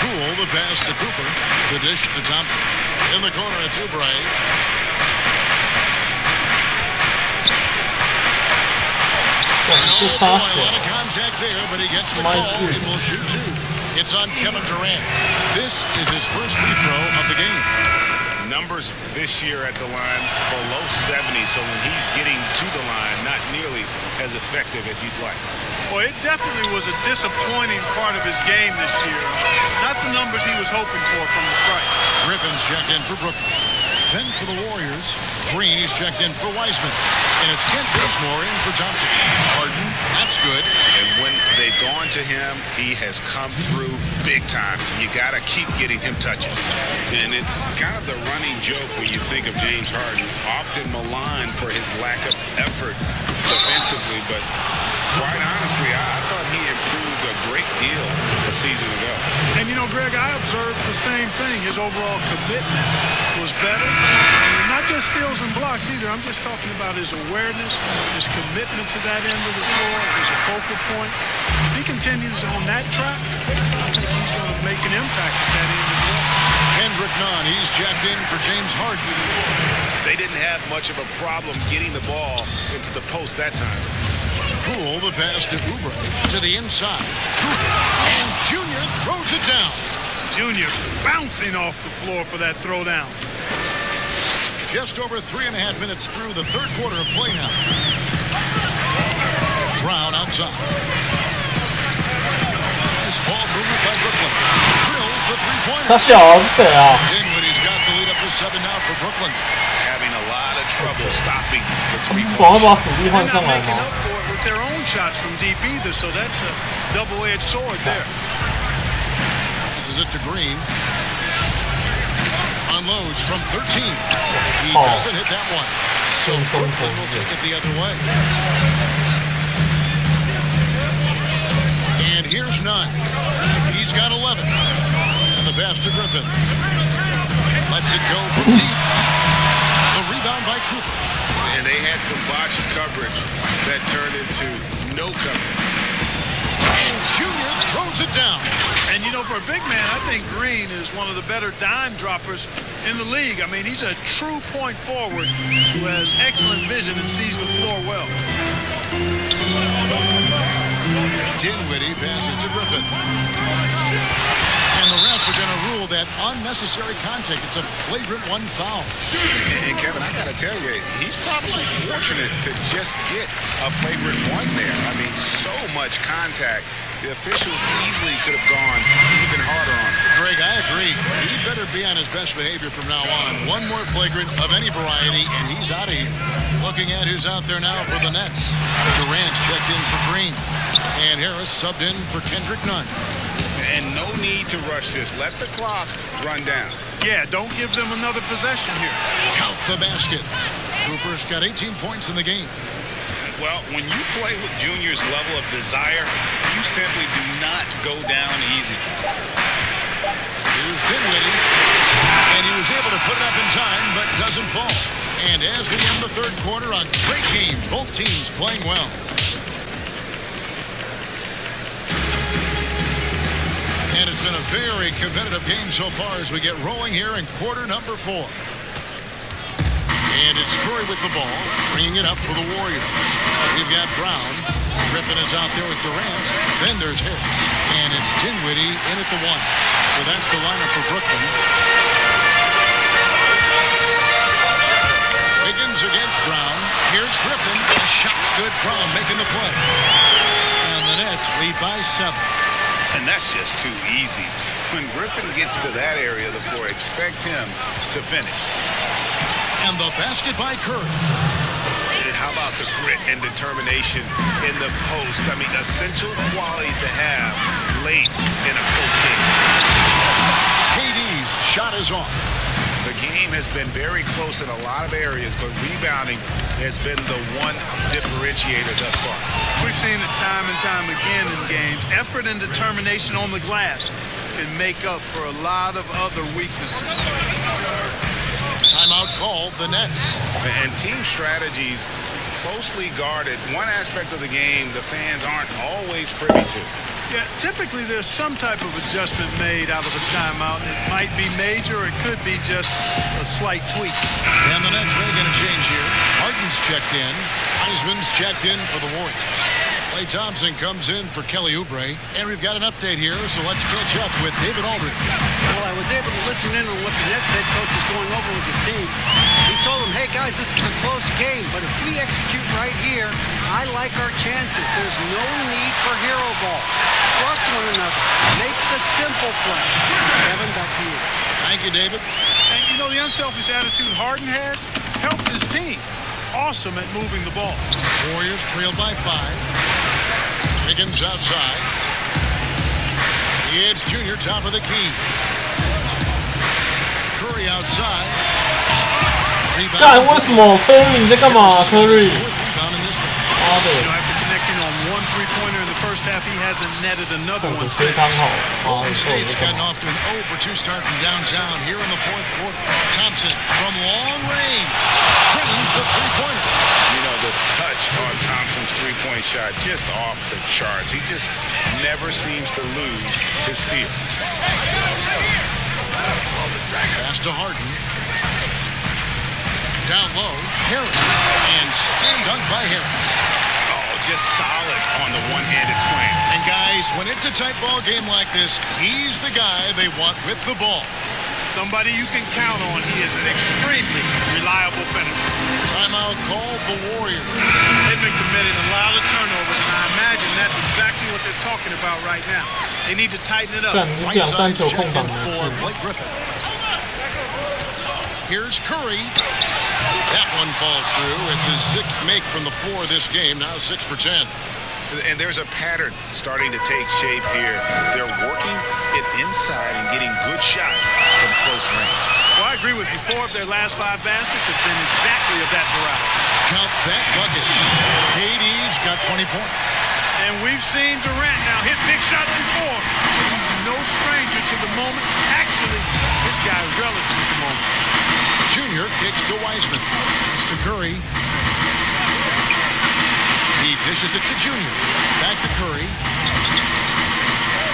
Poole, the pass to Cooper. The dish to Thompson. In the corner, it's Oubre. A lot of contact there, but he gets the call and will shoot 2. It's on Kevin Durant. This is his first free throw of the game. Numbers this year at the line below 70, so when he's getting to the line, not nearly as effective as you'd like. Well, it definitely was a disappointing part of his game this year. Not the numbers he was hoping for from the strike. Griffin's checked in for Brooklyn. Then for the Warriors, Green is checked in for Wiseman. And it's Kent Bazemore in for Thompson. Harden, that's good. And when they've gone to him, he has come through big time. You got to keep getting him touches. And it's kind of the running joke when you think of James Harden, often maligned for his lack of effort defensively. But quite honestly, I thought he improved a great deal a season ago. And, you know, Greg, I observed the same thing. His overall commitment was better. And not just steals and blocks either. I'm just talking about his awareness, his commitment to that end of the floor, as a focal point. If he continues on that track, I think he's going to make an impact at that end as well. Kendrick Nunn, he's checked in for James Harden. They didn't have much of a problem getting the ball into the post that time. Poole, the pass to Oubre. To the inside. And Junior throws it down. Junior bouncing off the floor for that throwdown. Just over 3.5 minutes through the third quarter of play now. Brown outside. Nice ball movement by Brooklyn. Drills the three-pointer. Dinwiddie's got the lead up to 7 now for Brooklyn. Having a lot of trouble stopping the 3-point shot. They're not making up for it with their own shots from deep either, so that's a double-edged sword there. This is it to Green. Unloads from 13. He doesn't hit that one. So Brooklyn will take it the other way. And here's Nunn. He's got 11. And the pass to Griffin. Lets it go from deep. The rebound by Cooper. And they had some botched coverage that turned into no coverage. And Junior throws it down. And, you know, for a big man, I think Green is one of the better dime droppers in the league. I mean, he's a true point forward who has excellent vision and sees the floor well. Dinwiddie passes to Griffin. And the refs are going to rule that unnecessary contact. It's a flagrant 1 foul. And Kevin, I got to tell you, he's probably fortunate to just get a flagrant 1 there. I mean, so much contact. The officials easily could have gone even harder on him. Greg, I agree. He better be on his best behavior from now on. One more flagrant of any variety, and he's out of here. Looking at who's out there now for the Nets. Durant's checked in for Green. And Harris subbed in for Kendrick Nunn. And no need to rush this. Let the clock run down. Yeah, don't give them another possession here. Count the basket. Cooper's got 18 points in the game. Well, when you play with Junior's level of desire, you simply do not go down easy. Here's Dinwiddie, and he was able to put it up in time, but doesn't fall. And as we end the third quarter, a great game. Both teams playing well. And it's been a very competitive game so far as we get rolling here in quarter number 4. And it's Curry with the ball, bringing it up for the Warriors. We've got Brown. Griffin is out there with Durant. Then there's Harris. And it's Dinwiddie in at the 1. So that's the lineup for Brooklyn. Wiggins against Brown. Here's Griffin. The shot's good. Brown making the play. And the Nets lead by 7. And that's just too easy. When Griffin gets to that area of the floor, expect him to finish. And the basket by Curry. How about the grit and determination in the post? I mean, essential qualities to have late in a close game. KD's shot is on. The game has been very close in a lot of areas, but rebounding has been the one differentiator thus far. We've seen it time and time again in games. Effort and determination on the glass can make up for a lot of other weaknesses. Timeout called, the Nets. And team strategies closely guarded. One aspect of the game the fans aren't always privy to. Yeah, typically there's some type of adjustment made out of a timeout. It might be major or it could be just a slight tweak. And the Nets making a change here. Harden's checked in. Wiseman's checked in for the Warriors. Klay Thompson comes in for Kelly Oubre. And we've got an update here, so let's catch up with David Aldridge. Well, I was able to listen in on what the Nets head coach was going over with his team. He told them, hey guys, this is a close game, but if we execute right here, I like our chances. There's no need for hero ball. Trust one another. Make the simple play. Kevin, back to you. Thank you, David. And you know, the unselfish attitude Harden has helps his team. Awesome at moving the ball. Warriors trailed by 5. Wiggins outside. It's Junior, top of the key. Curry outside. Rebound. 干，为什么Curry你在干嘛？Curry， 妈的！ After connecting on one three-pointer in the first half, he hasn't netted another one 非 since. 常好， Golden State's gotten off to an 0 for 2 start from downtown here in the fourth quarter. Thompson from long range drains the three-pointer. You know, the touch on Thompson's three-point shot just off the charts. He just never seems to lose his feel. Pass to Harden. Down low, Harris. And still dunked by Harris. Oh, just solid on the one-handed slam. And guys, when it's a tight ball game like this, he's the guy they want with the ball. Somebody you can count on. He is an extremely reliable finisher. Timeout called the Warriors. They've been committing a lot of turnovers, and I imagine that's exactly what they're talking about right now. They need to tighten it up. 干，你两三球空档 for 的 Blake Griffin. Here's Curry. That one falls through. It's his 6th make from the floor this game. Now 6 for 10. And there's a pattern starting to take shape here. They're working it inside and getting good shots from close range. Well, I agree with you. 4 of their last 5 baskets have been exactly of that variety. Count that bucket. KD's got 20 points. And we've seen Durant now hit big shots before. He's no stranger to the moment. Actually, this guy relishes the moment. Junior kicks to Wiseman. It's to Curry. He dishes it to Junior. Back to Curry.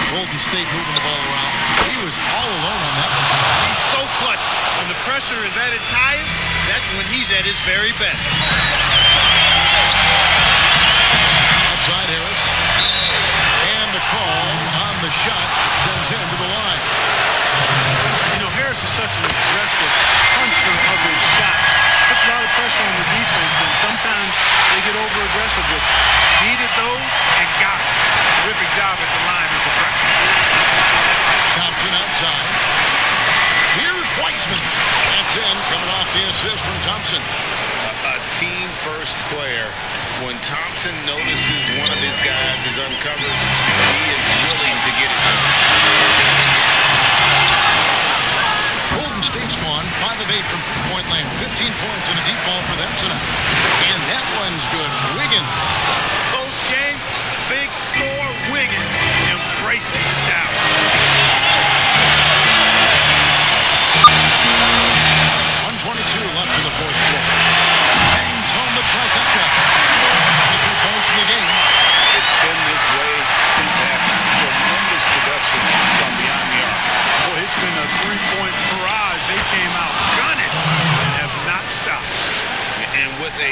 Golden State moving the ball around. He was all alone on that one. He's so clutch. When the pressure is at its highest, that's when he's at his very best. Outside Harris. And the call on the shot sends him to the line. You know, Harris is such an aggressive hunter of his shots. Puts a lot of pressure on the defense, and sometimes they get over-aggressive with it. Needed those and got it. Terrific job at the line with the pressure. Thompson outside. Here's Wiseman. That's in, coming off the assist from Thompson. A team-first player. When Thompson notices one of his guys is uncovered, he is willing to get it done. Golden State's won 5 of 8 from three-point land. 15 points and a deep ball for them tonight. And that one's good. Wiggins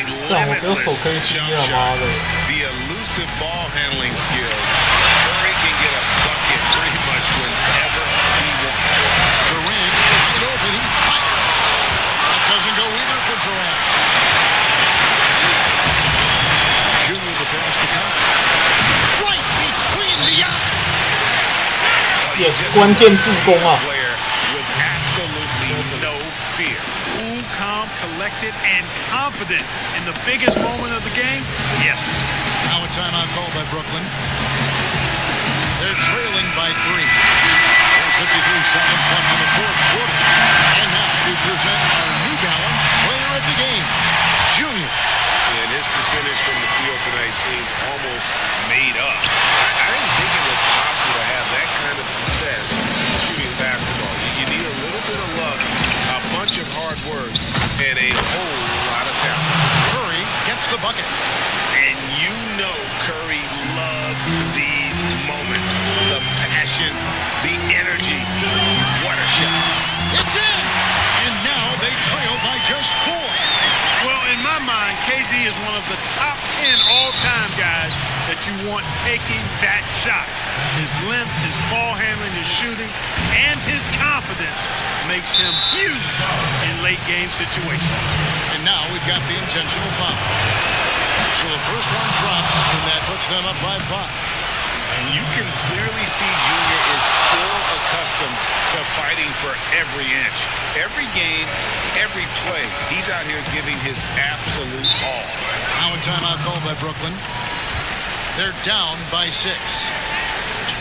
a limitless jump shot. The elusive ball handling skills. Curry can get a bucket pretty much whenever he wants. Durant wide open, he fires. That doesn't go either for Durant. Junior the pass to Thompson. Right between the eyes. Yes, 关键助攻啊。 With absolutely no fear. Cool, calm, collected, and confident in the biggest moment of the game. Yes. Now a timeout called by Brooklyn. They're trailing by 3. There's 53 seconds left in the fourth quarter. And now we present our New Balance player of the game, Junior. And his percentage from the field tonight seemed almost made up. I didn't think it was possible to have that kind of success shooting basketball. You need a little bit of luck, a bunch of hard work, and a whole lot of talent. Curry gets the bucket. And you know Curry loves these moments. The passion, the energy. What a shot. It's in! And now they trail by just 4. Well, in my mind, KD is one of the top 10 all-time guys that you want taking that shot. His length, his ball handling, his shooting, and his confidence makes him huge in late-game situations. And now we've got the intentional foul. So the first one drops, and that puts them up by 5. And you can clearly see Junior is still accustomed to fighting for every inch. Every game, every play, he's out here giving his absolute all. Now a timeout called by Brooklyn. They're down by 6.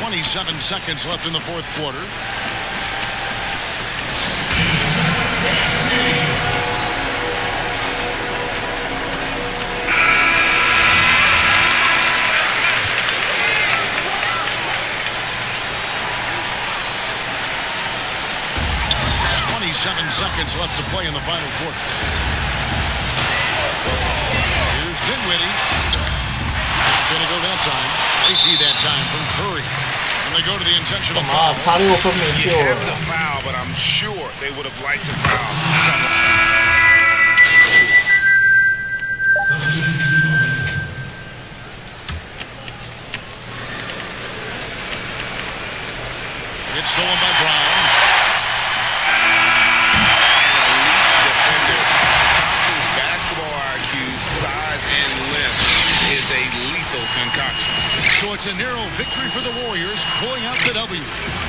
27 seconds left in the fourth quarter. Seconds left to play in the final quarter. Here's Dinwiddie. Gonna go that time. AT that time from Curry. And they go to the intentional foul. You have the foul, but I'm sure they would have liked to foul someone. It's stolen by Brown. Size and length is a lethal concoction. So it's a narrow victory for the Warriors, pulling out the W.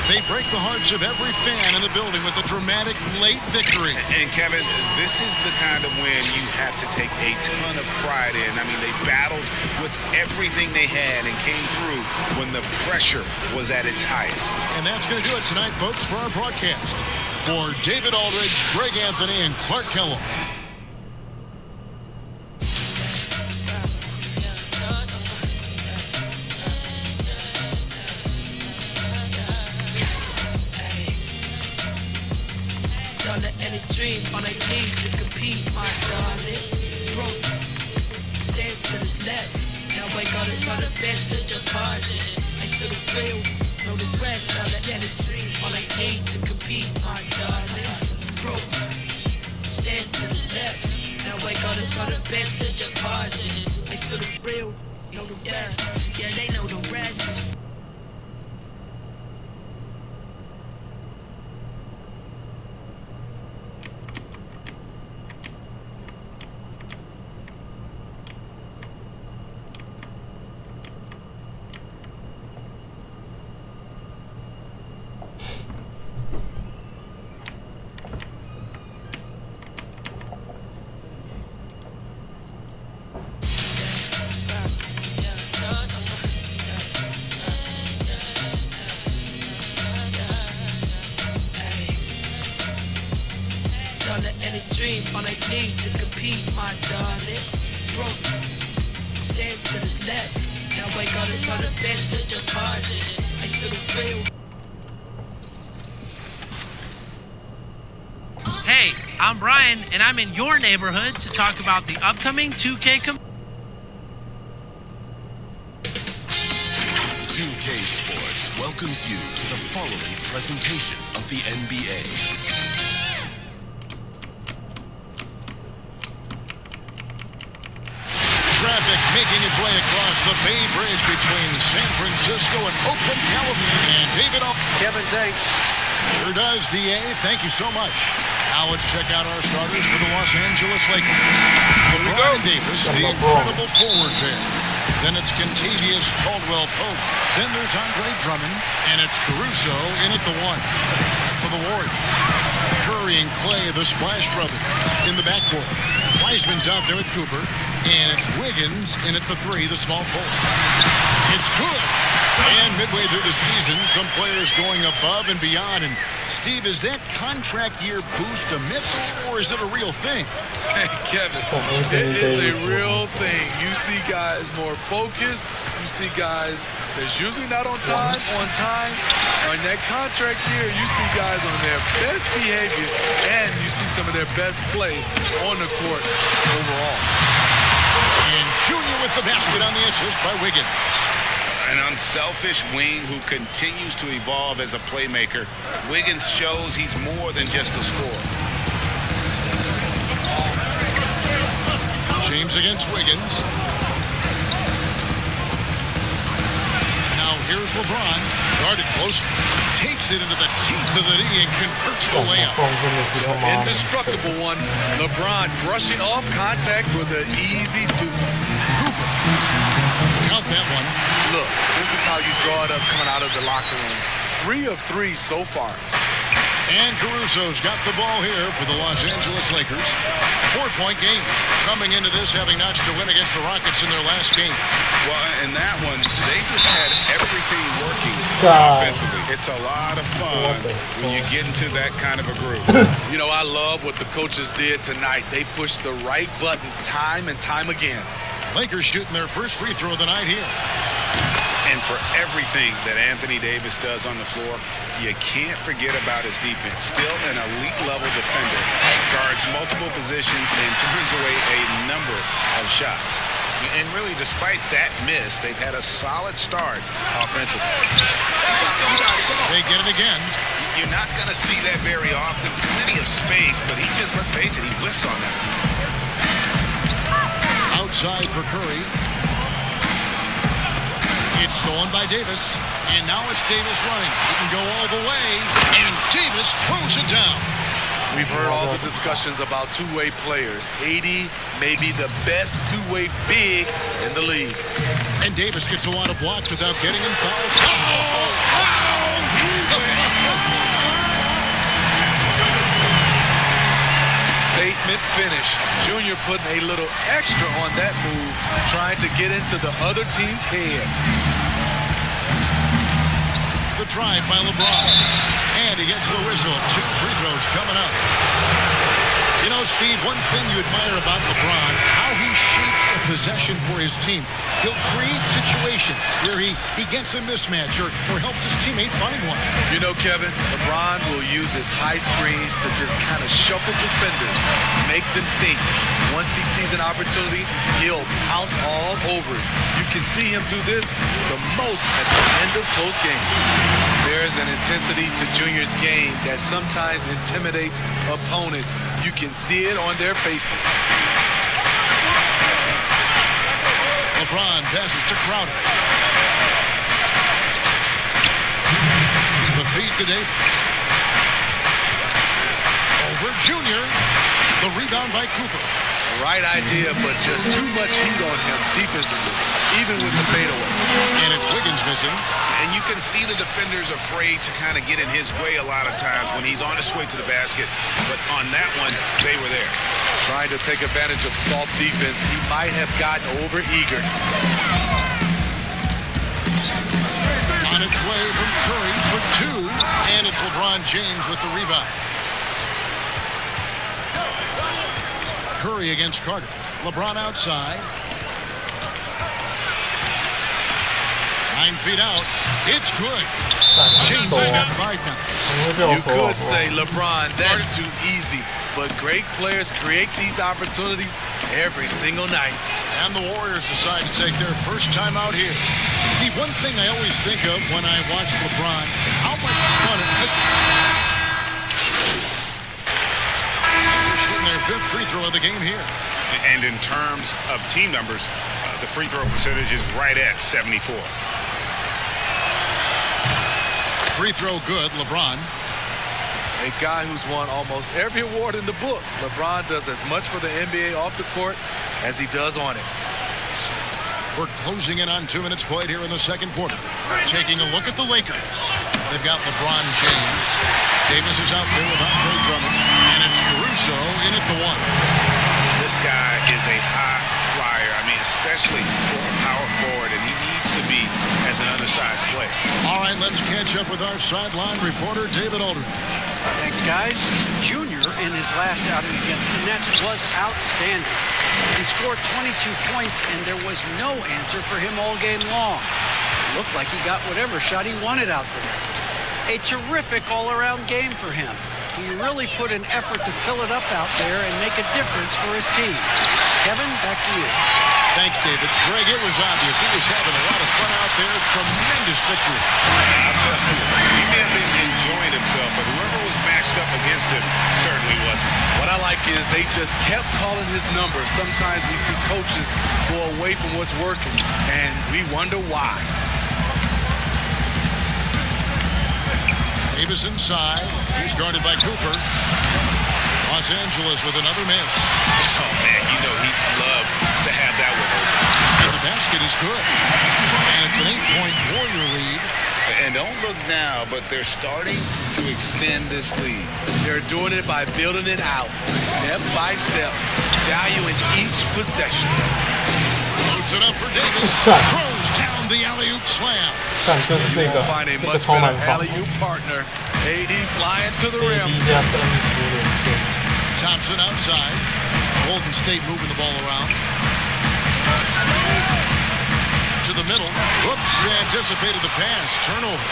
They break the hearts of every fan in the building with a dramatic late victory. And Kevin, this is the kind of win you have to take a ton of pride in. I mean, they battled with everything they had and came through when the pressure was at its highest. And that's going to do it tonight, folks, for our broadcast. For David Aldridge, Greg Anthony, and Clark Kellogg. Dream on a need to compete, my darling. Broke, stand to the left. Now I gotta know the best to deposit. I still the real, know the rest. On the energy stream on a need to compete, my darling. Broke, stand to the left. Now I gotta know the best to deposit. I still the real, know the best. Yeah, they know the rest. Dream on a need to compete, my darling. Broke, stand to the left. Now I gotta know the best to deposit. I still the real. Hey, I'm Brian, and I'm in your neighborhood to talk about the upcoming 2K 2K Sports welcomes you to the following presentation of the NBA. its way across the Bay Bridge between San Francisco and Oakland, California. And David Kevin, thanks. Sure does, D.A. Thank you so much. Now let's check out our starters for the Los Angeles Lakers. LeBron Davis, the incredible forward pair. Then it's Kentavious Caldwell-Pope. Then there's Andre Drummond. And it's Caruso in at the 1 for the Warriors. Curry and Clay, the Splash Brothers, in the backcourt. Wiseman's out there with Cooper. And it's Wiggins in at the 3, the small forward. It's good. And midway through the season, some players going above and beyond. And Steve, is that contract year boost a myth or is it a real thing? Hey, Kevin, it is a real thing. You see guys more focused. You see guys that's usually not on time. On that contract year, you see guys on their best behavior and you see some of their best play on the court overall. And Junior with the basket on the assist by Wiggins. An unselfish wing who continues to evolve as a playmaker. Wiggins shows he's more than just a scorer. James against Wiggins. Now here's LeBron. Guarded close. Takes it into the teeth of the knee and converts the layup. Indestructible one. LeBron brushing off contact with an easy deuce. Cooper. Count that one. Look, this is how you draw it up coming out of the locker room. 3 of 3 so far. And Caruso's got the ball here for the Los Angeles Lakers. 4-point game. Coming into this having notched a win against the Rockets in their last game. Well, in that one, they just had everything working offensively. It's a lot of fun when you get into that kind of a groove. You know, I love what the coaches did tonight. They pushed the right buttons time and time again. Lakers shooting their first free throw of the night here. And for everything that Anthony Davis does on the floor, you can't forget about his defense. Still an elite-level defender. Guards multiple positions and turns away a number of shots. And really, despite that miss, they've had a solid start offensively. They get it again. You're not going to see that very often. Plenty of space, but he just, let's face it, he whiffs on that. Outside for Curry. It's stolen by Davis, and now it's Davis running. He can go all the way, and Davis throws it down. We've heard all the discussions about two-way players. AD may be the best two-way big in the league. And Davis gets a lot of blocks without getting him fouled. Statement finish. Junior putting a little extra on that move, trying to get into the other team's head. The drive by LeBron. And he gets the whistle. 2 free throws coming up. You know, Steve, one thing you admire about LeBron, how he shapes the possession for his team. He'll create situations where he gets a mismatch or helps his teammate find one. You know, Kevin, LeBron will use his high screens to just kind of shuffle defenders, make them think. Once he sees an opportunity, he'll pounce all over it. You can see him do this the most at the end of close games. There's an intensity to Junior's game that sometimes intimidates opponents. You can see it on their faces. LeBron passes to Crowder. The feed to Davis. Over Junior. The rebound by Cooper. Right idea, but just too much heat on him defensively, even with the fadeaway. And it's Wiggins missing. And you can see the defenders afraid to kind of get in his way a lot of times when he's on his way to the basket. But on that one, they were there. Trying to take advantage of soft defense, he might have gotten over-eager. On its way from Curry for 2. And it's LeBron James with the rebound. Curry against Carter. LeBron outside. 9 feet out. It's good. James has got 5 now. You could say, LeBron, that's too easy. But great players create these opportunities every single night. And the Warriors decide to take their first time out here. Steve, one thing I always think of when I watch LeBron, how much fun it is. Their 5th free throw of the game here. And in terms of team numbers, The free throw percentage is right at 74. Free throw good, LeBron. A guy who's won almost every award in the book. LeBron does as much for the NBA off the court as he does on it. We're closing in on 2 minutes played here in the second quarter. Taking a look at the Lakers. They've got LeBron James. Davis is out there with Andre Drummond. And it's Caruso in at the 1. This guy is a high flyer. I mean, especially for a power forward, and he needs to be as an undersized player. All right, let's catch up with our sideline reporter, David Aldridge. Thanks, guys. Junior in his last outing against the Nets was outstanding. He scored 22 points, and there was no answer for him all game long. It looked like he got whatever shot he wanted out there. A terrific all-around game for him. He really put an effort to fill it up out there and make a difference for his team. Kevin, back to you. Thanks, David. Greg, it was obvious. He was having a lot of fun out there. Tremendous victory. He may have been enjoying himself, but whoever was matched up against him certainly wasn't. What I like is they just kept calling his number. Sometimes we see coaches go away from what's working, and we wonder why. Davis inside. He's guarded by Cooper. Los Angeles with another miss. Oh, man, you know he'd love to have that one open. And the basket is good. And it's an 8-point Warrior lead. And don't look now, but they're starting to extend this lead. They're doing it by building it out, step by step, valuing each possession. Loads it up for Davis. Throws down the alley-oop slam. You will find a much better alley-oop partner. AD flying to the rim. Thompson outside. Golden State moving the ball around. To the middle. Whoops, anticipated the pass. Turnover.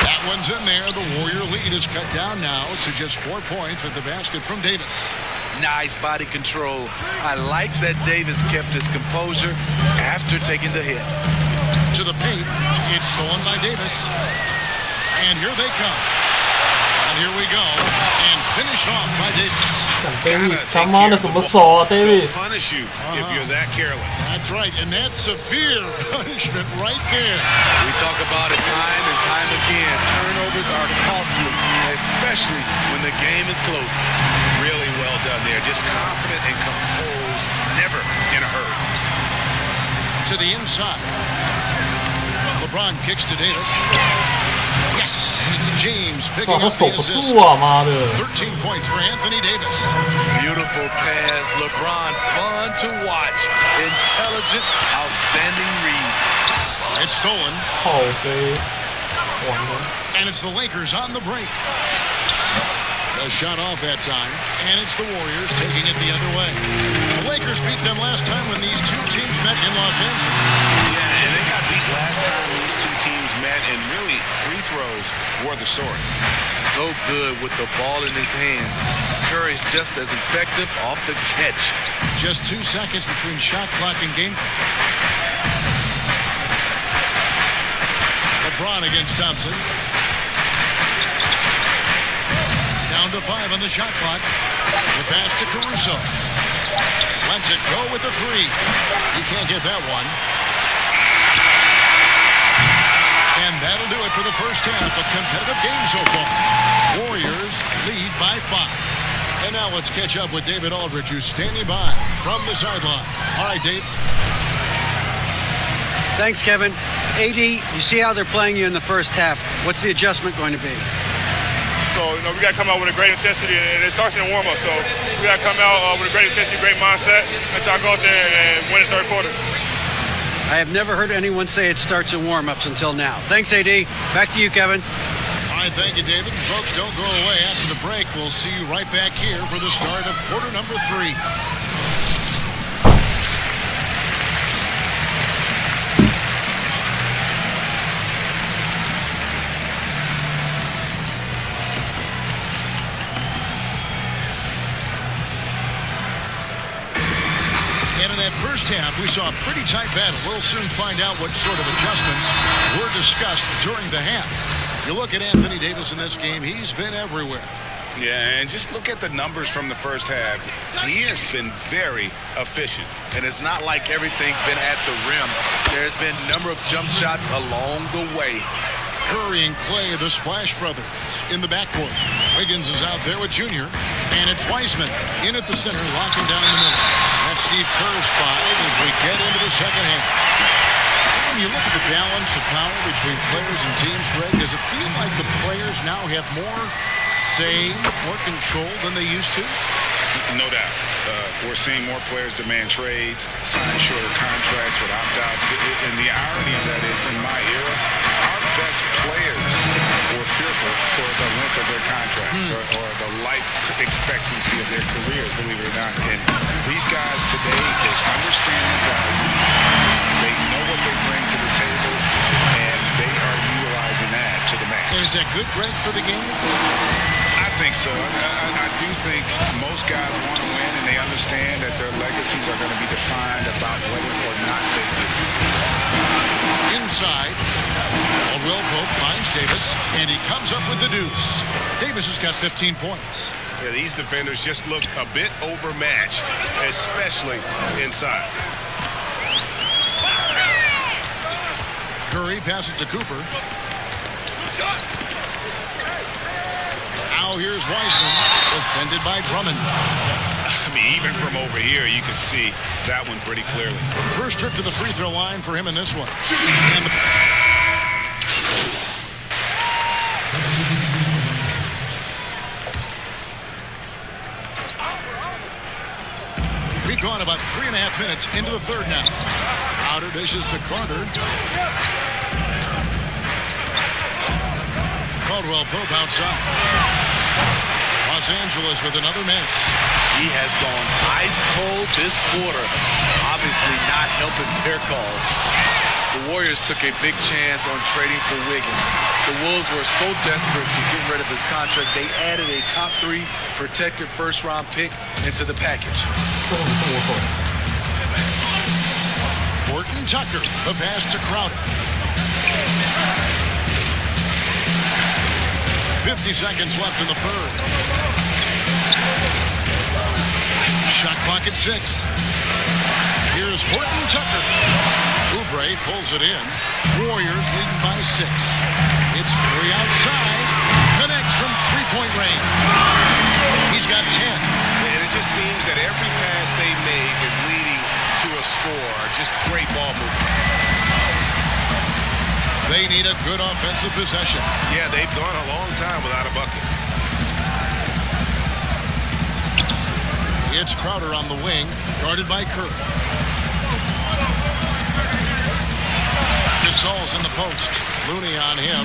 That one's in there. The Warrior lead is cut down now to just 4 points with the basket from Davis. Nice body control. I like that Davis kept his composure after taking the hit. To the paint. It's stolen by Davis. And here they come. And here we go. And finished off by Davis. Davis 他妈的怎么守啊 Davis? Punish you if you're that careless. That's right, and that's severe punishment right there. We talk about it time and time again. Turnovers are costly, especially when the game is close. Really well done there. Just confident and composed, never in a hurry. To the inside. LeBron kicks to Davis. Yes, it's James picking up the assist. 13 points for Anthony Davis. Beautiful pass. LeBron, fun to watch. Intelligent, outstanding read. It's stolen. And it's the Lakers on the break. A shot off that time, and it's the Warriors taking it the other way. The Lakers beat them last time when these two teams met in Los Angeles. Yeah, and they got beat last time these two teams met, and really free throws were the story. So good with the ball in his hands. Curry's just as effective off the catch. Just 2 seconds between shot clock and game. LeBron against Thompson. Down to 5 on the shot clock. The pass to Caruso. Lets it go with the 3. He can't get that one. And that'll do it for the first half. A competitive game so far. Warriors lead by 5. And now let's catch up with David Aldridge, who's standing by from the sideline. All right, Dave. Thanks, Kevin. AD, you see how they're playing you in the first half. What's the adjustment going to be? So, we got to come out with a great intensity, and it starts in the warm-up. So, we got to come out with a great intensity, great mindset, and try to go out there and win the third quarter. I have never heard anyone say it starts in warm-ups until now. Thanks, AD. Back to you, Kevin. All right, thank you, David. Folks, don't go away. After the break, we'll see you right back here for the start of quarter number 3. First half, we saw a pretty tight battle. We'll soon find out what sort of adjustments were discussed during the half. You look at Anthony Davis in this game, he's been everywhere. Yeah, and just look at the numbers from the first half. He has been very efficient. And it's not like everything's been at the rim. There's been a number of jump shots along the way. Curry and Clay, the Splash Brothers, in the backcourt. Wiggins is out there with Junior, and it's Wiseman in at the center, locking down the middle. That's Steve Kerr's 5 as we get into the second half. When you look at the balance of power between players and teams, Greg, does it feel like the players now have more say, more control than they used to? No doubt. We're seeing more players demand trades, sign shorter contracts with opt-outs. And the irony of that is, in my era, our best players were fearful for the length of their contracts or the life expectancy of their careers, believe it or not. And these guys today, they understand the value. They know what they bring to the table, and they are utilizing that to the max. Is that good, Greg, for the game? I think so. I do think most guys want to win, and they understand that their legacies are going to be defined about whether or not they do. Inside, Caldwell Pope finds Davis, and he comes up with the deuce. Davis has got 15 points. Yeah, these defenders just looked a bit overmatched, especially inside. Curry passes to Cooper. Now here's Wiseman, defended by Drummond. I mean, even from over here, you can see that one pretty clearly. First trip to the free throw line for him in this one. We've gone about 3.5 minutes into the third now. Outer dishes to Carter. Caldwell Pope outside. Los Angeles with another miss. He has gone ice cold this quarter, obviously not helping their cause. The Warriors took a big chance on trading for Wiggins. The Wolves were so desperate to get rid of his contract, they added a top 3 protected first-round pick into the package. Horton Tucker, the pass to Crowder. 50 seconds left in the third. Shot clock at 6. Here's Horton Tucker. Oubre pulls it in. Warriors leading by 6. It's Curry outside. Connects from three-point range. He's got 10. And it just seems that every pass they make is leading to a score. Just great ball movement. They need a good offensive possession. Yeah, they've gone a long time without a bucket. It's Crowder on the wing, guarded by Kerr. Gasol's in the post. Looney on him.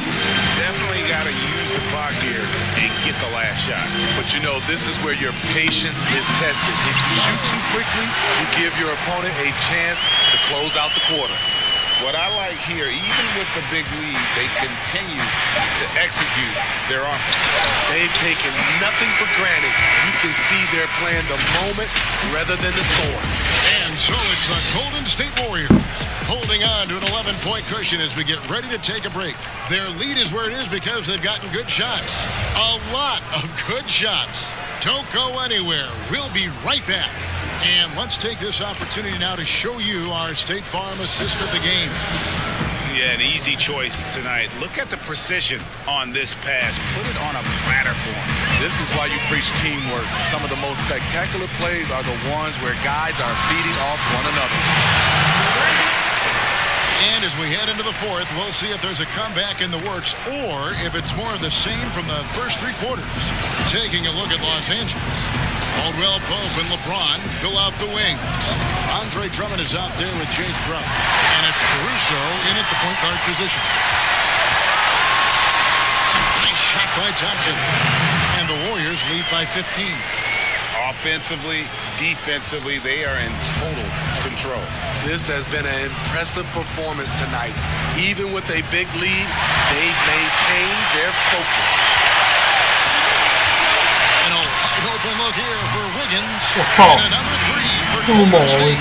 Definitely got to use the clock here and get the last shot. But you know, this is where your patience is tested. If you shoot too quickly, you give your opponent a chance to close out the quarter. What I like here, even with the big lead, they continue to execute their offense. They've taken nothing for granted. You can see they're playing the moment rather than the score. And so it's the Golden State Warriors holding on to an 11-point cushion as we get ready to take a break. Their lead is where it is because they've gotten good shots. A lot of good shots. Don't go anywhere. We'll be right back. And let's take this opportunity now to show you our State Farm assist of the game. Yeah, an easy choice tonight. Look at the precision on this pass. Put it on a platter for him. This is why you preach teamwork. Some of the most spectacular plays are the ones where guys are feeding off one another. And as we head into the fourth, we'll see if there's a comeback in the works or if it's more of the same from the first 3 quarters. Taking a look at Los Angeles. Caldwell Pope and LeBron fill out the wings. Andre Drummond is out there with Jay Crowder. And it's Caruso in at the point guard position. Nice shot by Thompson. And the Warriors lead by 15. Offensively, defensively, they are in total control. This has been an impressive performance tonight. Even with a big lead, they've maintained their focus. And a wide open look here for Wiggins. And another 3 for Golden State.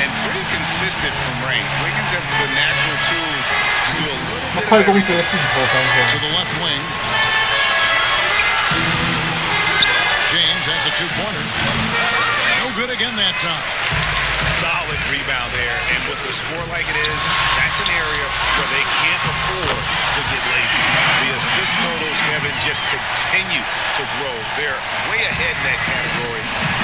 And pretty consistent from range. Wiggins has the natural tools to do a little bit of everything. To the left wing. a two-pointer. No good again that time. Solid rebound there, and with the score like it is, that's an area where they can't afford to get lazy. The assist totals, Kevin, just continue to grow. They're way ahead in that category.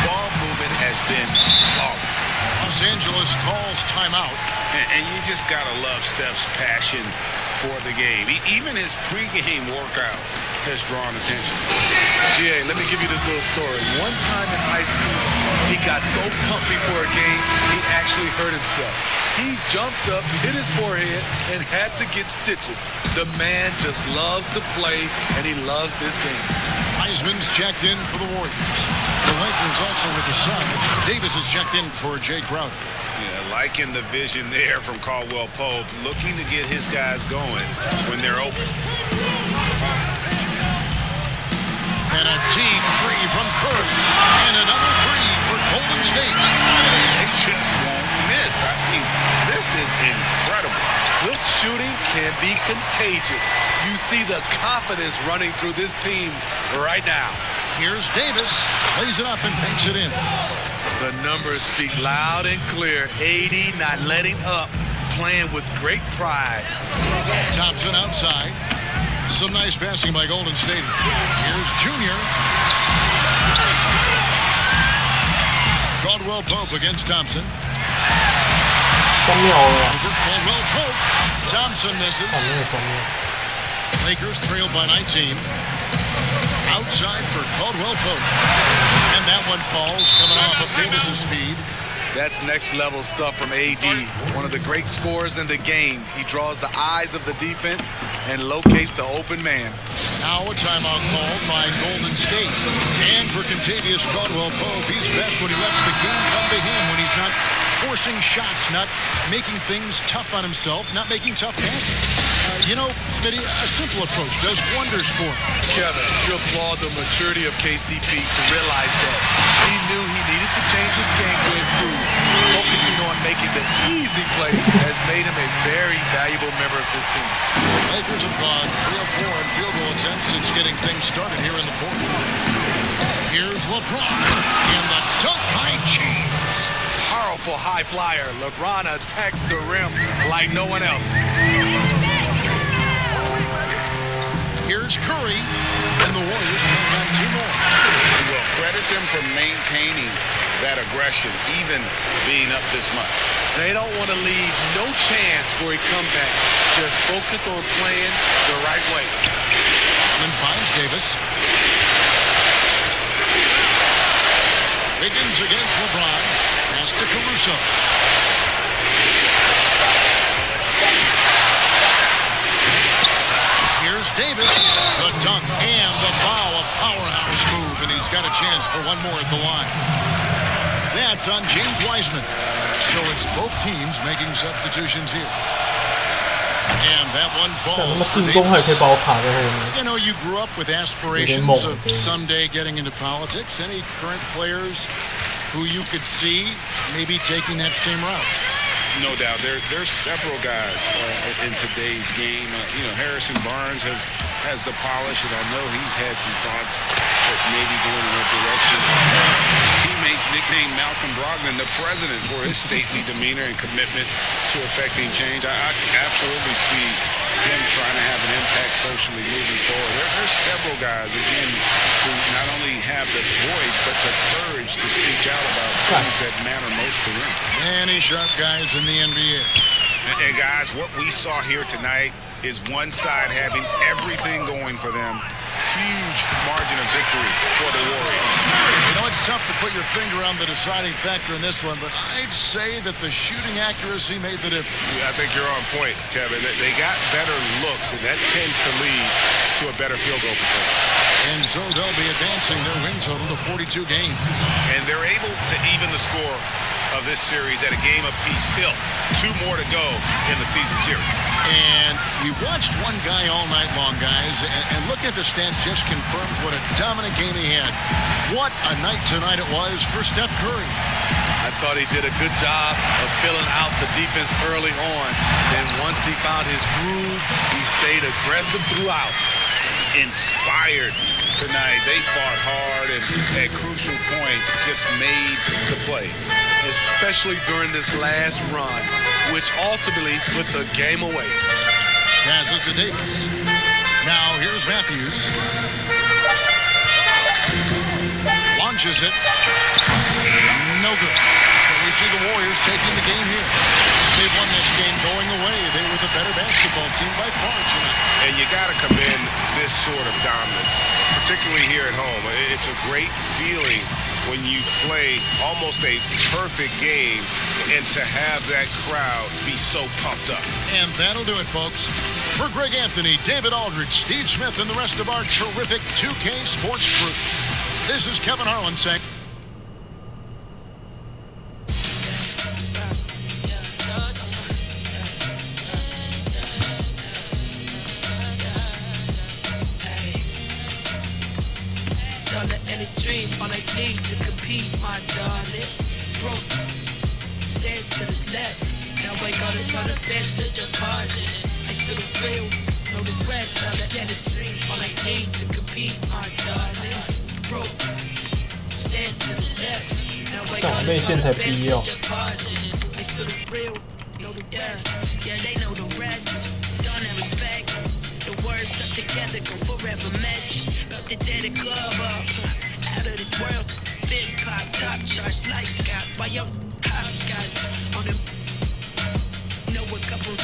Ball movement has been flawless. Los Angeles calls timeout. And you just got to love Steph's passion for the game. Even his pregame workout has drawn attention. GA, let me give you this little story. One time in high school, he got so pumped before a game, he actually hurt himself. He jumped up, hit his forehead, and had to get stitches. The man just loves to play, and he loves this game. Wiseman's checked in for the Warriors. The Lakers also with the Sun. Davis is checked in for Jay Crowder. Yeah, liking the vision there from Caldwell Pope, looking to get his guys going when they're open. And a deep three from Curry. And another three for Golden State. They just won't miss. I mean, this is incredible. Good shooting can be contagious. You see the confidence running through this team right now. Here's Davis. Lays it up and banks it in. The numbers speak loud and clear. 80 not letting up. Playing with great pride. Thompson outside. Some nice passing by Golden State. Here's Junior. Caldwell Pope against Thompson. Over Caldwell Pope. Thompson misses. Lakers trail by 19. Outside for Caldwell Pope. And that one falls coming off of Davis's feed. That's next level stuff from AD. One of the great scorers in the game. He draws the eyes of the defense and locates the open man. Now a timeout called by Golden State. And for Contavious Caldwell Pope, he's best when he lets the game come to him, when he's not forcing shots, not making things tough on himself, not making tough passes. You know, Smitty, a simple approach does wonders for him. Kevin, you applaud the maturity of KCP to realize that. He knew he needed to change his game to improve. Focusing on making the easy play has made him a very valuable member of this team. Lakers have gone 3 of 4 in field goal attempts since getting things started here in the fourth. Here's LeBron and the dunk by James. Powerful high flyer. LeBron attacks the rim like no one else. Here's Curry, and the Warriors take down 2 more. Well, credit them for maintaining that aggression, even being up this much. They don't want to leave no chance for a comeback. Just focus on playing the right way. And finds Davis. Wiggins against LeBron. Pass to Caruso. Here's Davis, the dunk and the foul, a powerhouse move, and he's got a chance for one more at the line. That's on James Wiseman. So it's both teams making substitutions here. And that one falls for Davis. You know, you grew up with aspirations of someday getting into politics. Any current players who you could see maybe taking that same route? No doubt. There's several guys in today's game. Harrison Barnes has the polish, and I know he's had some thoughts that maybe going in that direction. His teammates nicknamed Malcolm Brogdon the president for his stately demeanor and commitment to effecting change. I absolutely see him trying to have an impact socially moving forward. There's several guys, again, who not only have the voice, but the courage to speak out about things that matter most to them. Many sharp guys in the NBA. And guys, what we saw here tonight is one side having everything going for them. Huge margin of victory for the Warriors. You know, it's tough to put your finger on the deciding factor in this one, but I'd say that the shooting accuracy made the difference. I think you're on point, Kevin. They got better looks, and that tends to lead to a better field goal percentage. And so they'll be advancing their win total to 42 games. And they're able to even the score of this series at a game apiece. Still 2 more to go in the season series. And we watched one guy all night long, guys, and looking at the stats just confirms what a dominant game he had. What a night tonight it was for Steph Curry. I thought he did a good job of filling out the defense early on. Then once he found his groove, he stayed aggressive throughout. Inspired tonight. They fought hard and at crucial points just made the plays. Especially during this last run, which ultimately put the game away. Passes to Davis. Now here's Matthews. Launches it. No good. So we see the Warriors taking the game here. They've won this game going away. They were the better basketball team by far tonight. And you got to commend this sort of dominance, particularly here at home. It's a great feeling when you play almost a perfect game and to have that crowd be so pumped up. And that'll do it, folks. For Greg Anthony, David Aldridge, Steve Smith, and the rest of our terrific 2K Sports crew, this is Kevin Harlan saying... All I need to compete, my darling. Broke, stand to the left. Now I got another best to deposit. I feel the real, know the rest. All I let it dream. All I need to compete, my darling. Broke, stand to the left. Now I got another best to deposit. I feel the real, know the rest. Yeah, they know the rest. Done and respect. The words stuck together go forever mesh. About to tear the club up. Out of this world, big pop, top charts like Scott. Why yo hopscotch on them? Know a couple